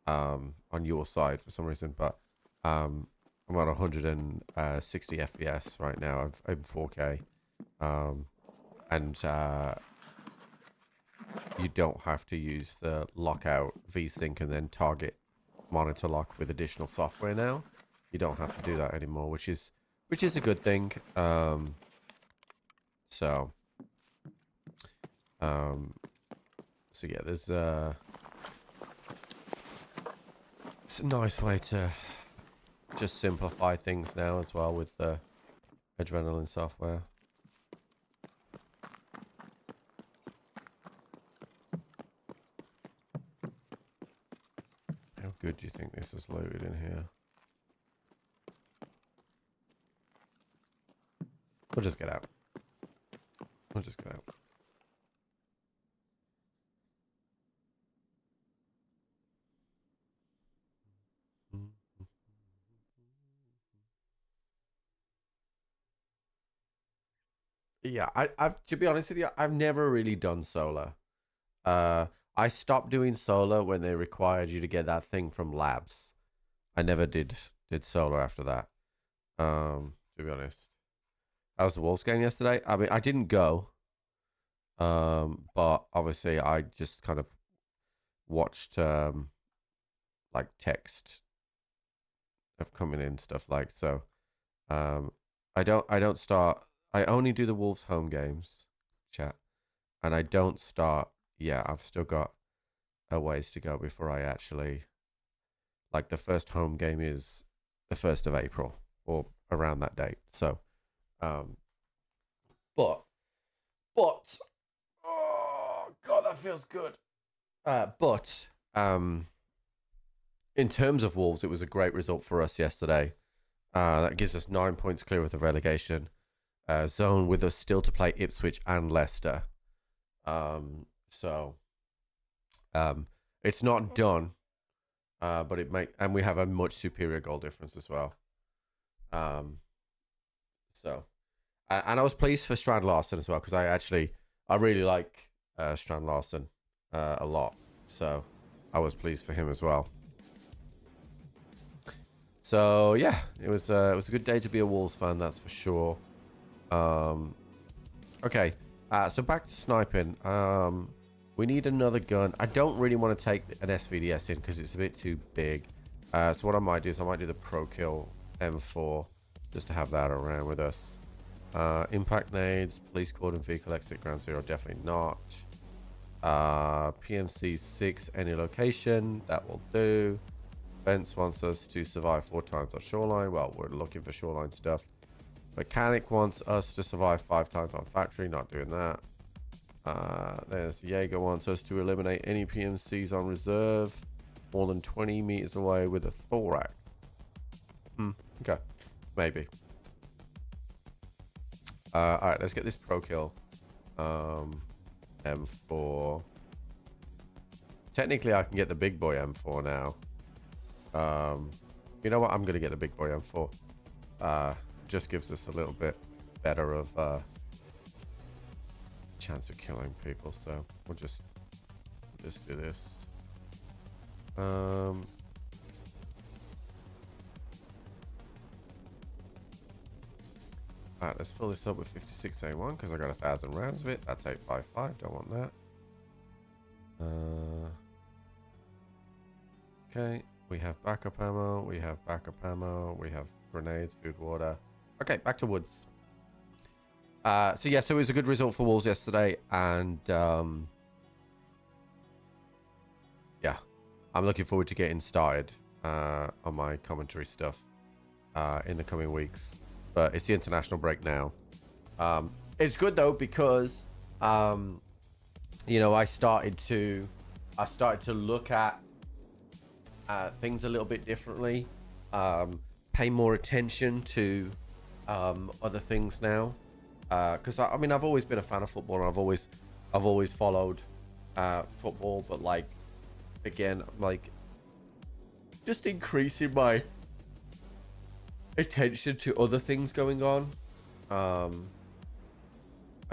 on your side for some reason, but I'm at 160 FPS right now. I'm 4K, and you don't have to use the lockout VSync and then target monitor lock with additional software now. You don't have to do that anymore, which is a good thing. So yeah, there's it's a nice way to just simplify things now as well with the Adrenaline software. How good do you think this is loaded in here? We'll just get out. We'll just get out. Yeah, I've to be honest with you, I've never really done solo. I stopped doing solo when they required you to get that thing from labs. I never did solo after that. To be honest. How was the Wolves game yesterday? I mean, I didn't go. But obviously I just kind of watched like text of coming in stuff like so. I don't start. I only do the Wolves home games, chat, and I don't start. Yeah, I've still got a ways to go before I actually, like, the first home game is the 1st of April or around that date. So, but, oh god, that feels good. But in terms of Wolves, it was a great result for us yesterday. That gives us 9 points clear of the relegation zone, with us still to play Ipswich and Leicester. So it's not done, but and we have a much superior goal difference as well. So and I was pleased for Strand Larsen as well, because I really like Strand Larsen a lot. So I was pleased for him as well. So yeah, it was a good day to be a Wolves fan, that's for sure. Okay, so back to sniping. We need another gun. I don't really want to take an SVDS in because it's a bit too big. So what I might do is I might do the Pro Kill M4 just to have that around with us. Impact nades, police cordon, vehicle exit, ground zero, definitely not. PMC 6, any location, that will do. Bence wants us to survive 4 times on shoreline. Well, we're looking for shoreline stuff. Mechanic wants us to survive 5 times on factory. Not doing that. There's Jaeger wants us to eliminate any PMCs on reserve more than 20 meters away with a thorax. Okay, maybe. All right, let's get this Pro Kill. M4. Technically, I can get the big boy M4 now. You know what? I'm gonna get the big boy M4. Just gives us a little bit better of chance of killing people, so we'll just do this. Alright, let's fill this up with 56A1 because I got 1,000 rounds of it. That's 855, don't want that. Okay, We have backup ammo. We have backup ammo. We have grenades, food, water. Okay, back to woods. So yeah, so it was a good result for Wolves yesterday, and yeah, I'm looking forward to getting started on my commentary stuff in the coming weeks. But it's the international break now. It's good though because you know, I started to look at things a little bit differently, pay more attention to other things now, because I mean, I've always been a fan of football, and I've always followed football, but like, again, like, just increasing my attention to other things going on, I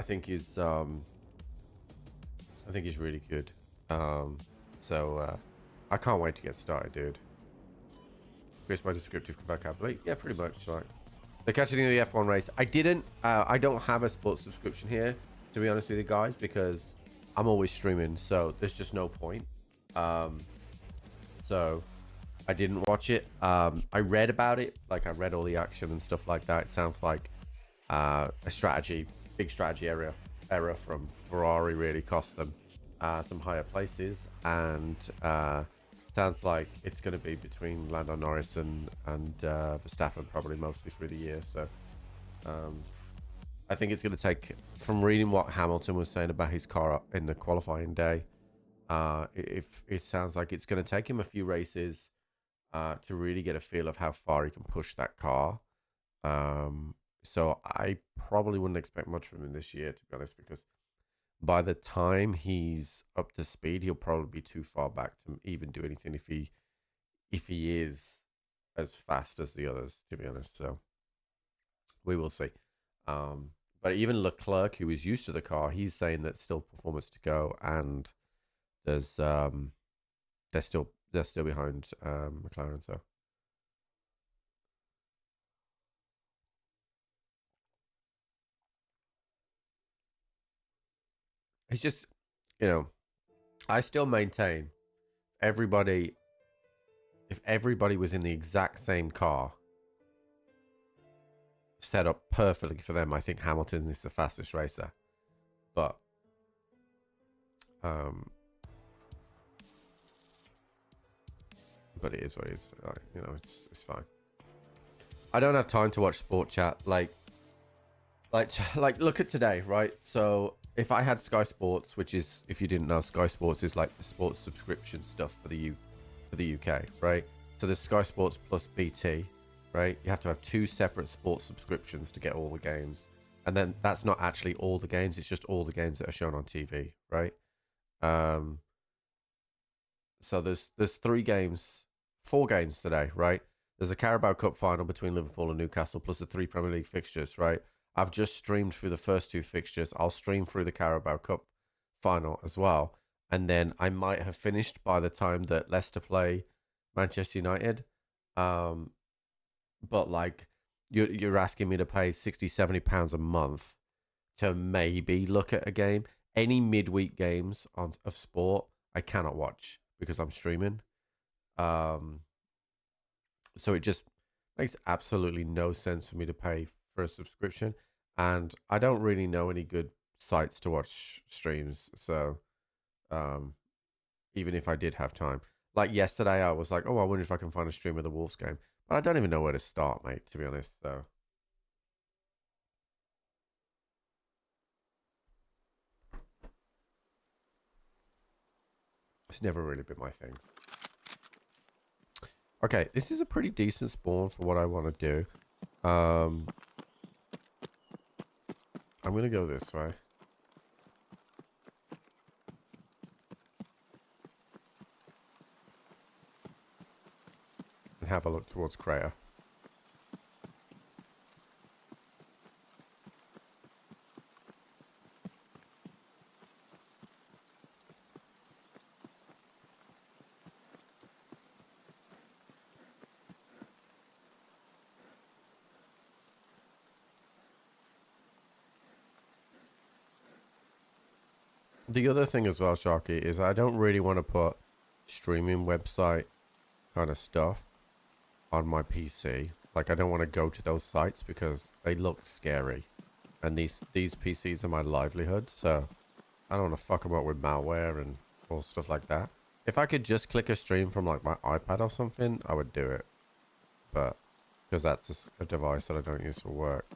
think is really good. So I can't wait to get started, dude. Increase my descriptive vocabulary. Yeah, pretty much. Like, they're catching in the F1 race. I don't have a sports subscription here, to be honest with you guys, because I'm always streaming, so there's just no point. So I didn't watch it. I read about it, like I read all the action and stuff like that. It sounds like a big strategy error from Ferrari really cost them some higher places, and sounds like it's going to be between Lando Norris and Verstappen probably mostly through the year. So I think it's going to take, from reading what Hamilton was saying about his car in the qualifying day, it sounds like it's going to take him a few races to really get a feel of how far he can push that car. So I probably wouldn't expect much from him this year, to be honest, because by the time he's up to speed, he'll probably be too far back to even do anything if he is as fast as the others, to be honest. So we will see. But even Leclerc, who is used to the car, he's saying that still performance to go, and there's they're still behind McLaren. So it's just, you know, I still maintain if everybody was in the exact same car, set up perfectly for them, I think Hamilton is the fastest racer. But it is what it is. You know, it's fine. I don't have time to watch sport chat. Like look at today, right? So if I had Sky Sports, which is, if you didn't know, Sky Sports is like the sports subscription stuff for the UK, right? So there's Sky Sports plus BT, right? You have to have two separate sports subscriptions to get all the games, and then that's not actually all the games; it's just all the games that are shown on TV, right? So there's 4 games today, right? There's a Carabao Cup final between Liverpool and Newcastle, plus the 3 Premier League fixtures, right? I've just streamed through the first 2 fixtures. I'll stream through the Carabao Cup final as well. And then I might have finished by the time that Leicester play Manchester United. But like, you're asking me to pay £60-70 a month to maybe look at a game. Any midweek games of sport, I cannot watch because I'm streaming. So it just makes absolutely no sense for me to pay for a subscription, and I don't really know any good sites to watch streams. So even if I did have time, like yesterday, I was like, oh, I wonder if I can find a stream of the Wolves game, but I don't even know where to start, mate, to be honest. So it's never really been my thing. Okay, this is a pretty decent spawn for what I want to do. I'm going to go this way. And have a look towards Crater. The other thing as well, Sharky, is I don't really want to put streaming website kind of stuff on my PC. Like, I don't want to go to those sites because they look scary. And these PCs are my livelihood, so I don't want to fuck them up with malware and all stuff like that. If I could just click a stream from like my iPad or something, I would do it. But because that's a device that I don't use for work.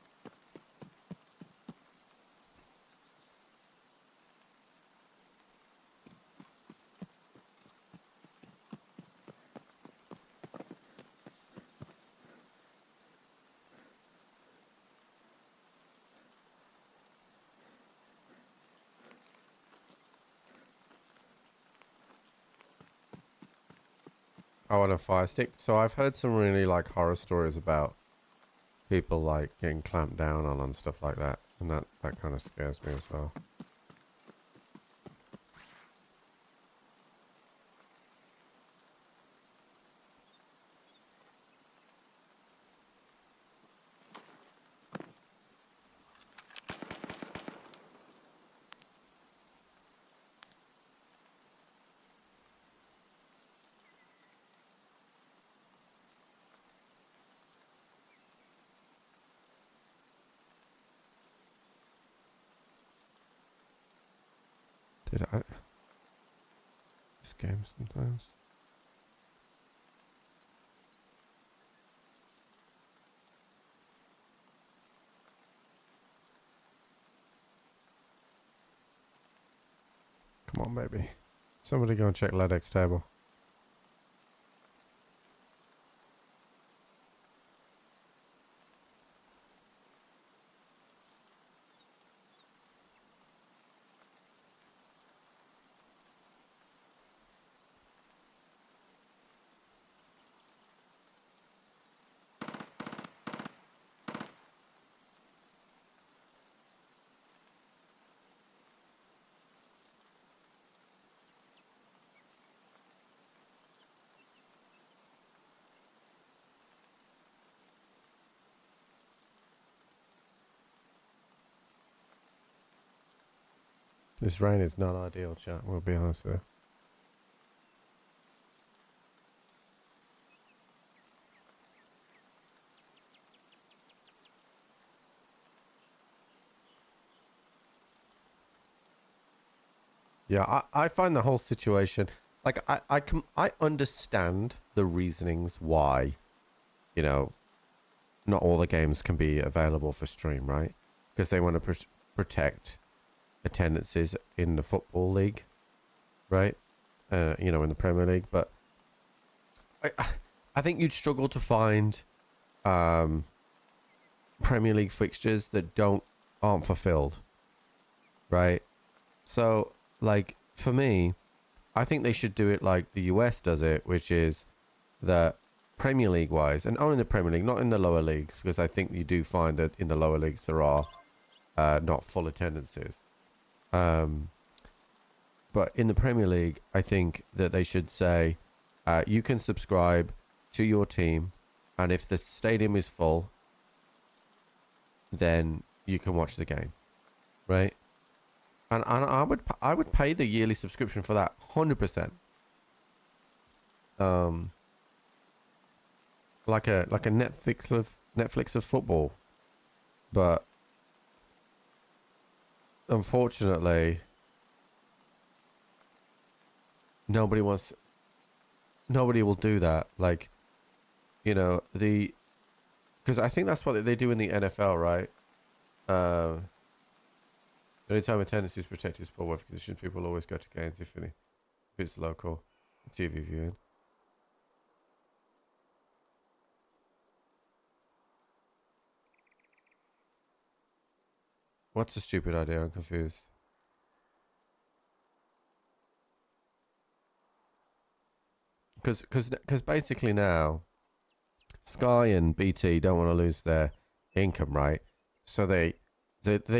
Oh, on a Fire Stick. So I've heard some really like horror stories about people like getting clamped down on and stuff like that, and that kind of scares me as well. Did I? This game sometimes. Come on, baby. Somebody go and check Ledek's table. This rain is not ideal, chat. We'll be honest with you. Yeah, I find the whole situation, like, I understand the reasonings why, you know, not all the games can be available for stream, right? Because they want to protect attendances in the football league, right? You know, in the Premier League. But I think you'd struggle to find Premier League fixtures that aren't fulfilled, right? So, like, for me, I think they should do it like the US does it, which is that Premier League wise, and only in the Premier League, not in the lower leagues, because I think you do find that in the lower leagues there are not full attendances. But in the Premier League, I think that they should say you can subscribe to your team, and if the stadium is full, then you can watch the game, right? And I would pay the yearly subscription for that 100%. Like a Netflix of football, but unfortunately, nobody will do that. Like, you know, because I think that's what they do in the NFL, right? Anytime attendance is protected sport weather conditions, people always go to games if it's local TV viewing. What's a stupid idea? I'm confused. Because basically now, Sky and BT don't want to lose their income, right? So they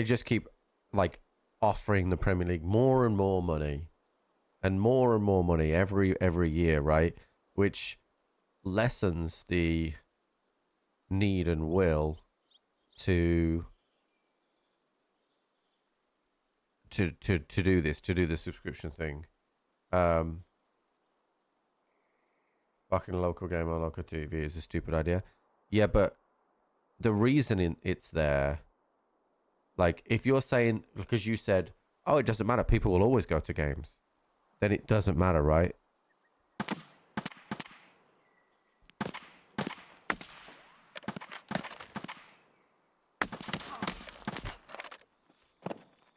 just keep like offering the Premier League more and more money, and more money every year, right? Which lessens the need and will to do this, to do the subscription thing. fucking local game on local TV is a stupid idea. Yeah, but the reason it's there, like if you're saying, because you said, oh, it doesn't matter, people will always go to games, then it doesn't matter, right?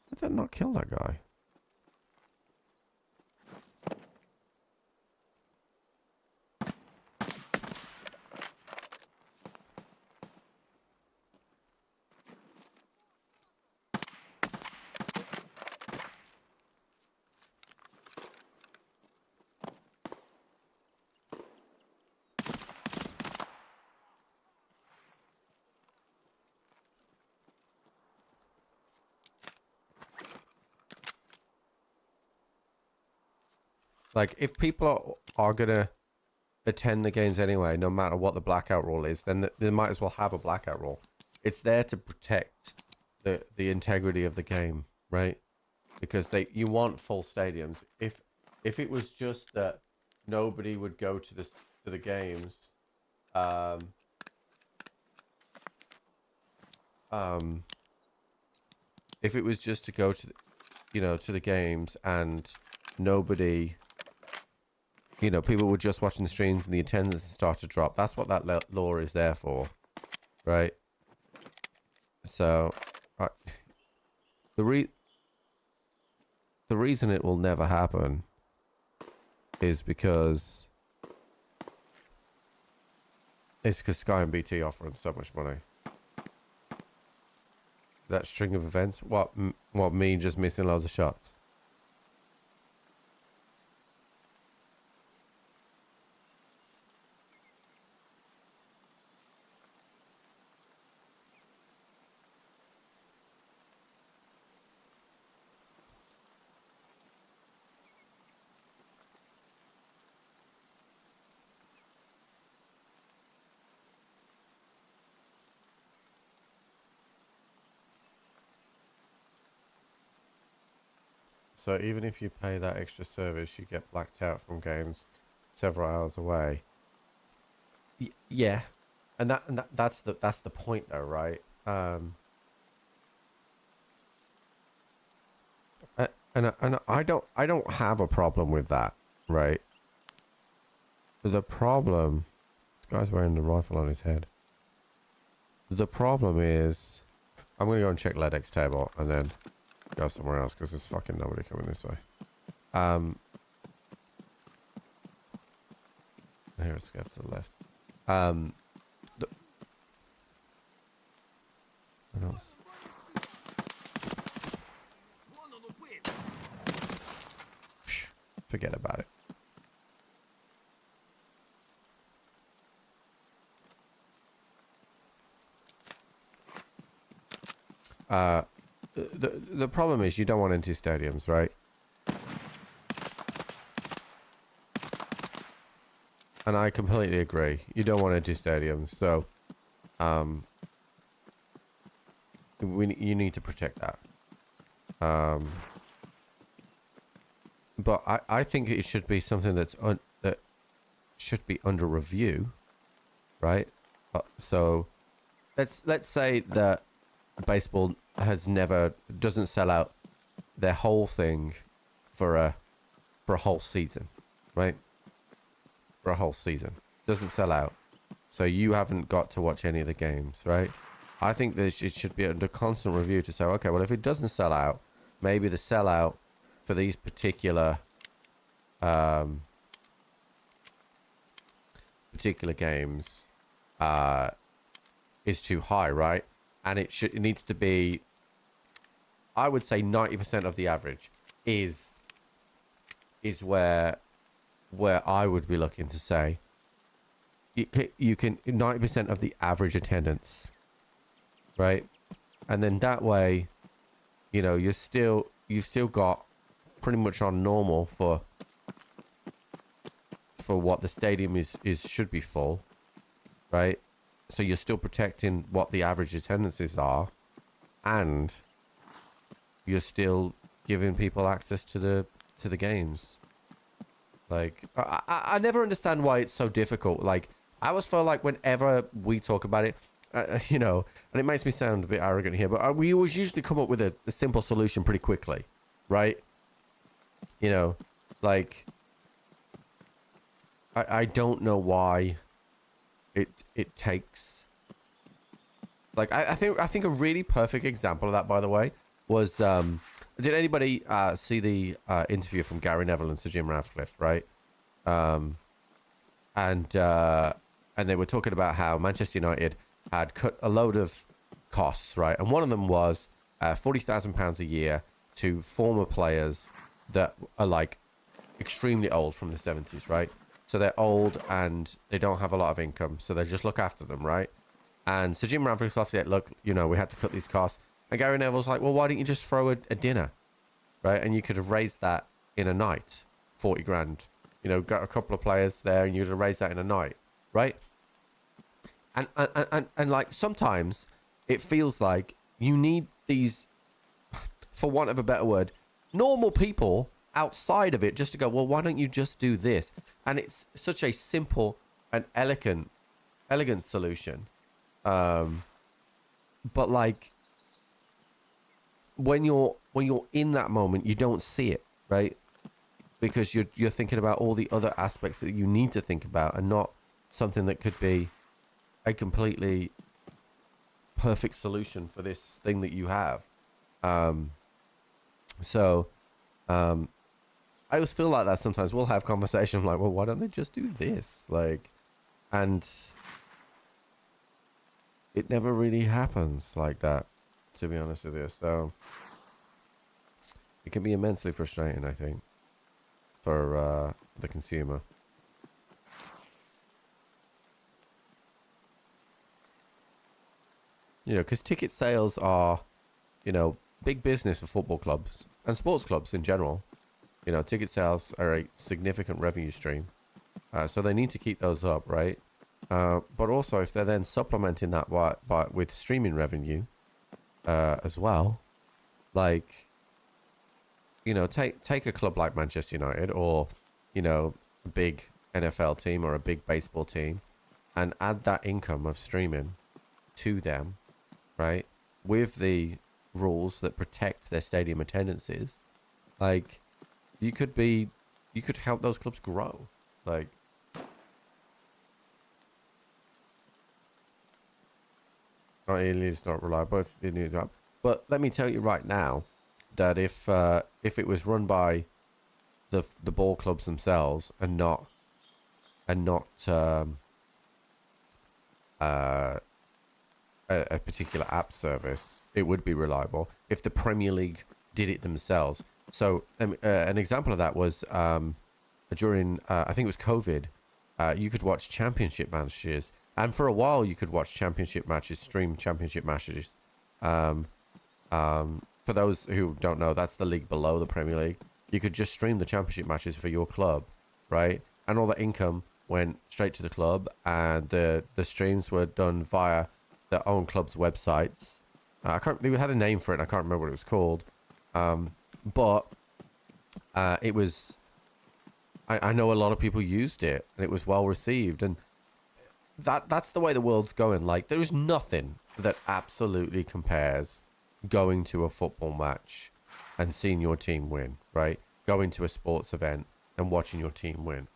Did that not kill that guy? Like, if people are gonna attend the games anyway, no matter what the blackout rule is, then they might as well have a blackout rule. It's there to protect the integrity of the game, right? Because you want full stadiums. If it was just that nobody would go to the games, if it was just to go to to the games and nobody, people were just watching the streams and the attendance start to drop. That's what that law is there for, right? So, the reason it will never happen is because Sky and BT offering so much money. That string of events, what me just missing loads of shots. So even if you pay that extra service, you get blacked out from games several hours away. Yeah, and that's the point, though, right? And I don't have a problem with that, right? The problem, this guy's wearing the rifle on his head. The problem is, I'm gonna go and check Ledek's table and then go somewhere else because there's fucking nobody coming this way. Here it's scav to the left. What else? Forget about it. The problem is you don't want into stadiums, right? And I completely agree. You don't want into stadiums, so you need to protect that. But I think it should be something that should be under review, right? So let's say that baseball doesn't sell out their whole thing for a whole season, right? For a whole season, doesn't sell out, so you haven't got to watch any of the games, right? I think that it should be under constant review to say, okay, well, if it doesn't sell out, maybe the sellout for these particular games is too high, right? And it needs to be, I would say 90% of the average is where I would be looking to say you can 90% of the average attendance, right? And then that way, you've still got pretty much on normal for what the stadium should be full, right? So you're still protecting what the average attendances are, and you're still giving people access to the games. Like, I never understand why it's so difficult. Like, I always feel like whenever we talk about it, you know, and it makes me sound a bit arrogant here, but we always usually come up with a simple solution pretty quickly, right? You know, like, I don't know why it takes, like, I think a really perfect example of that, by the way, was, did anybody see the interview from Gary Neville and Sir Jim Ratcliffe, right? And they were talking about how Manchester United had cut a load of costs, right? And one of them was £40,000 a year to former players that are like extremely old from the 70s, right? So they're old and they don't have a lot of income, so they just look after them, right? And Sir Jim Ratcliffe said, look, you know, we had to cut these costs. And Gary Neville's like, well, why didn't you just throw a dinner, right? And you could have raised that in a night, 40 grand. You know, got a couple of players there and you'd have raised that in a night, right? And like, sometimes it feels like you need these, for want of a better word, normal people outside of it just to go, well, why don't you just do this? And it's such a simple and elegant solution. But like, when you're in that moment, you don't see it, right? Because you're thinking about all the other aspects that you need to think about, and not something that could be a completely perfect solution for this thing that you have. I always feel like that sometimes. We'll have conversations like, well, why don't they just do this? Like, and it never really happens like that, to be honest with you. So it can be immensely frustrating, I think, for the consumer. You know, because ticket sales are, you know, big business for football clubs and sports clubs in general. You know, ticket sales are a significant revenue stream. So they need to keep those up, right? But also, if they're then supplementing that with streaming revenue as well, like, you know, take a club like Manchester United, or, you know, a big NFL team or a big baseball team, and add that income of streaming to them, right? With the rules that protect their stadium attendances, like, you could help those clubs grow. Like, it is not reliable. But let me tell you right now that if it was run by the ball clubs themselves and not a particular app service, it would be reliable. If the Premier League did it themselves. So an example of that was during I think it was COVID. You could watch championship matches, and for a while you could watch championship matches, stream championship matches. For those who don't know, that's the league below the Premier League. You could just stream the championship matches for your club, right? And all the income went straight to the club, and the streams were done via their own club's websites. They had a name for it, and I can't remember what it was called. But it was, I know a lot of people used it, and it was well received, and that's the way the world's going. Like, there's nothing that absolutely compares going to a football match and seeing your team win, right? Going to a sports event and watching your team win.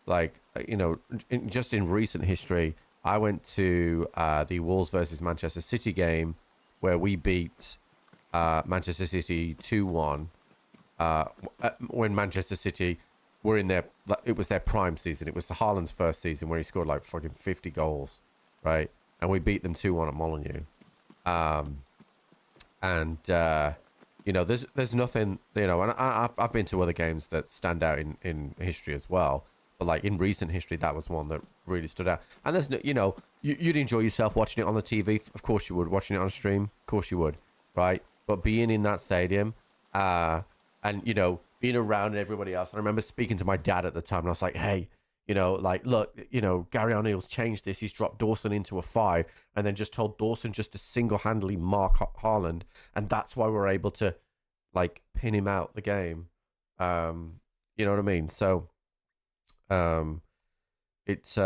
Like, you know, just in recent history, I went to the Wolves versus Manchester City game where we beat Manchester City 2-1 when Manchester City were in it was their prime season. It was the Haaland's first season where he scored like fucking 50 goals, right? And we beat them 2-1 at Molineux. You know, there's nothing, you know, and I've been to other games that stand out in history as well. But like in recent history, that was one that really stood out. And there's, you know, you'd enjoy yourself watching it on the TV. Of course you would. Watching it on a stream, of course you would, right? But being in that stadium, and, you know, being around everybody else. I remember speaking to my dad at the time, and I was like, hey, you know, like, look, you know, Gary O'Neill's changed this. He's dropped Dawson into a 5, and then just told Dawson just to single-handedly mark Haaland, and that's why we're able to, like, pin him out the game. You know what I mean? So, it's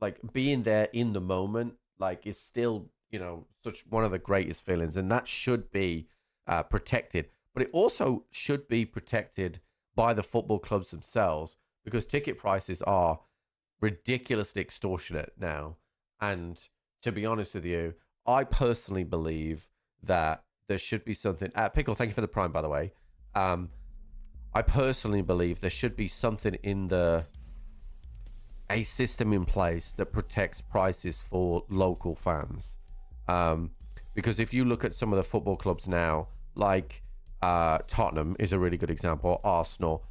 like being there in the moment, like it's still, you know, such one of the greatest feelings, and that should be protected. But it also should be protected by the football clubs themselves, because ticket prices are ridiculously extortionate now. And to be honest with you, I personally believe that there should be something. Pickle, thank you for the prime, by the way. I personally believe there should be something in a system in place that protects prices for local fans. Because if you look at some of the football clubs now, like Tottenham is a really good example, Arsenal,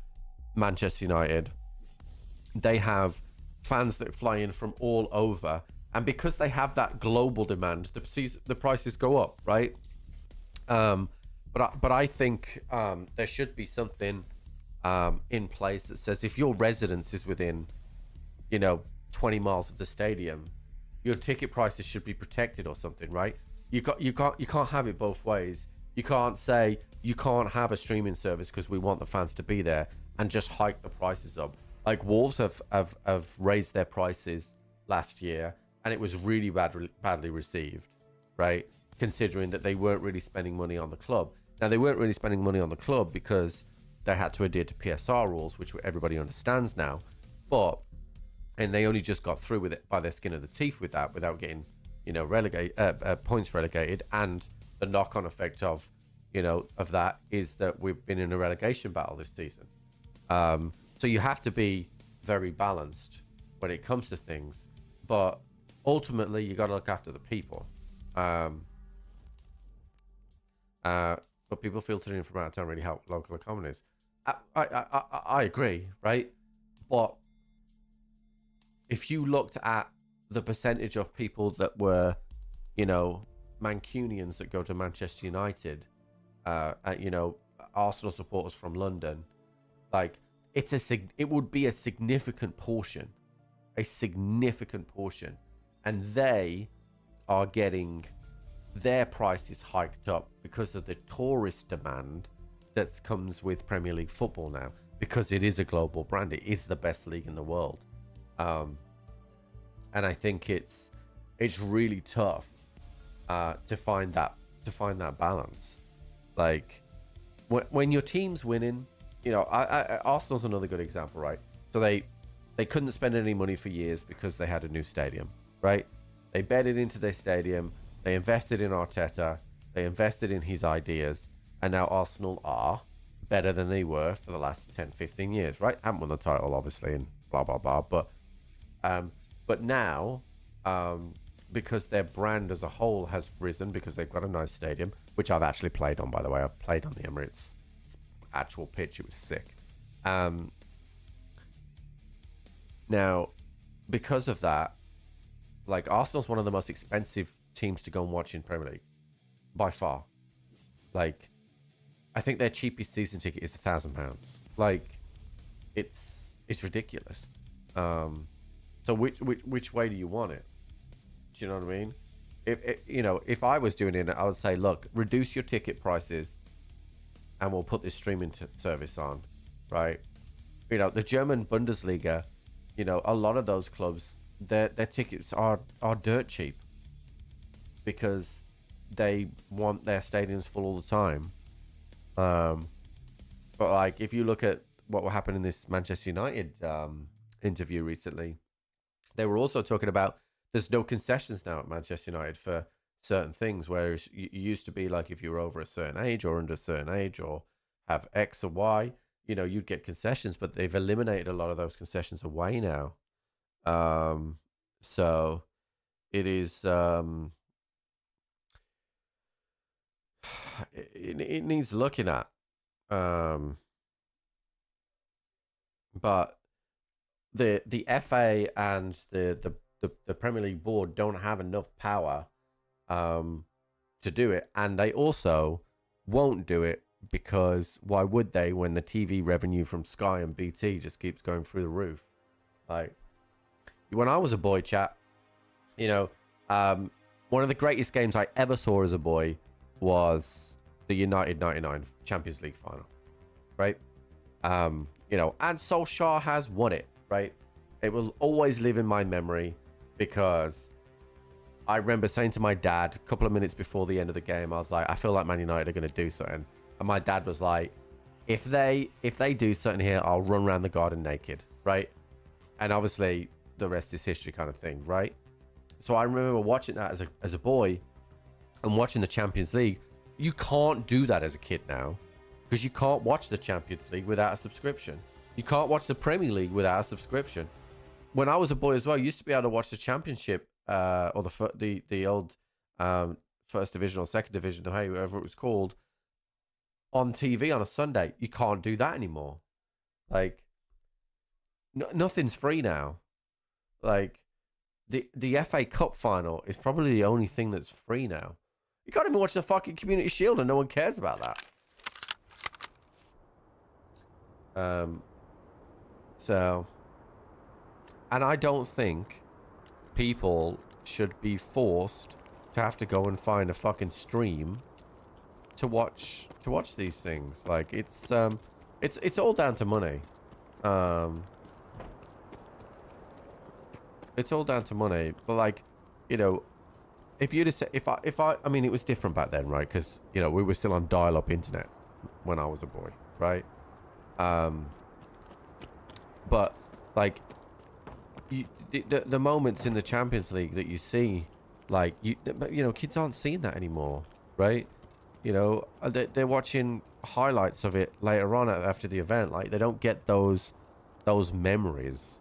Manchester United, they have fans that fly in from all over, and because they have that global demand, the prices go up, right? But I think there should be something in place that says if your residence is within, you know, 20 miles of the stadium, your ticket prices should be protected or something, right? You can't have it both ways. You can't say you can't have a streaming service because we want the fans to be there and just hike the prices up. Like Wolves have raised their prices last year, and it was really badly received, right? Considering that they weren't really spending money on the club. Now, they weren't really spending money on the club because they had to adhere to PSR rules, which everybody understands now. And they only just got through with it by their skin of the teeth with that, without getting, you know, points relegated. And the knock-on effect of, you know, of that is that we've been in a relegation battle this season. So you have to be very balanced when it comes to things, but ultimately you got to look after the people. But people filtering in from out of town really help local economies. I agree, right? But if you looked at the percentage of people that were, you know, Mancunians that go to Manchester United, you know, Arsenal supporters from London, like it would be a significant portion, and they are getting their prices hiked up because of the tourist demand that comes with Premier League football now, because it is a global brand. It is the best league in the world. And I think it's really tough to find that balance. Like when your team's winning, you know, Arsenal's another good example, right? So they couldn't spend any money for years because they had a new stadium, right? They betted into their stadium. They invested in Arteta. They invested in his ideas. And now Arsenal are better than they were for the last 10, 15 years, right? Haven't won the title, obviously, and blah, blah, blah. But now, because their brand as a whole has risen, because they've got a nice stadium, which I've actually played on, by the way. I've played on the Emirates actual pitch. It was sick. Now, because of that, like, Arsenal's one of the most expensive teams to go and watch in Premier League by far. Like, I think their cheapest season ticket is £1,000. Like, it's ridiculous. So which way do you want it? Do you know what I mean? If I was doing it, I would say, look, reduce your ticket prices, and we'll put this streaming service on, right? You know, the German Bundesliga, you know, a lot of those clubs, their tickets are dirt cheap because they want their stadiums full all the time. But like, if you look at what happened in this Manchester United interview recently, they were also talking about there's no concessions now at Manchester United for certain things, whereas you used to be like, if you were over a certain age or under a certain age or have X or Y, you know, you'd get concessions, but they've eliminated a lot of those concessions away now. So it is, it needs looking at. But the FA and the Premier League board don't have enough power to do it, and they also won't do it because why would they, when the TV revenue from Sky and BT just keeps going through the roof? Like, when I was a boy, chat, you know, one of the greatest games I ever saw as a boy was the United 99 Champions League final, right? You know, and Solskjaer has won it, right? It will always live in my memory because I remember saying to my dad a couple of minutes before the end of the game, I was like, I feel like Man United are going to do something. And my dad was like, if they do something here, I'll run around the garden naked, right? And obviously the rest is history kind of thing, right? So I remember watching that as a boy and watching the Champions League. You can't do that as a kid now because you can't watch the Champions League without a subscription. You can't watch the Premier League without a subscription. When I was a boy as well, I used to be able to watch the Championship or the old first division or second division, or however it was called, on TV on a Sunday. You can't do that anymore. Like, nothing's free now. Like, the FA Cup final is probably the only thing that's free now. You can't even watch the fucking Community Shield and no one cares about that. So, and I don't think people should be forced to have to go and find a fucking stream to watch these things. Like, it's all down to money. It's all down to money. But, like, you know, if you'd have said, I mean, it was different back then, right? Because, you know, we were still on dial-up internet when I was a boy, right? But, like, the moments in the Champions League that you see, like, you know, kids aren't seeing that anymore, right? You know, they're watching highlights of it later on after the event. Like, they don't get those memories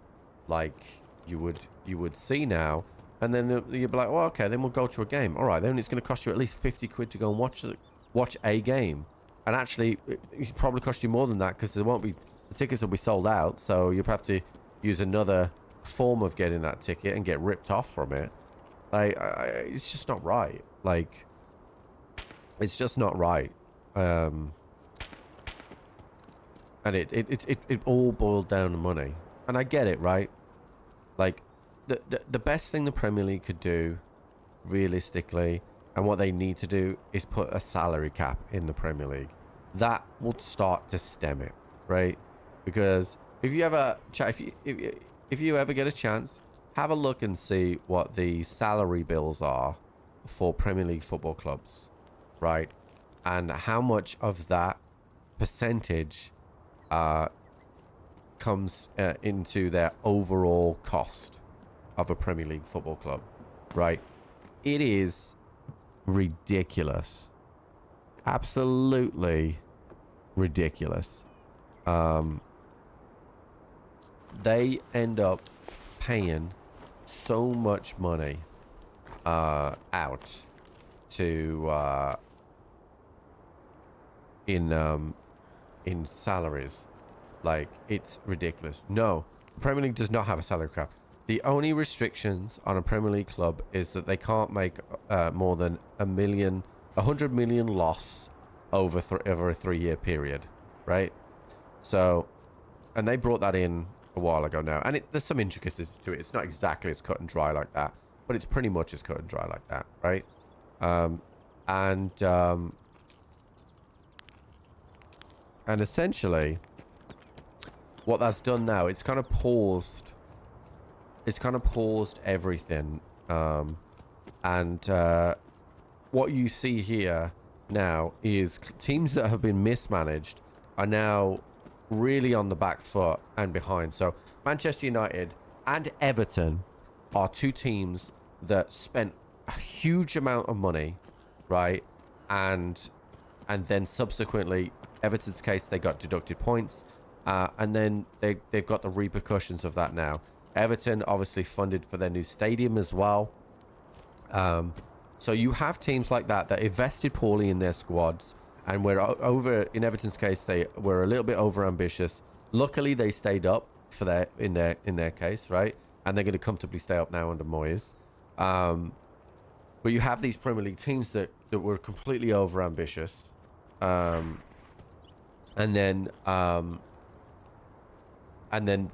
like you would see now. And then you'd be like, well, okay, then we'll go to a game. All right, then it's going to cost you at least 50 quid to go and watch a game. And actually, it probably cost you more than that because the tickets will be sold out. So you'll have to use another form of getting that ticket and get ripped off from it. Like, it's just not right. Like, it's just not right. And it all boiled down to money. And I get it, right? Like, the best thing the Premier League could do, realistically, and what they need to do is put a salary cap in the Premier League. That will start to stem it, right? Because if you ever if you ever get a chance, have a look and see what the salary bills are for Premier League football clubs, right? And how much of that percentage comes into their overall cost of a Premier League football club, right? It is ridiculous. Absolutely ridiculous. They end up paying so much money out to in salaries. Like, it's ridiculous. No, the Premier League does not have a salary cap. The only restrictions on a Premier League club is that they can't make more than 100 million loss over a 3-year period, right? So, and they brought that in a while ago now, and there's some intricacies to it. It's not exactly as cut and dry like that, but it's pretty much as cut and dry like that, right? And essentially, what that's done now, it's kind of paused everything. What you see here now is teams that have been mismanaged are now really on the back foot and behind. So Manchester United and Everton are two teams that spent a huge amount of money, right? And then subsequently, Everton's case, they got deducted points. And then they've got the repercussions of that now. Everton obviously funded for their new stadium as well. So you have teams like that invested poorly in their squads, and in Everton's case, they were a little bit over ambitious. Luckily, they stayed up for in their case, right? And they're going to comfortably stay up now under Moyes. But you have these Premier League teams that were completely over ambitious. And then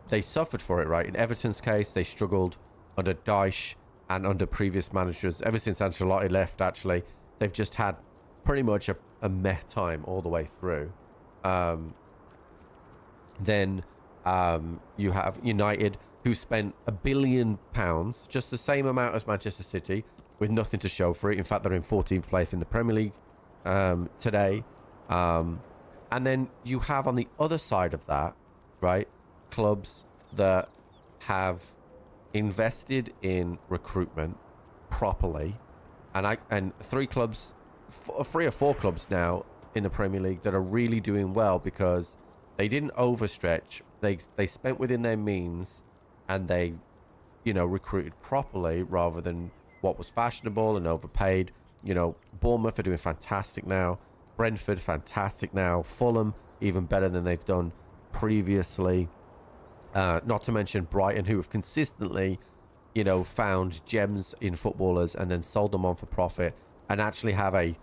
they suffered for it, right? In Everton's case, they struggled under Dyche and under previous managers. Ever since Ancelotti left, actually, they've just had pretty much a meh time all the way through. Then you have United, who spent £1 billion, just the same amount as Manchester City, with nothing to show for it. In fact, they're in 14th place in the Premier League today. And then you have on the other side of that, right, clubs that have invested in recruitment properly, and three or four clubs now in the Premier League that are really doing well because they didn't overstretch. They spent within their means, and they, recruited properly rather than what was fashionable and overpaid. Bournemouth are doing fantastic now. Brentford, fantastic now. Fulham, even better than they've done previously. Not to mention Brighton, who have consistently, found gems in footballers and then sold them on for profit, and actually have a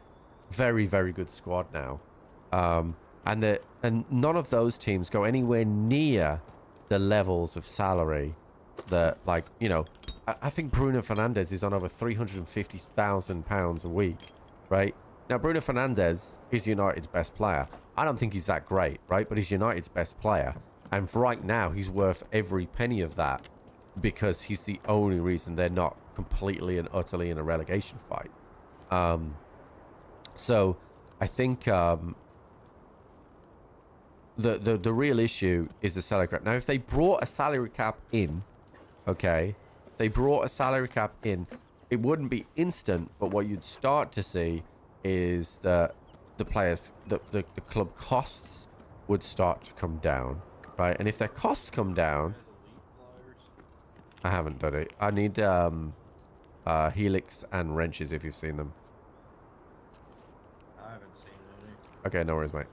very, very good squad now. And none of those teams go anywhere near the levels of salary that, I think Bruno Fernandes is on over £350,000 a week, right? Now, Bruno Fernandes is United's best player. I don't think he's that great, right? But he's United's best player. And for right now, he's worth every penny of that because he's the only reason they're not completely and utterly in a relegation fight. So I think the real issue is the salary cap. Now, if they brought a salary cap in, okay, it wouldn't be instant, but what you'd start to see is that the club costs would start to come down, right? And if their costs come down, I haven't done it. I need helix and wrenches if you've seen them. I haven't seen any. Okay, no worries, mate.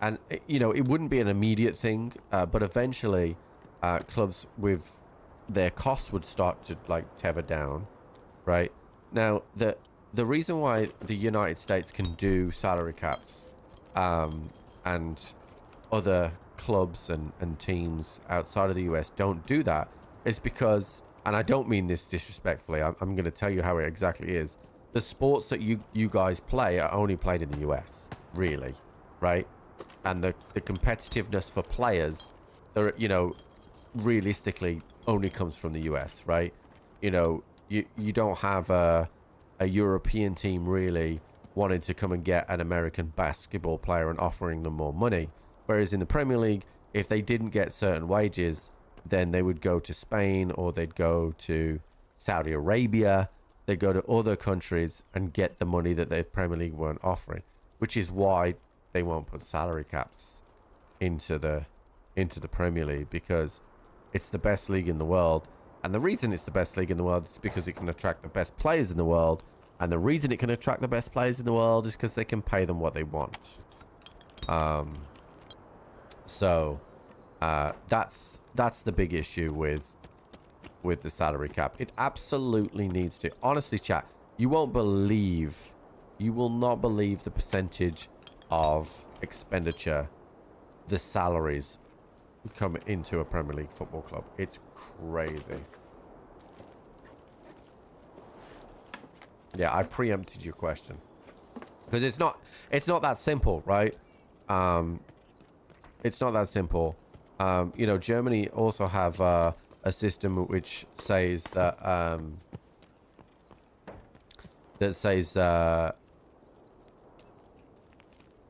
And it wouldn't be an immediate thing, but eventually clubs with their costs would start to tether down, right? Now, the reason why the United States can do salary caps and other clubs and teams outside of the US don't do that is because, and I don't mean this disrespectfully, I'm going to tell you how it exactly is. The sports that you guys play are only played in the US, really, right? And the competitiveness for players, realistically only comes from the US, right? You don't have a European team really wanting to come and get an American basketball player and offering them more money. Whereas in the Premier League, if they didn't get certain wages, then they would go to Spain or they'd go to Saudi Arabia. They go to other countries and get the money that the Premier League weren't offering, which is why they won't put salary caps into the Premier League, because it's the best league in the world. And the reason it's the best league in the world is because it can attract the best players in the world. And the reason it can attract the best players in the world is because they can pay them what they want. So that's the big issue with the salary cap. It absolutely needs to. Honestly, chat, you will not believe the percentage of expenditure, the salaries come into a Premier League football club. It's crazy. Yeah, I preempted your question because it's not that simple, right? It's not that simple. Germany also have a system which says that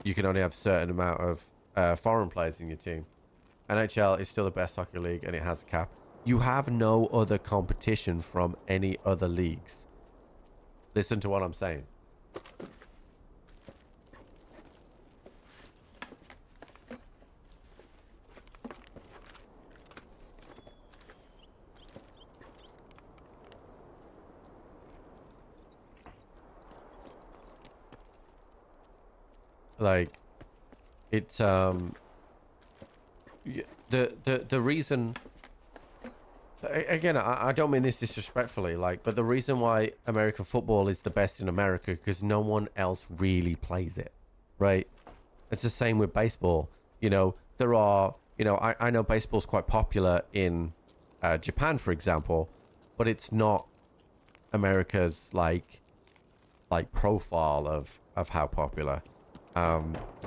you can only have a certain amount of foreign players in your team. NHL is still the best soccer league and it has a cap. You have no other competition from any other leagues. Listen to what I'm saying. It's the reason, again, I don't mean this disrespectfully, but the reason why American football is the best in America because no one else really plays it, right? It's the same with baseball. There are, I know baseball's quite popular in Japan, for example, but it's not America's like profile of how popular.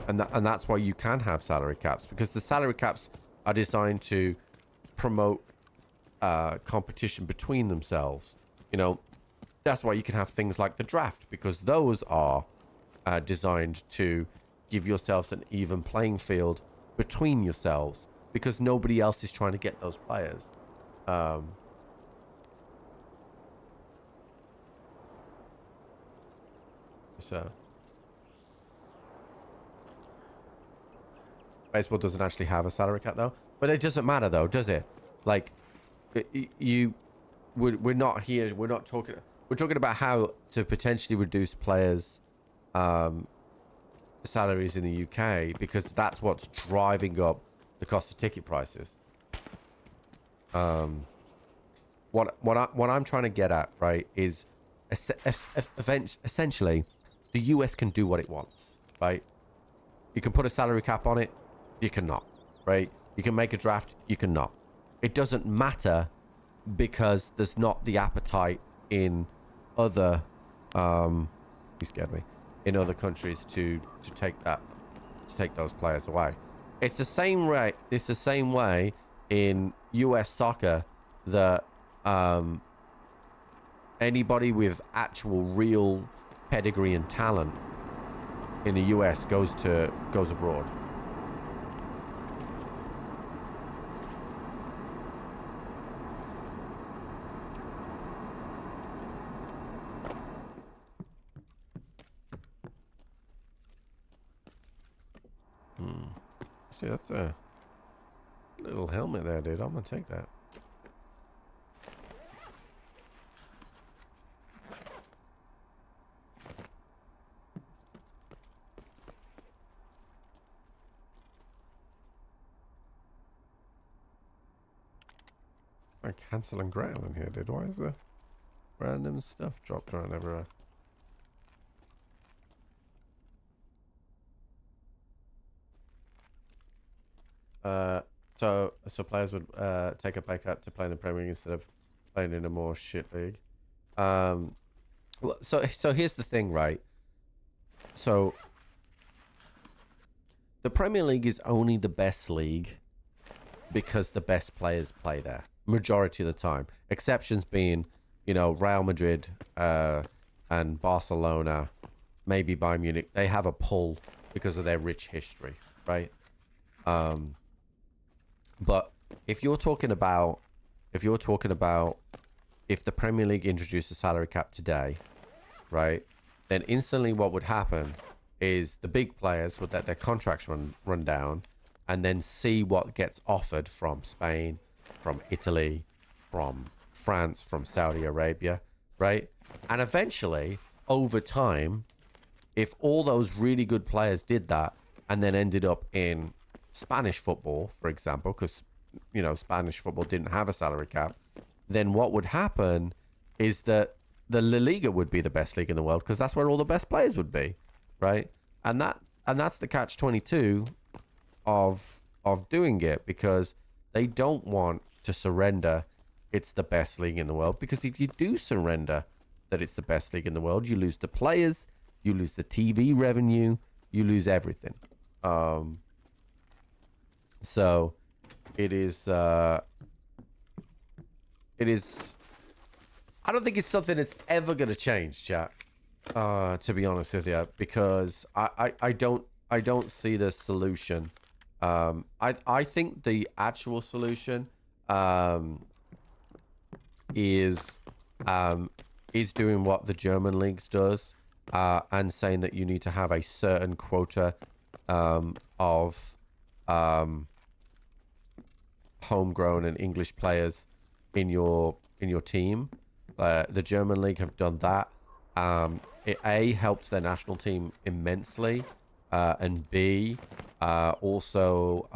And that's why you can have salary caps, because the salary caps are designed to promote competition between themselves. You know, that's why you can have things like the draft, because those are designed to give yourselves an even playing field between yourselves, because nobody else is trying to get those players. So baseball doesn't actually have a salary cap though, but it doesn't matter though, does it? Like, we're not here. We're not talking. We're talking about how to potentially reduce players' salaries in the UK, because that's what's driving up the cost of ticket prices. What I'm trying to get at, right, is essentially the US can do what it wants, right? You can put a salary cap on it, you cannot, right? You can make a draft, you cannot. It doesn't matter, because there's not the appetite in other you scared me, in other countries to take those players away. It's the same way in US soccer that anybody with actual real pedigree and talent in the US goes abroad. See, that's a little helmet there, dude. I'm gonna take that. I cancel and grail in here, dude. Why is there random stuff dropped around everywhere? So players would take a pay cut to play in the Premier League instead of playing in a more shit league. So here's the thing, right? So the Premier League is only the best league because the best players play there majority of the time. Exceptions being, you know, Real Madrid and Barcelona, maybe Bayern Munich. They have a pull because of their rich history, right? But if you're talking about if the Premier League introduced a salary cap today, right, then instantly what would happen is the big players would let their contracts run down, and then see what gets offered from Spain, from Italy, from France, from Saudi Arabia, right? And eventually, over time, if all those really good players did that and then ended up in Spanish football, for example, because, you know, Spanish football didn't have a salary cap, then what would happen is that the La Liga would be the best league in the world, because that's where all the best players would be, right? And that's the catch-22 of doing it, because they don't want to surrender it's the best league in the world, because if you do surrender that it's the best league in the world, you lose the players, you lose the TV revenue, you lose everything. So it is I don't think it's something that's ever going to change, chat, to be honest with you, because I don't see the solution. I think the actual solution is doing what the German leagues does, and saying that you need to have a certain quota of homegrown and English players in your team. The German league have done that. It A, helps their national team immensely, and B, also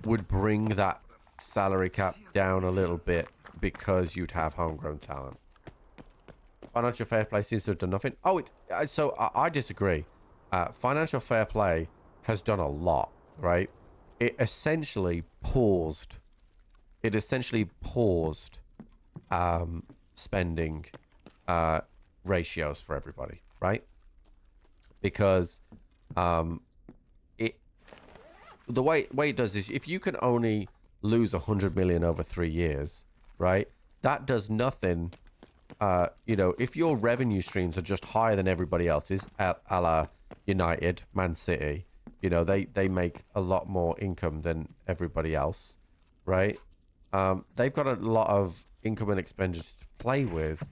would bring that salary cap down a little bit, because you'd have homegrown talent. Financial fair play seems to have done nothing. Oh, so I disagree. Financial fair play has done a lot, right? It essentially paused spending ratios for everybody, right? because it the way it does is if you can only lose 100 million over 3 years, right? That does nothing. You know, if your revenue streams are just higher than everybody else's, a la United, Man City, you know, they make a lot more income than everybody else, right? They've got a lot of income and expenditure to play with,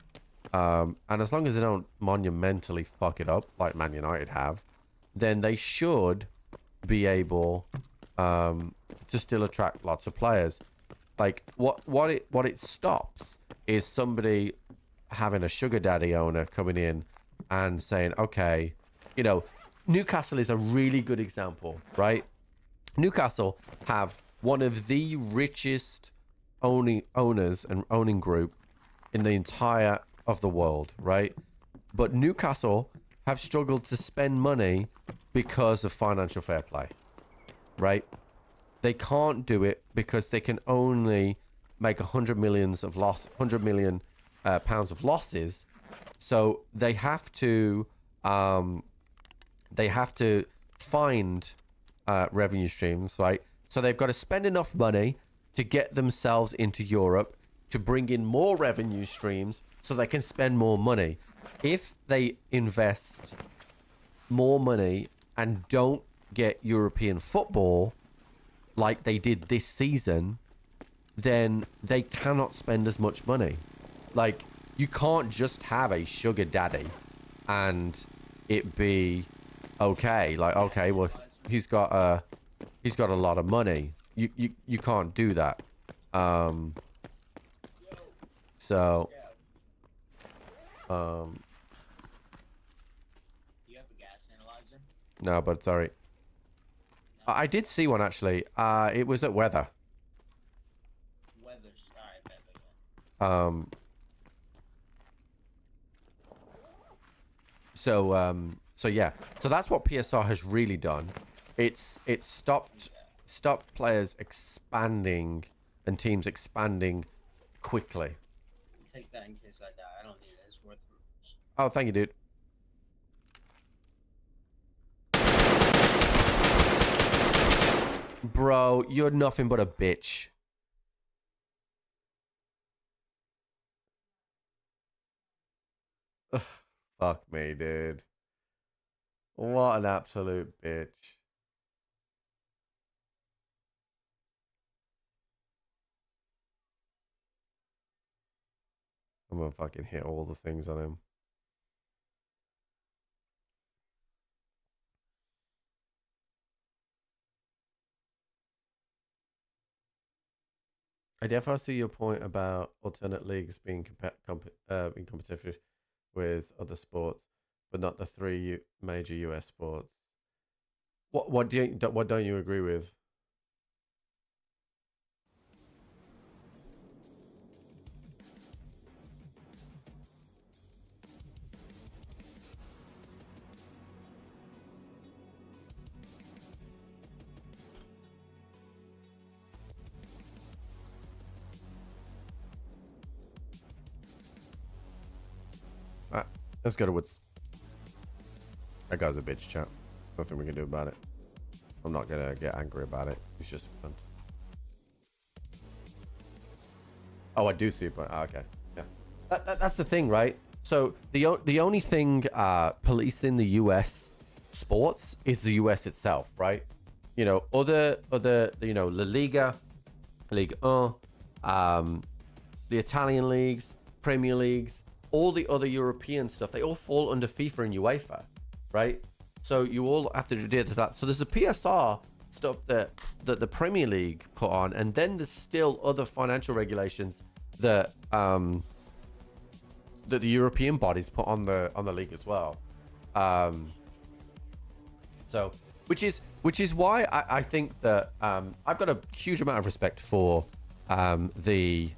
and as long as they don't monumentally fuck it up like Man United have, then they should be able to still attract lots of players. Like what it stops is somebody having a sugar daddy owner coming in and saying, okay, you know, Newcastle is a really good example, right? Newcastle have one of the richest owners and owning group in the entire of the world, right? But Newcastle have struggled to spend money because of financial fair play, right? They can't do it because they can only make 100 million pounds of losses. So they have to find revenue streams, right? So they've got to spend enough money to get themselves into Europe to bring in more revenue streams so they can spend more money. If they invest more money and don't get European football like they did this season, then they cannot spend as much money. Like, you can't just have a sugar daddy and it be okay. Like, okay, well, he's got a lot of money. You can't do that. So you have a gas analyzer? No, but it's alright. I did see one actually. It was at Weather. Weather's alright, So yeah. So that's what PSR has really done. It's stopped players expanding and teams expanding quickly. Take that in case I die. I don't need it. It's worth it. Oh, thank you, dude. Bro, you're nothing but a bitch. Ugh, fuck me, dude. What an absolute bitch. I'm gonna fucking hit all the things on him. I definitely see your point about alternate leagues being in competition with other sports, but not the three major US sports. What don't you agree with? Let's go to Woods. That guy's a bitch, chat. Nothing we can do about it. I'm not gonna get angry about it. It's just fun. Oh, I do see it, but okay, yeah. That's the thing, right? So the only thing policing the US sports is the US itself, right? You know, other you know, La Liga, Ligue 1, the Italian leagues, Premier Leagues, all the other European stuff, they all fall under FIFA and UEFA, right? So you all have to do that. So there's the PSR stuff that the Premier League put on, and then there's still other financial regulations that that the European bodies put on the league as well. So which is why I think that I've got a huge amount of respect for the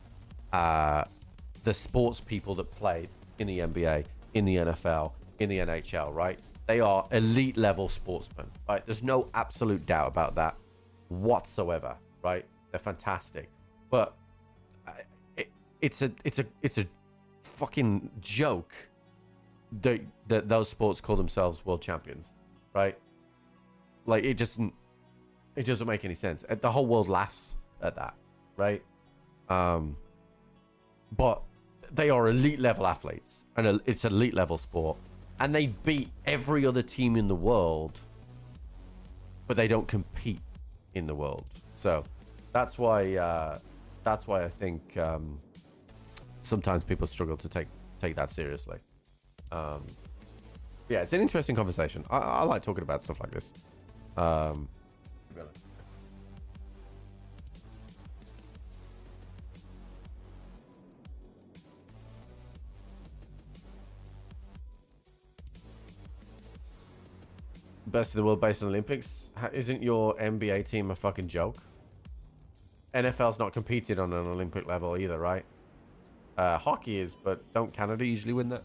sports people that played in the NBA, in the NFL, in the NHL, right? They are elite level sportsmen, right? There's no absolute doubt about that whatsoever, right? They're fantastic, but it's a fucking joke those sports call themselves world champions, right? Like it doesn't make any sense. The whole world laughs at that, right? But they are elite level athletes, and it's an elite level sport, and they beat every other team in the world, but they don't compete in the world. So that's why I think sometimes people struggle to take that seriously. Yeah, it's an interesting conversation. I like talking about stuff like this. Best in the world based on Olympics. Isn't your NBA team a fucking joke? NFL's not competed on an Olympic level either, right? Hockey is, but don't Canada usually win that?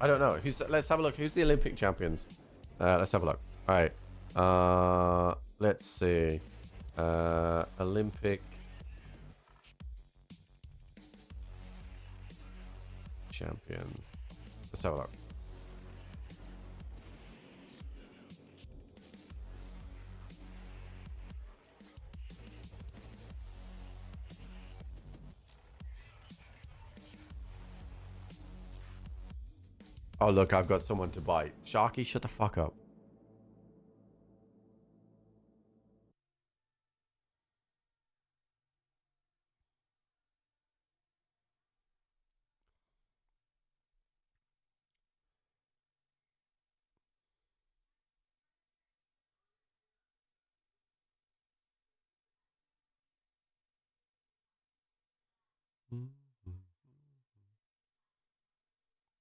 I don't know. Let's have a look. Who's the Olympic champions? Let's have a look. All right. Let's see. Olympic champions. Let's have a look. Oh, look, I've got someone to bite. Sharky, shut the fuck up.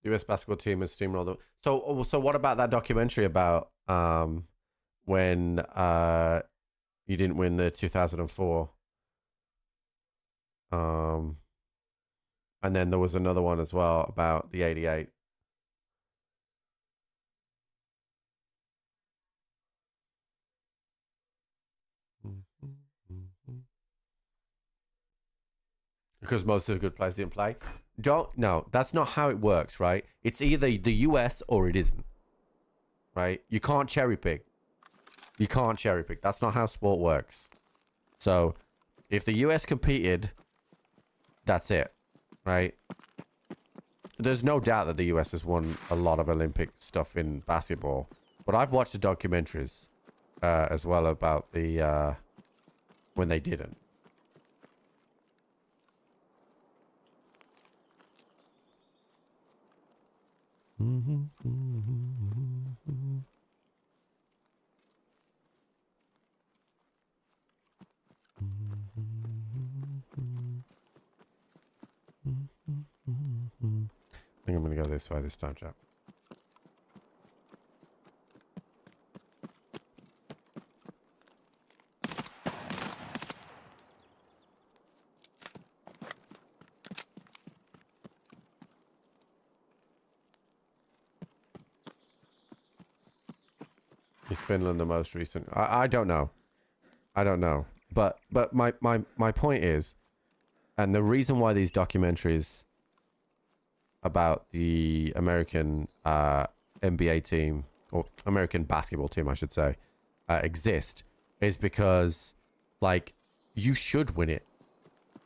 US basketball team has steamrolled. So what about that documentary about when you didn't win the 2004? And then there was another one as well about the 88. Because most of the good players didn't play. No, that's not how it works, right? It's either the US or it isn't. Right? You can't cherry pick. You can't cherry pick. That's not how sport works. So, if the US competed, that's it. Right? There's no doubt that the US has won a lot of Olympic stuff in basketball. But I've watched the documentaries as well about the when they didn't. I think I'm going to go this way this time, chap. Is Finland the most recent? I don't know. I don't know. But my point is, and the reason why these documentaries about the American NBA team, or American basketball team, I should say, exist, is because, like, you should win it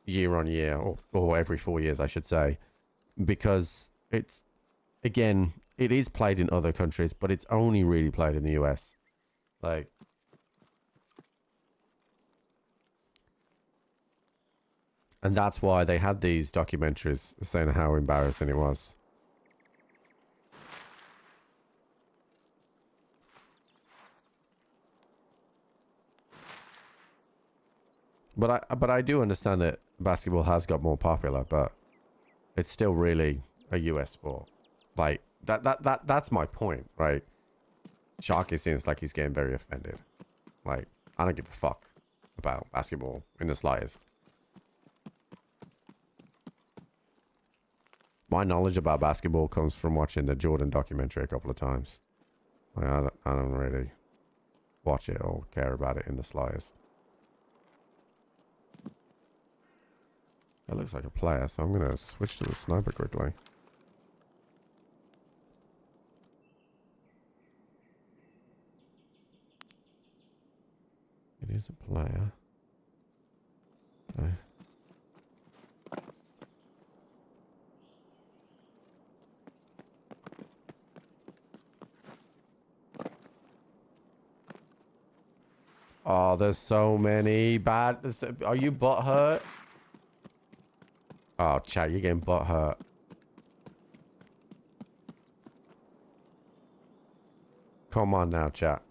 year on year, or every 4 years, I should say, because it's, again, it is played in other countries, but it's only really played in the US. Like, and that's why they had these documentaries saying how embarrassing it was. But I do understand that basketball has got more popular, but it's still really a US sport. Like, that's my point, right? Sharky seems like he's getting very offended. Like, I don't give a fuck about basketball in the slightest. My knowledge about basketball comes from watching the Jordan documentary a couple of times. Like, I don't really watch it or care about it in the slightest. That looks like a player, so I'm gonna switch to the sniper quickly. It is a player. Okay. Oh, there's so many bad. Are you butt hurt? Oh, chat, you're getting butt hurt. Come on now, chat.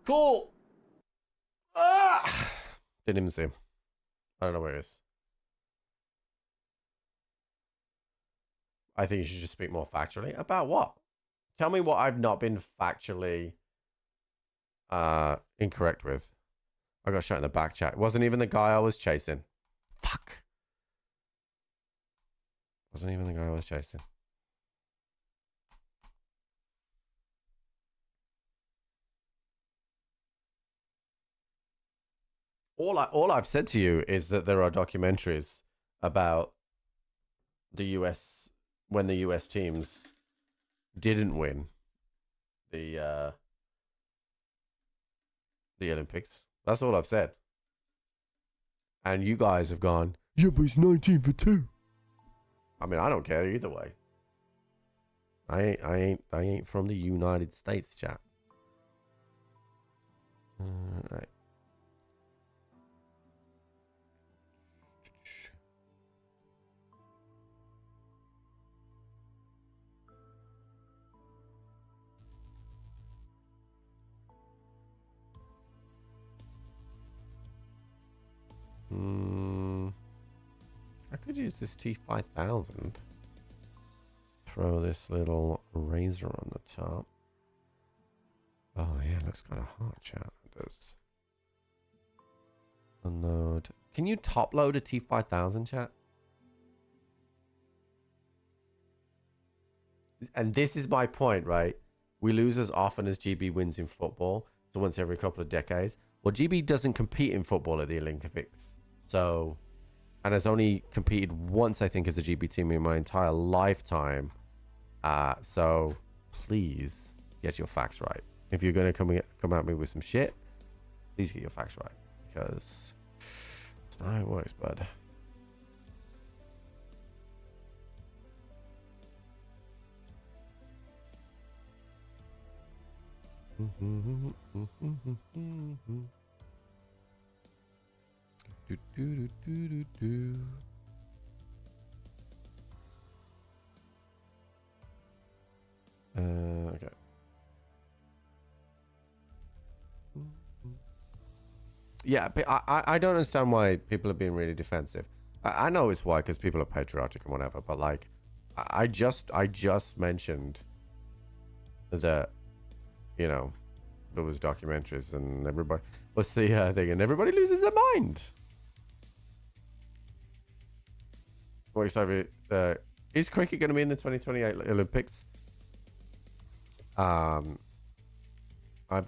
Cool. Ah! Didn't even see him. I don't know where he is. I think you should just speak more factually. About what? Tell me what I've not been factually incorrect with. I got shot in the back chat. It wasn't even the guy I was chasing. Fuck. Wasn't even the guy I was chasing. All I've said to you is that there are documentaries about the US when the US teams didn't win the Olympics. That's all I've said. And you guys have gone, yeah, but it's 19 for 2. I mean, I don't care either way. I ain't from the United States, chat. Right. I could use this T5000. Throw this little razor on the top. Oh yeah, it looks kind of hot, chat. It does. Unload. Can you top load a T5000, chat? And this is my point, right? We lose as often as GB wins in football, so once every couple of decades. Well, GB doesn't compete in football at the Olympics, so, and has only competed once, I think, as a GB team in my entire lifetime. So please get your facts right. If you're gonna come at me with some shit, please get your facts right, because that's not how it works, bud. Okay. Yeah, but I don't understand why people are being really defensive. I know it's why, because people are patriotic and whatever, but like, I just mentioned that, you know, there was documentaries and everybody, what's the thing, and everybody loses their mind. What is cricket going to be in the 2028 Olympics? I've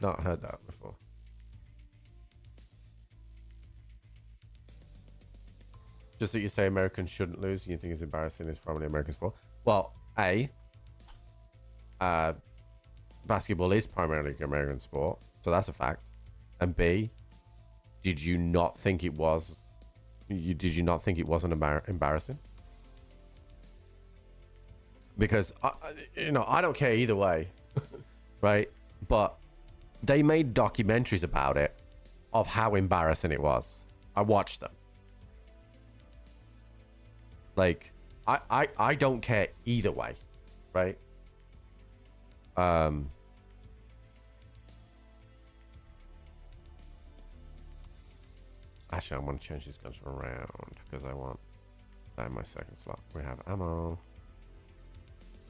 not heard that before. Just that you say Americans shouldn't lose, you think it's embarrassing, it's probably American sport. Well, basketball is primarily an American sport, so that's a fact. And B, did you not think it was? Did you not think it wasn't embarrassing? Because you know, I don't care either way, right? But they made documentaries about it, of how embarrassing it was. I watched them. Like, I don't care either way, right? Actually, I want to change these guns around because I want That my second slot. We have ammo.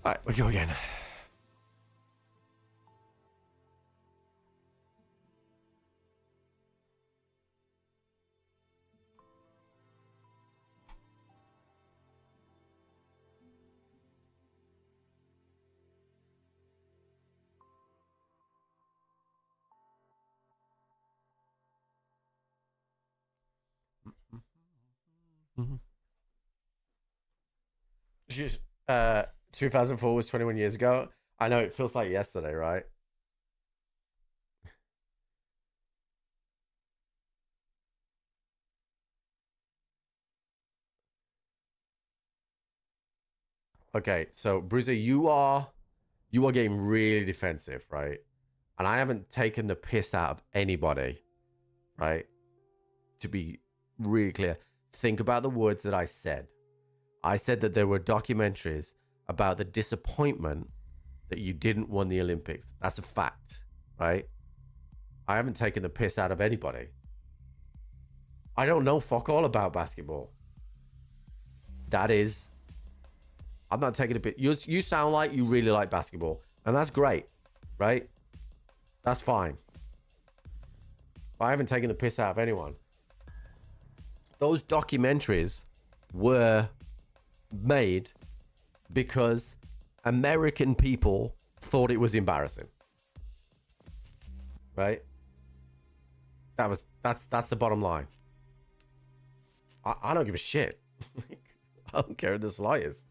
Alright, we go again. Just 2004 was 21 years ago. I know it feels like yesterday, right? Okay, so Bruiser, you are getting really defensive, right? And I haven't taken the piss out of anybody, right? To be really clear, think about the words that I said. I said that there were documentaries about the disappointment that you didn't win the Olympics. That's a fact, right? I haven't taken the piss out of anybody. I don't know fuck all about basketball. That is, I'm not taking a bit. You sound like you really like basketball, and that's great, right? That's fine. But I haven't taken the piss out of anyone. Those documentaries were made because American people thought it was embarrassing, right? That's the bottom line. I don't give a shit. I don't care the slightest.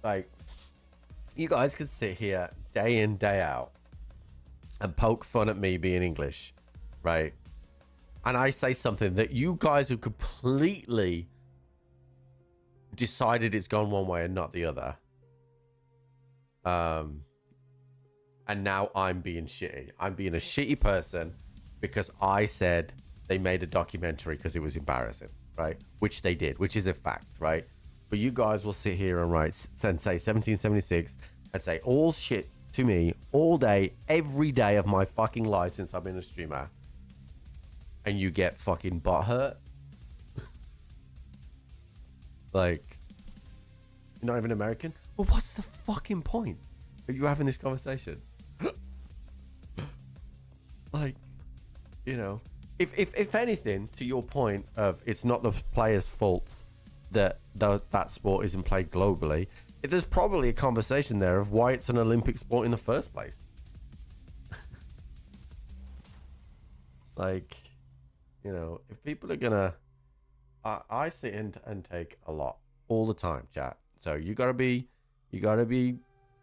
Like, you guys could sit here day in, day out and poke fun at me being English, right? And I say something that you guys have completely decided it's gone one way and not the other. And now I'm being shitty. I'm being a shitty person because I said they made a documentary because it was embarrassing, right? Which they did, which is a fact, right? But you guys will sit here and write and say 1776 and say all shit to me all day, every day of my fucking life since I've been a streamer. And you get fucking butthurt. Like, you're not even American? Well, what's the fucking point of you having this conversation? Like, you know, if anything, to your point of it's not the players' faults that that sport isn't played globally, there's probably a conversation there of why it's an Olympic sport in the first place. Like, you know, if people are gonna, I sit and take a lot all the time, chat. So you gotta be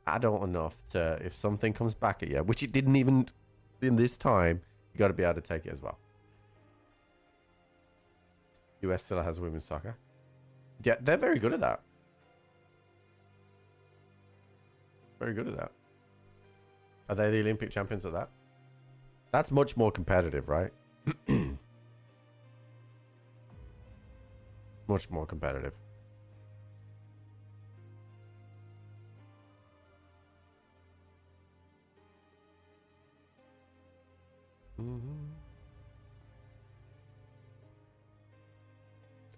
adult enough to, if something comes back at you, which it didn't even in this time, you gotta be able to take it as well. US still has women's soccer. Yeah, they're very good at that. Very good at that. Are they the Olympic champions at that? That's much more competitive, right? Much more competitive.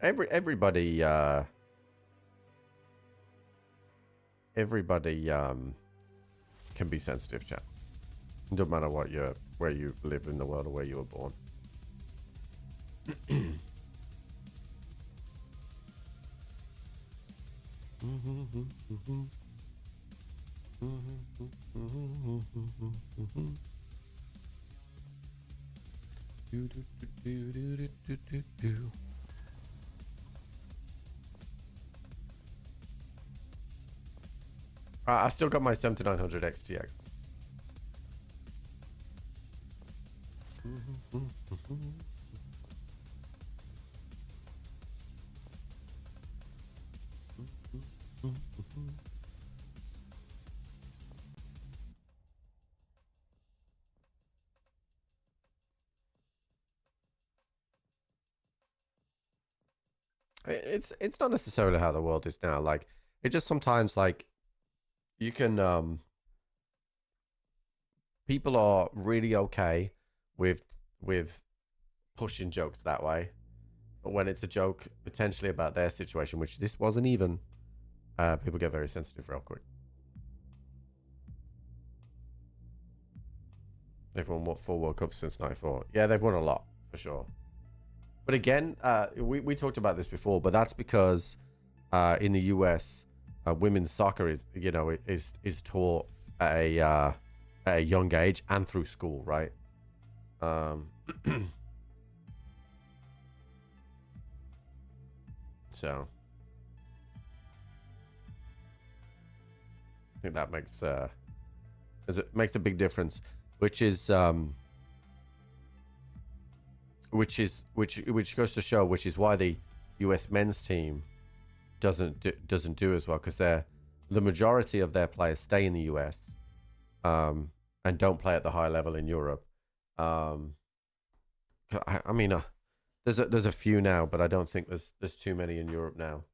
Everybody can be sensitive, chat. It doesn't matter what where you live in the world or where you were born. I've still got my 7900 XTX. It's not necessarily how the world is now. Like, it just sometimes, like, you can people are really okay with pushing jokes that way, but when it's a joke potentially about their situation, which this wasn't even, people get very sensitive real quick. They've won what, 4 World Cups since '94. Yeah, they've won a lot for sure. But again, we talked about this before, but that's because in the US, women's soccer is taught at a young age and through school, right? So I think that makes a big difference, which goes to show, which is why the US men's team doesn't do as well, because the majority of their players stay in the US and don't play at the high level in Europe. I mean, there's a few now, but I don't think there's too many in Europe now.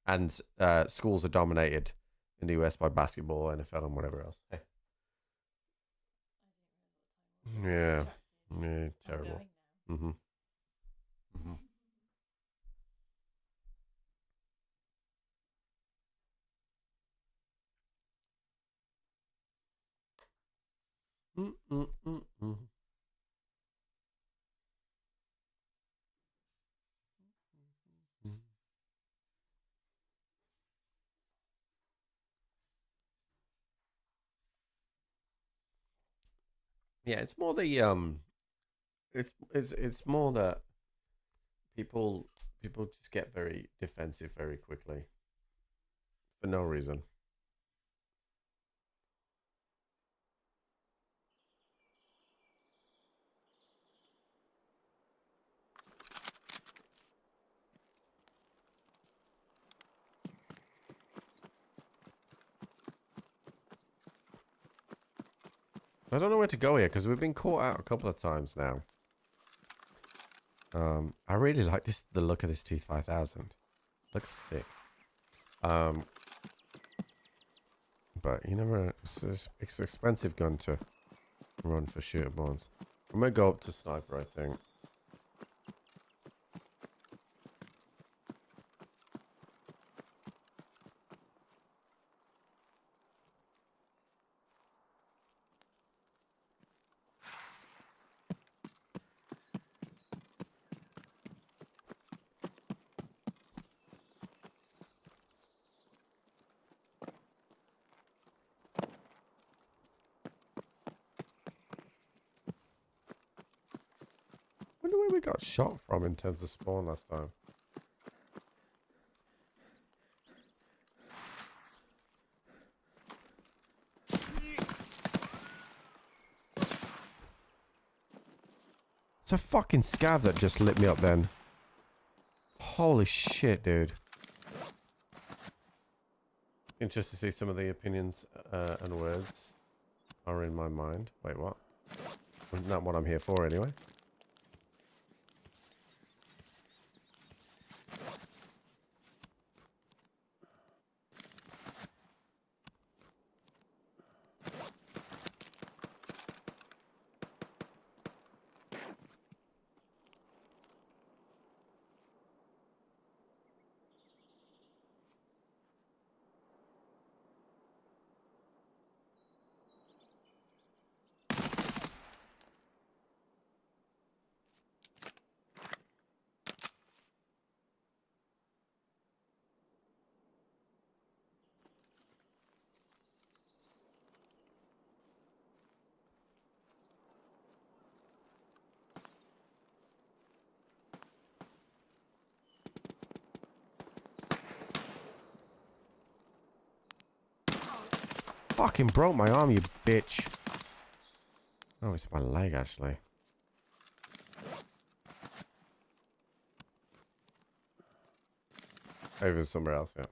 And schools are dominated in the US by basketball, NFL, and whatever else. Hey. Yeah, terrible. Mm-hmm. Mm-hmm. Mm-mm-mm-mm. Yeah, it's more the it's more that people just get very defensive very quickly for no reason. I don't know where to go here because we've been caught out a couple of times now. I really like the look of this T5000. Looks sick. But you never. It's an expensive gun to run for shooter bones. I'm gonna go up to sniper, I think. I wonder where we got shot from in terms of spawn last time. It's a fucking scav that just lit me up then. Holy shit, dude. Interested to see some of the opinions and words are in my mind. Wait, what? Not what I'm here for anyway. Fucking broke my arm, you bitch. Oh, it's my leg, actually. Over somewhere else, yeah.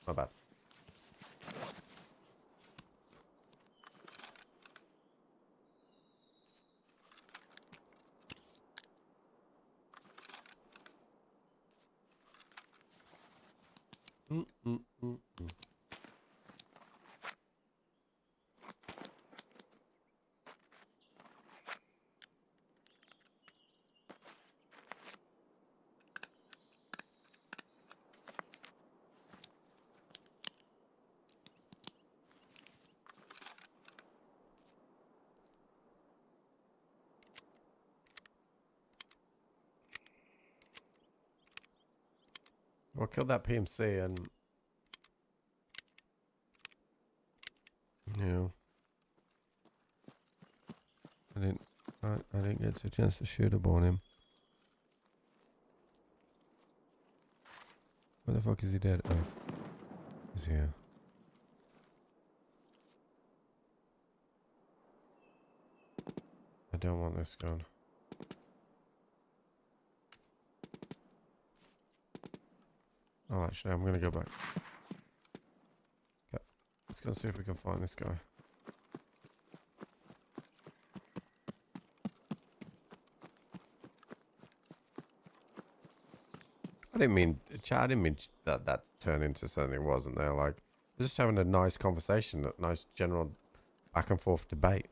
Not bad. Well, killed that PMC and yeah, I didn't get a chance to shoot up on him. Where the fuck is he dead? Oh, he's here. I don't want this gun. Oh, actually, I'm gonna go back. Okay, let's go see if we can find this guy. I didn't mean that turned into something it wasn't there. Like, we're just having a nice conversation, a nice general back and forth debate.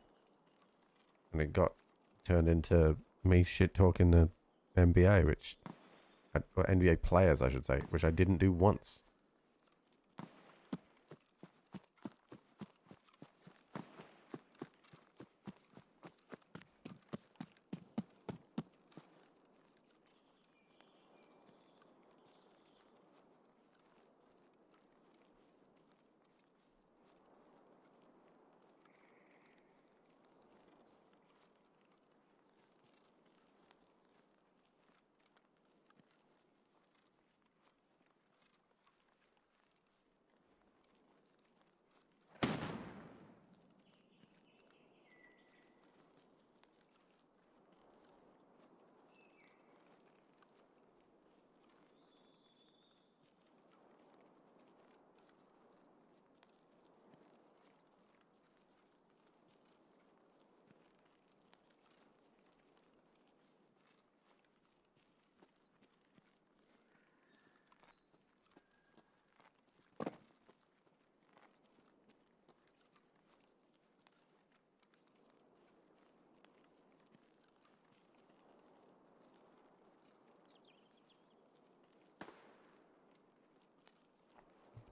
And it got turned into me shit talking the NBA, or NBA players, I should say, which I didn't do once.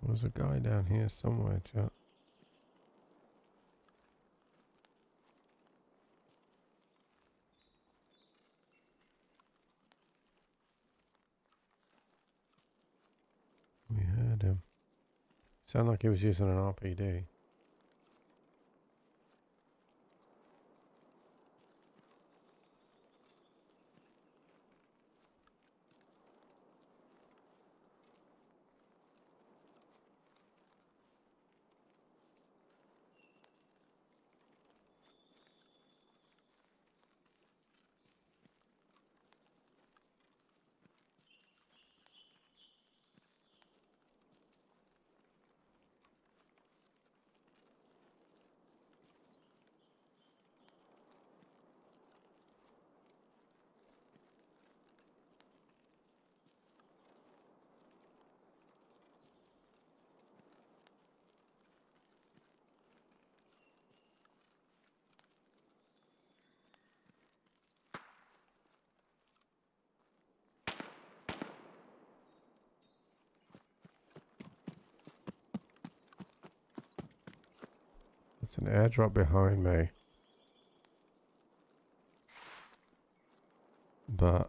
There's a guy down here somewhere, chat. We heard him. Sounded like he was using an RPD. It's an airdrop behind me. But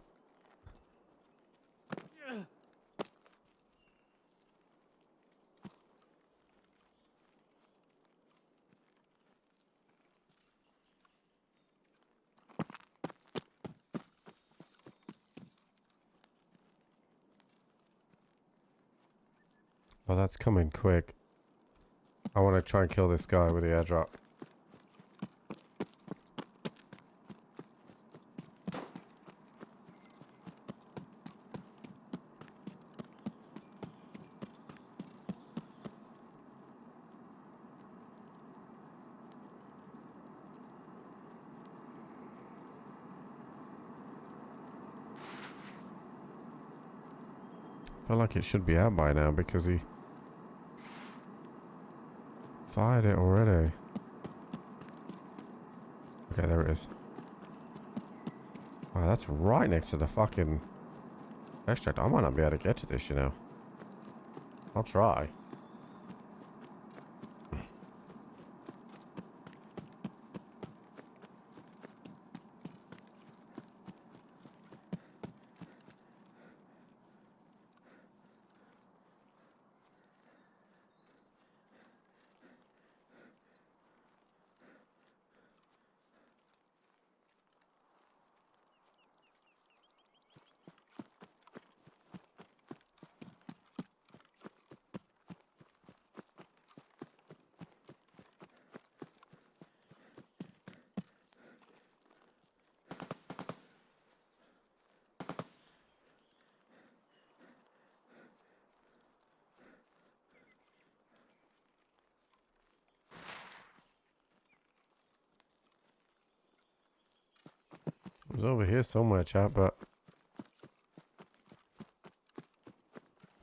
well, that's coming quick. I want to try and kill this guy with the airdrop. feel like it should be out by now because he fired it already. Okay, there it is. Wow, that's right next to the fucking extract. I might not be able to get to this, you know. I'll try. It was over here somewhere, chat, but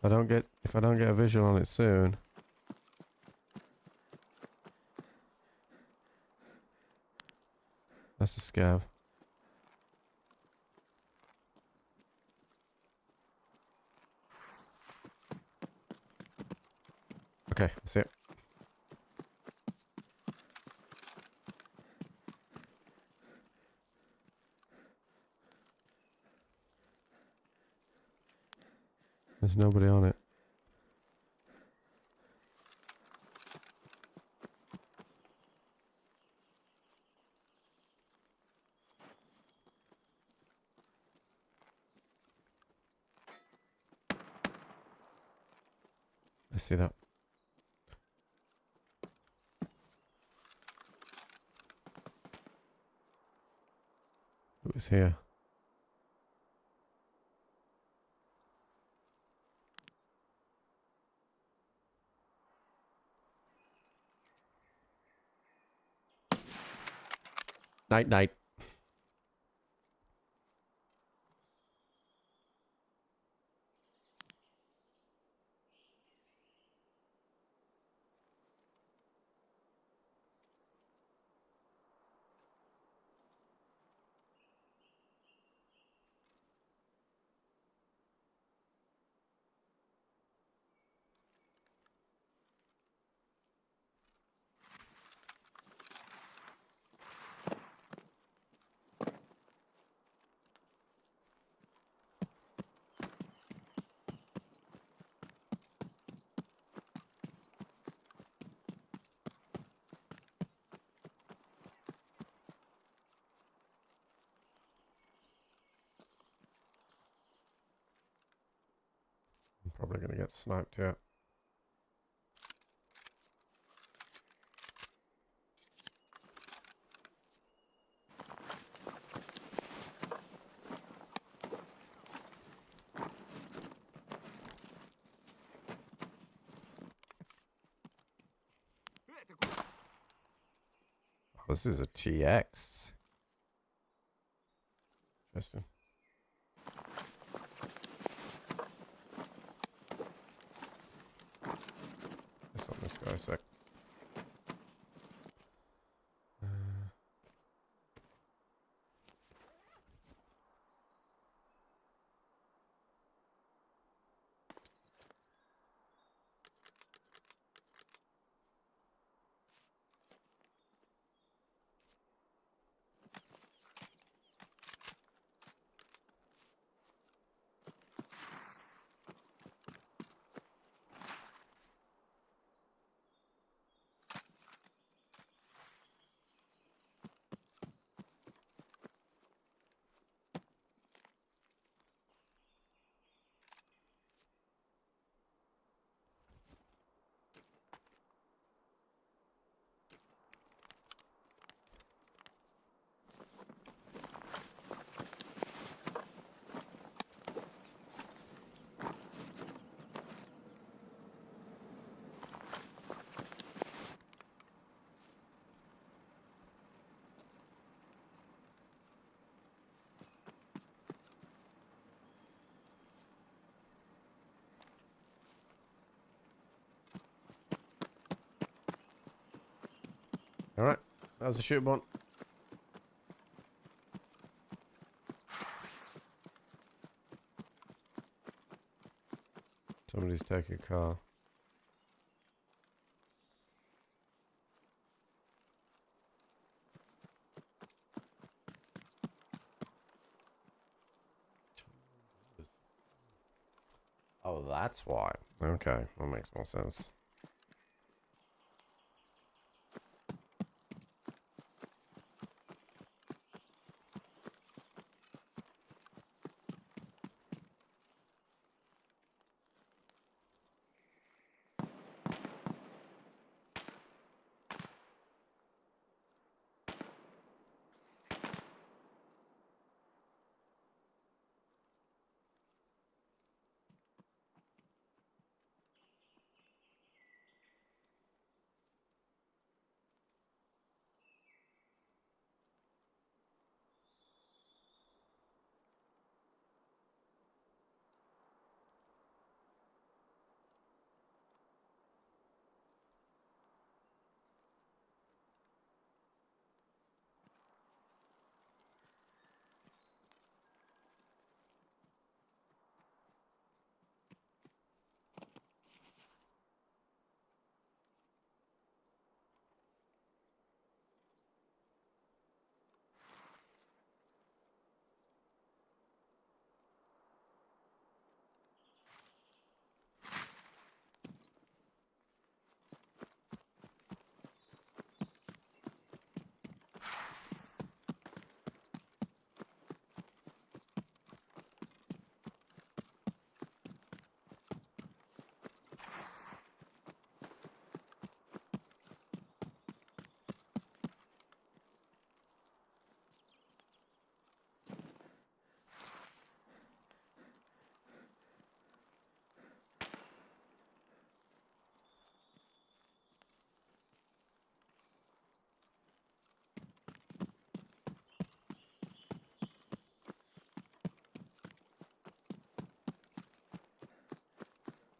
if I don't get a visual on it soon. That's a scav. Okay, that's it. There's nobody on it. I see that. It was here. Night, night. I'm probably gonna get sniped here. Oh, this is a TX. Interesting. Just on this guy a sec. Alright, that was a shoot button. Somebody's taking a car. Oh, that's why. Okay, that makes more sense.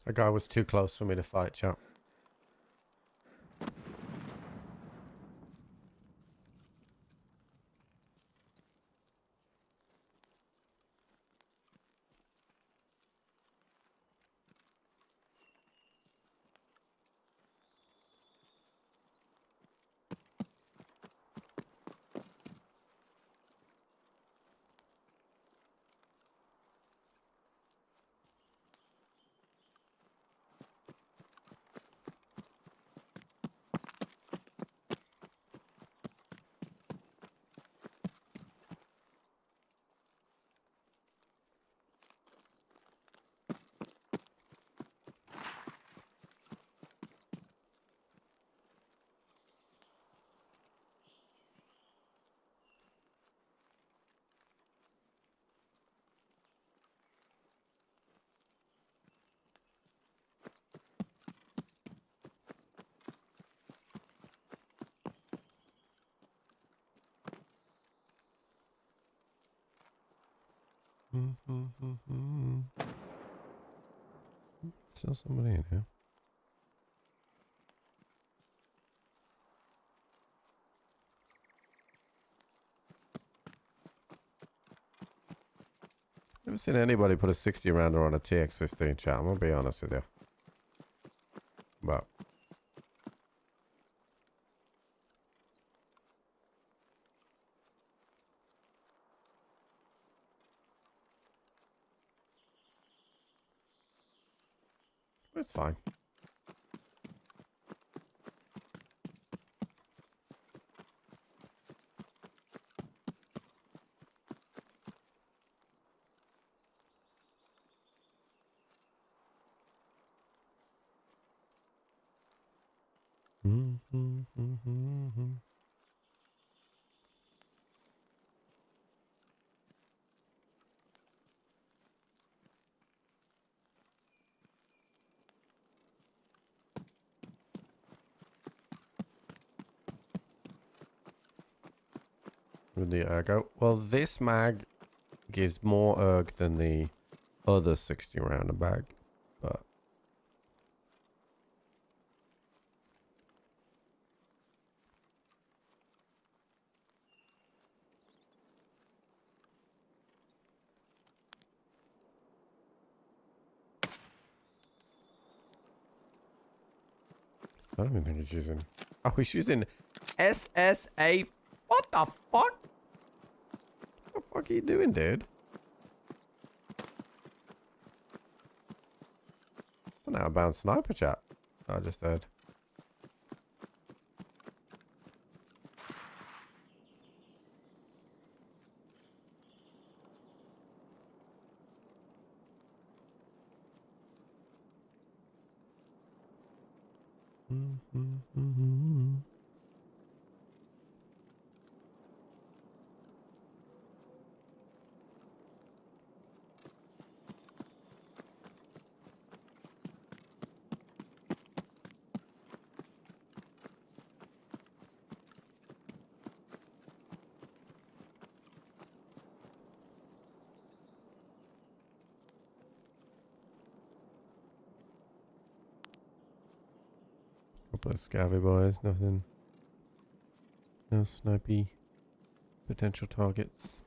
That guy was too close for me to fight, chap. Still somebody in here. Never seen anybody put a 60 rounder on a TX-15, chat. I'm gonna be honest with you. But it's fine. With the ergo. Well, this mag gives more erg than the other 60 rounder bag, but I don't even think he's using. Oh, he's using SSA. What the fuck? What the fuck are you doing, dude? An outbound sniper chat. I just heard. Couple of scavvy boys, nothing. No snipey potential targets.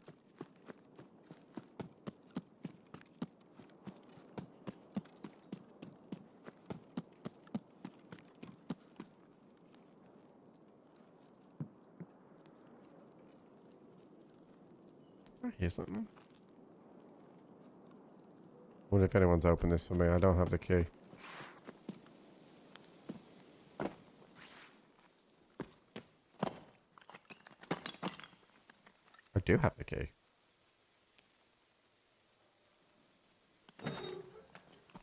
I hear something. Wonder if anyone's opened this for me. I don't have the key. I do have the key.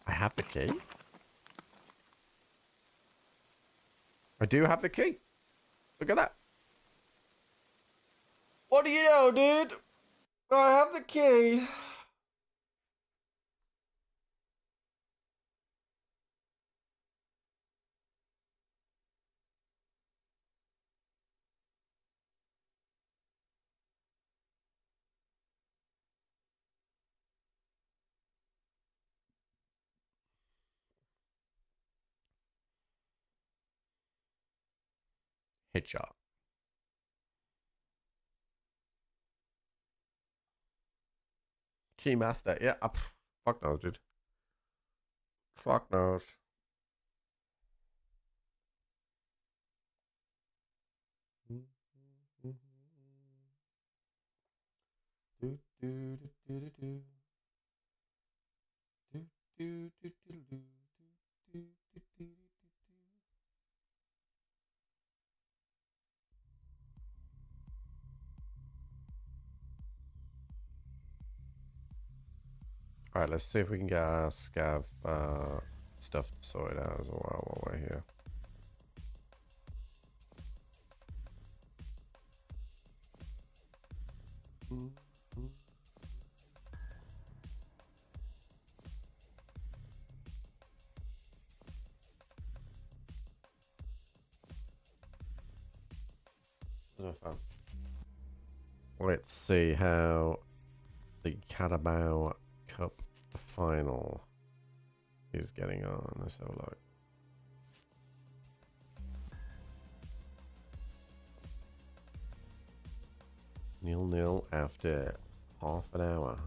I have the key? I do have the key. Look at that. What do you know, dude? I have the key. Headshot. Keymaster. Yeah. Fuck knows, dude. Fuck knows. Alright, let's see if we can get our scav stuff sorted out as well while we're here. Let's see how the Carabao Cup final is getting on. Let's have a look. Nil-nil after half an hour.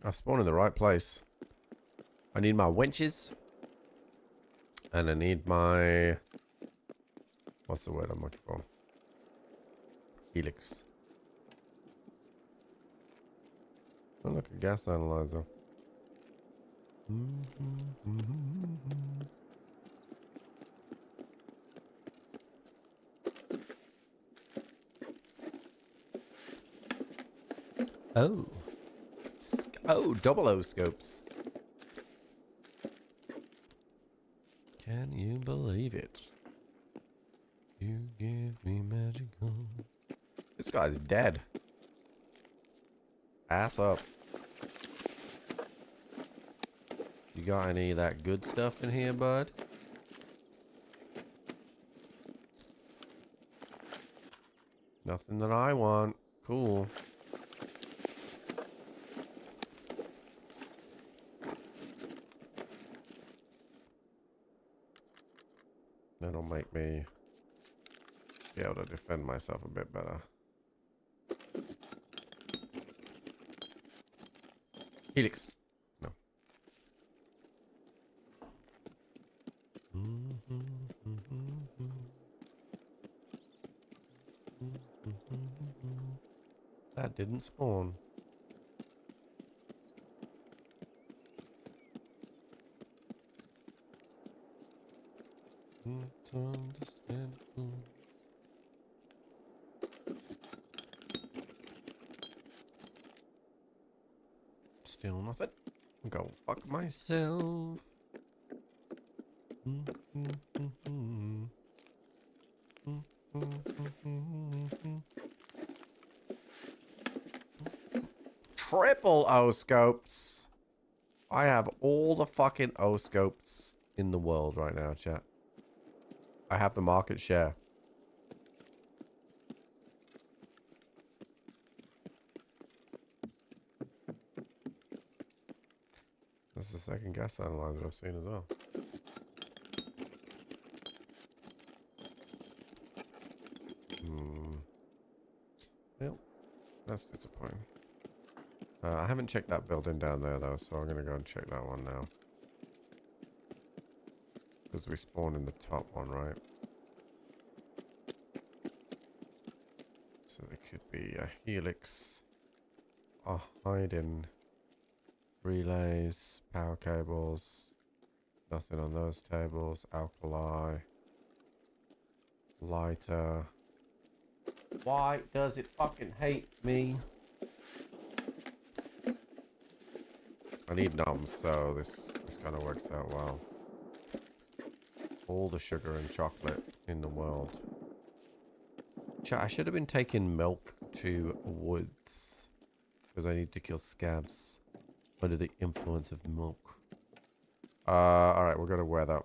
I spawned in the right place. I need my winches. And I need my... What's the word I'm looking for? Helix. Oh, look, a gas analyzer. Oh. Oh, double O scopes. Can you believe it? You give me magical. This guy's dead. Ass up. You got any of that good stuff in here, bud? Nothing that I want. Cool. That'll make me be able to defend myself a bit better. Helix. No. That didn't spawn. Still nothing. Go fuck myself. Triple O scopes. I have all the fucking O scopes in the world right now, chat. I have the market share. This is the second gas analyzer I've seen as well. Well, that's disappointing. I haven't checked that building down there though, so I'm gonna go and check that one now. Because we spawned in the top one, right? So there could be a helix, a hiding, relays, power cables, nothing on those tables, alkali, lighter. Why does it fucking hate me? I need numbs, so this kind of works out well. All the sugar and chocolate in the world. I should have been taking milk to woods because I need to kill scavs under the influence of milk. Alright, we're gonna wear that.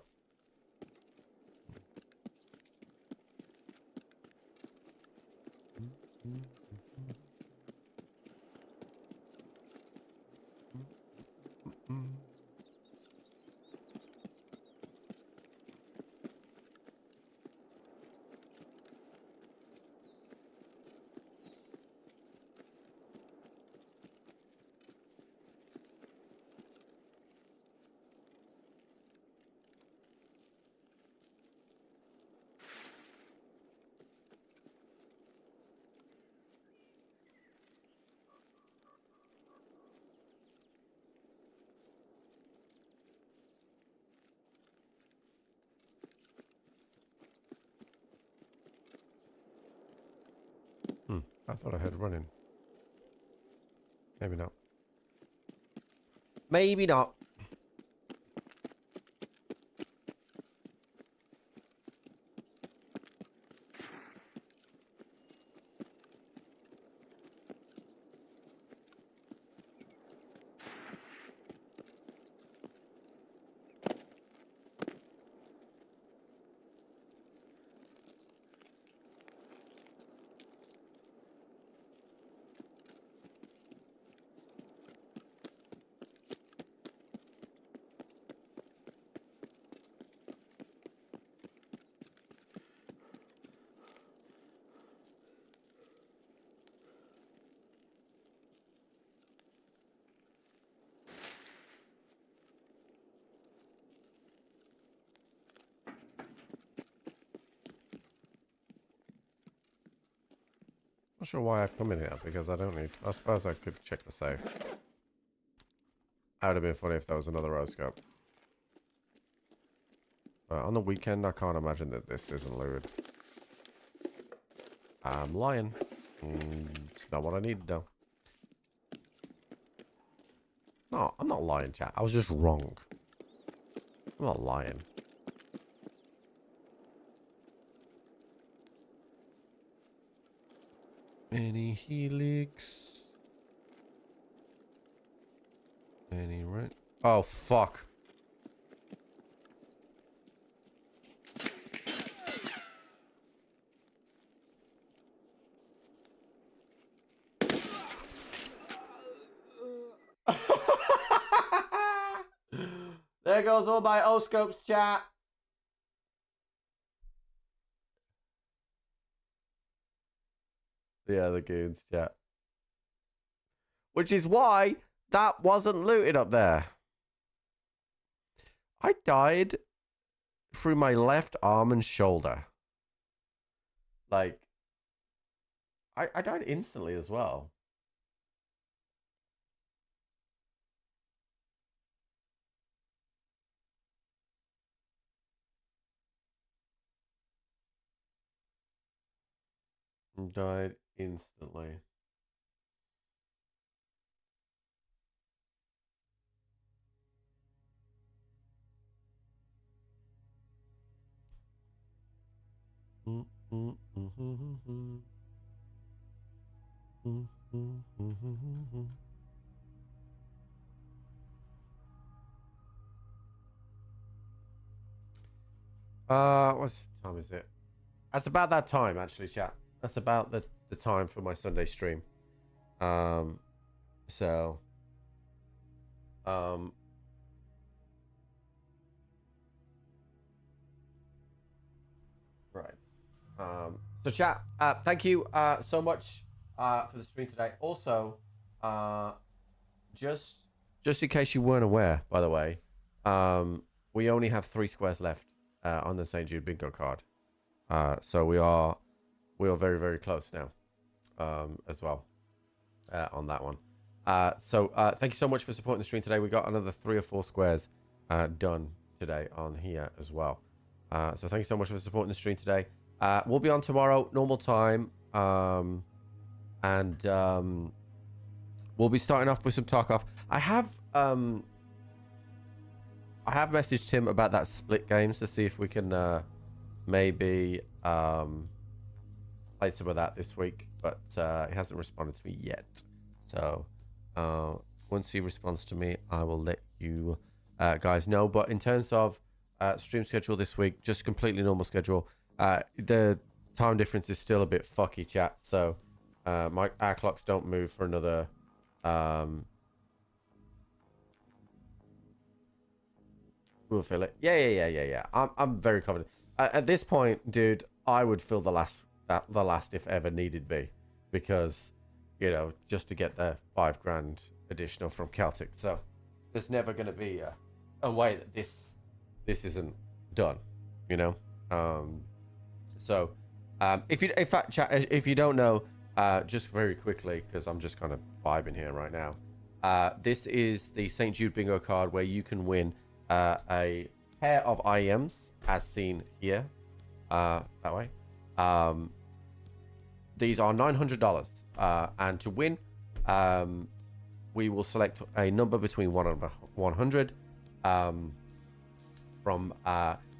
I thought I had running. Maybe not. Maybe not. Not sure why I've come in here because I don't need. I suppose I could check the safe. That would have been funny if there was another roscope. But on the weekend, I can't imagine that this isn't looted. I'm lying. It's not what I need though. No, I'm not lying, chat. I was just wrong. I'm not lying. Any helix? Any right? Oh, fuck. There goes all my O-scopes, chat. Yeah, the goons, chat. Which is why that wasn't looted up there. I died through my left arm and shoulder. Like, I died instantly as well. Died instantly. What time is it? That's about that time, actually, chat. That's about the time for my Sunday stream. Right. So chat, thank you so much for the stream today. Also, just in case you weren't aware, by the way, we only have 3 squares left on the St. Jude bingo card. So we are very, very close now, as well, on that one. So thank you so much for supporting the stream today. We got another 3 or 4 squares done today on here as well. So thank you so much for supporting the stream today. We'll be on tomorrow, normal time, and we'll be starting off with some Tarkov. I have messaged him about that split games to see if we can maybe play some of that this week, but he hasn't responded to me yet. So once he responds to me, I will let you guys know. But in terms of stream schedule this week, just completely normal schedule. The time difference is still a bit fucky, chat. So our clocks don't move for another we'll fill it. Yeah. I'm very confident. At this point, dude, I would fill the last if ever needed be, because, you know, just to get the $5,000 additional from Celtic. So there's never going to be a way that this isn't done, you know. So in fact, chat, if you don't know, just very quickly, because I'm just kind of vibing here right now. This is the St. Jude bingo card where you can win a pair of IEMs, as seen here, that way. These are $900, and to win, we will select a number between 1 and 100 from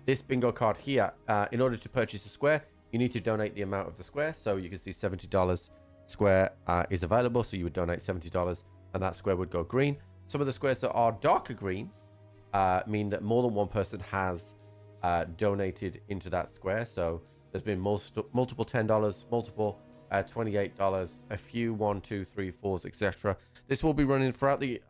this bingo card here. In order to purchase a square, you need to donate the amount of the square. So you can see $70 square is available, so you would donate $70 and that square would go green. Some of the squares that are darker green mean that more than one person has donated into that square. So there's been multiple $10, multiple $28, a few 1, 2, 3, 4s, etc. This will be running throughout the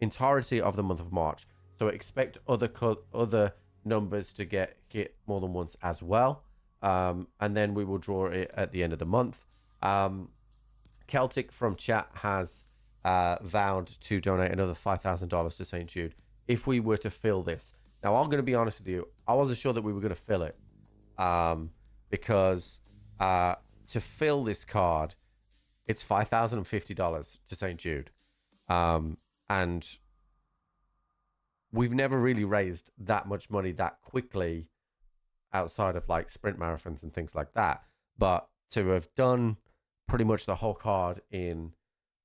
entirety of the month of March. So expect other numbers to get hit more than once as well. And then we will draw it at the end of the month. Celtic from chat has vowed to donate another $5,000 to St. Jude if we were to fill this. Now, I'm going to be honest with you. I wasn't sure that we were going to fill it, because to fill this card, it's $5,050 to St. Jude. And we've never really raised that much money that quickly outside of like sprint marathons and things like that. But to have done pretty much the whole card in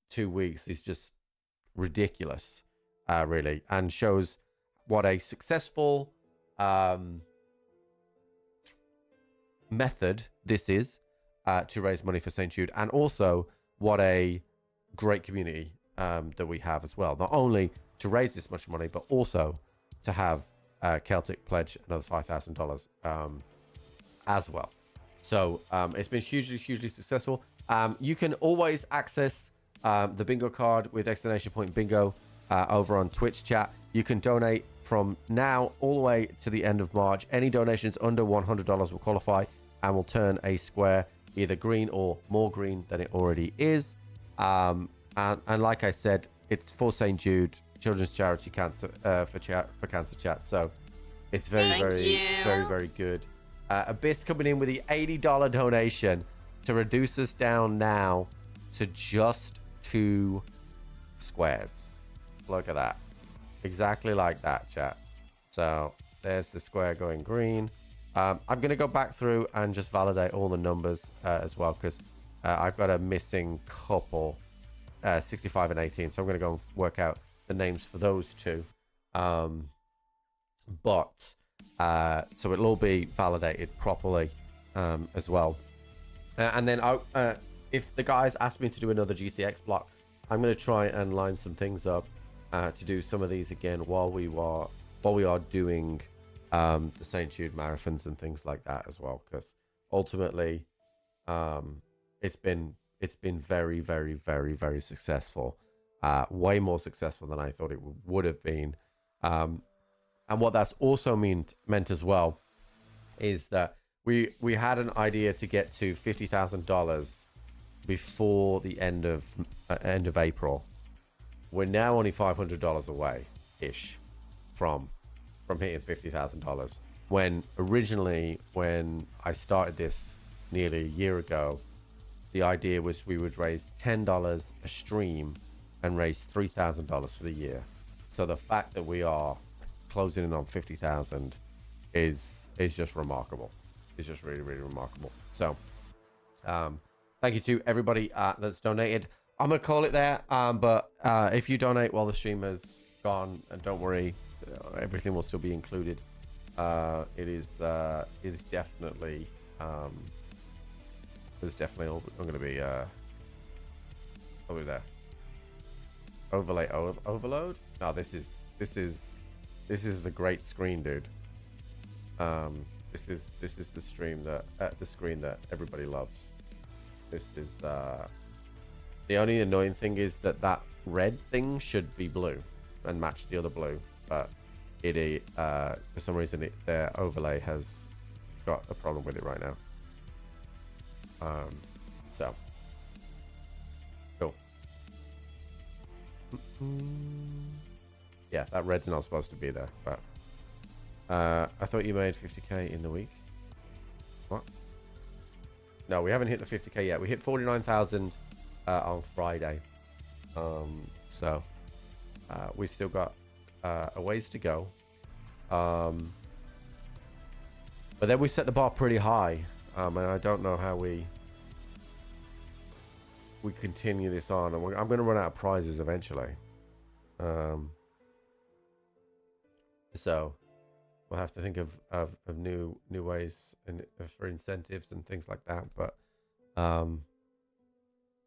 2 weeks is just ridiculous, really, and shows what a successful method this is to raise money for St. Jude, and also what a great community that we have as well. Not only to raise this much money, but also to have Celtic pledge another $5,000 as well. So it's been hugely successful. You can always access the bingo card with exclamation point bingo over on Twitch chat. You can donate from now all the way to the end of March. Any donations under $100 will qualify and will turn a square either green or more green than it already is. And like I said, it's for St. Jude Children's Charity Cancer for Cancer Chat. So it's very good. Abyss coming in with the $80 donation to reduce us down now to just 2 squares. Look at that. Exactly like that, chat. So there's the square going green. I'm going to go back through and just validate all the numbers as well, because I've got a missing couple, 65 and 18. So I'm going to go and work out the names for those two. So it'll all be validated properly as well. And then if the guys ask me to do another GCX block, I'm going to try and line some things up to do some of these again while we are doing the St. Jude marathons and things like that as well, because ultimately it's been very successful, way more successful than I thought it would have been. And what that's also meant as well is that we had an idea to get to $50,000 before the end of April. We're now only $500 away ish from hitting $50,000. When I started this nearly a year ago, the idea was we would raise $10 a stream and raise $3,000 for the year. So the fact that we are closing in on 50,000 is just remarkable. It's just really remarkable. So thank you to everybody that's donated. I'm gonna call it there, but if you donate while the stream has gone, and don't worry, everything will still be included. It is definitely I'm gonna be over there. Overlay overload. No, this is the great screen, dude. This is the screen that everybody loves. This is the only annoying thing is that red thing should be blue and match the other blue, but it for some reason their overlay has got a problem with it right now. So cool. Yeah, that red's not supposed to be there, but I thought you made 50k in the week. What? No, we haven't hit the 50k yet. We hit 49,000 on Friday. So we still got a ways to go. But then we set the bar pretty high, and I don't know how we continue this on. And I'm going to run out of prizes eventually. So we'll have to think of new ways and for incentives and things like that. But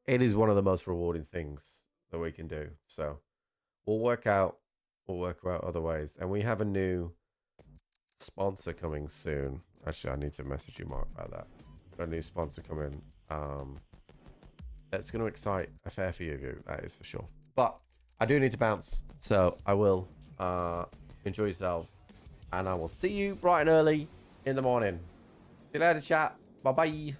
it is one of the most rewarding things that we can do. So we'll work out other ways. And we have a new sponsor coming soon. Actually, I need to message you, Mark, about that. Got a new sponsor coming. That's going to excite a fair few of you, that is for sure. But I do need to bounce, so I will enjoy yourselves, and I will see you bright and early in the morning. See you later, chat. Bye bye.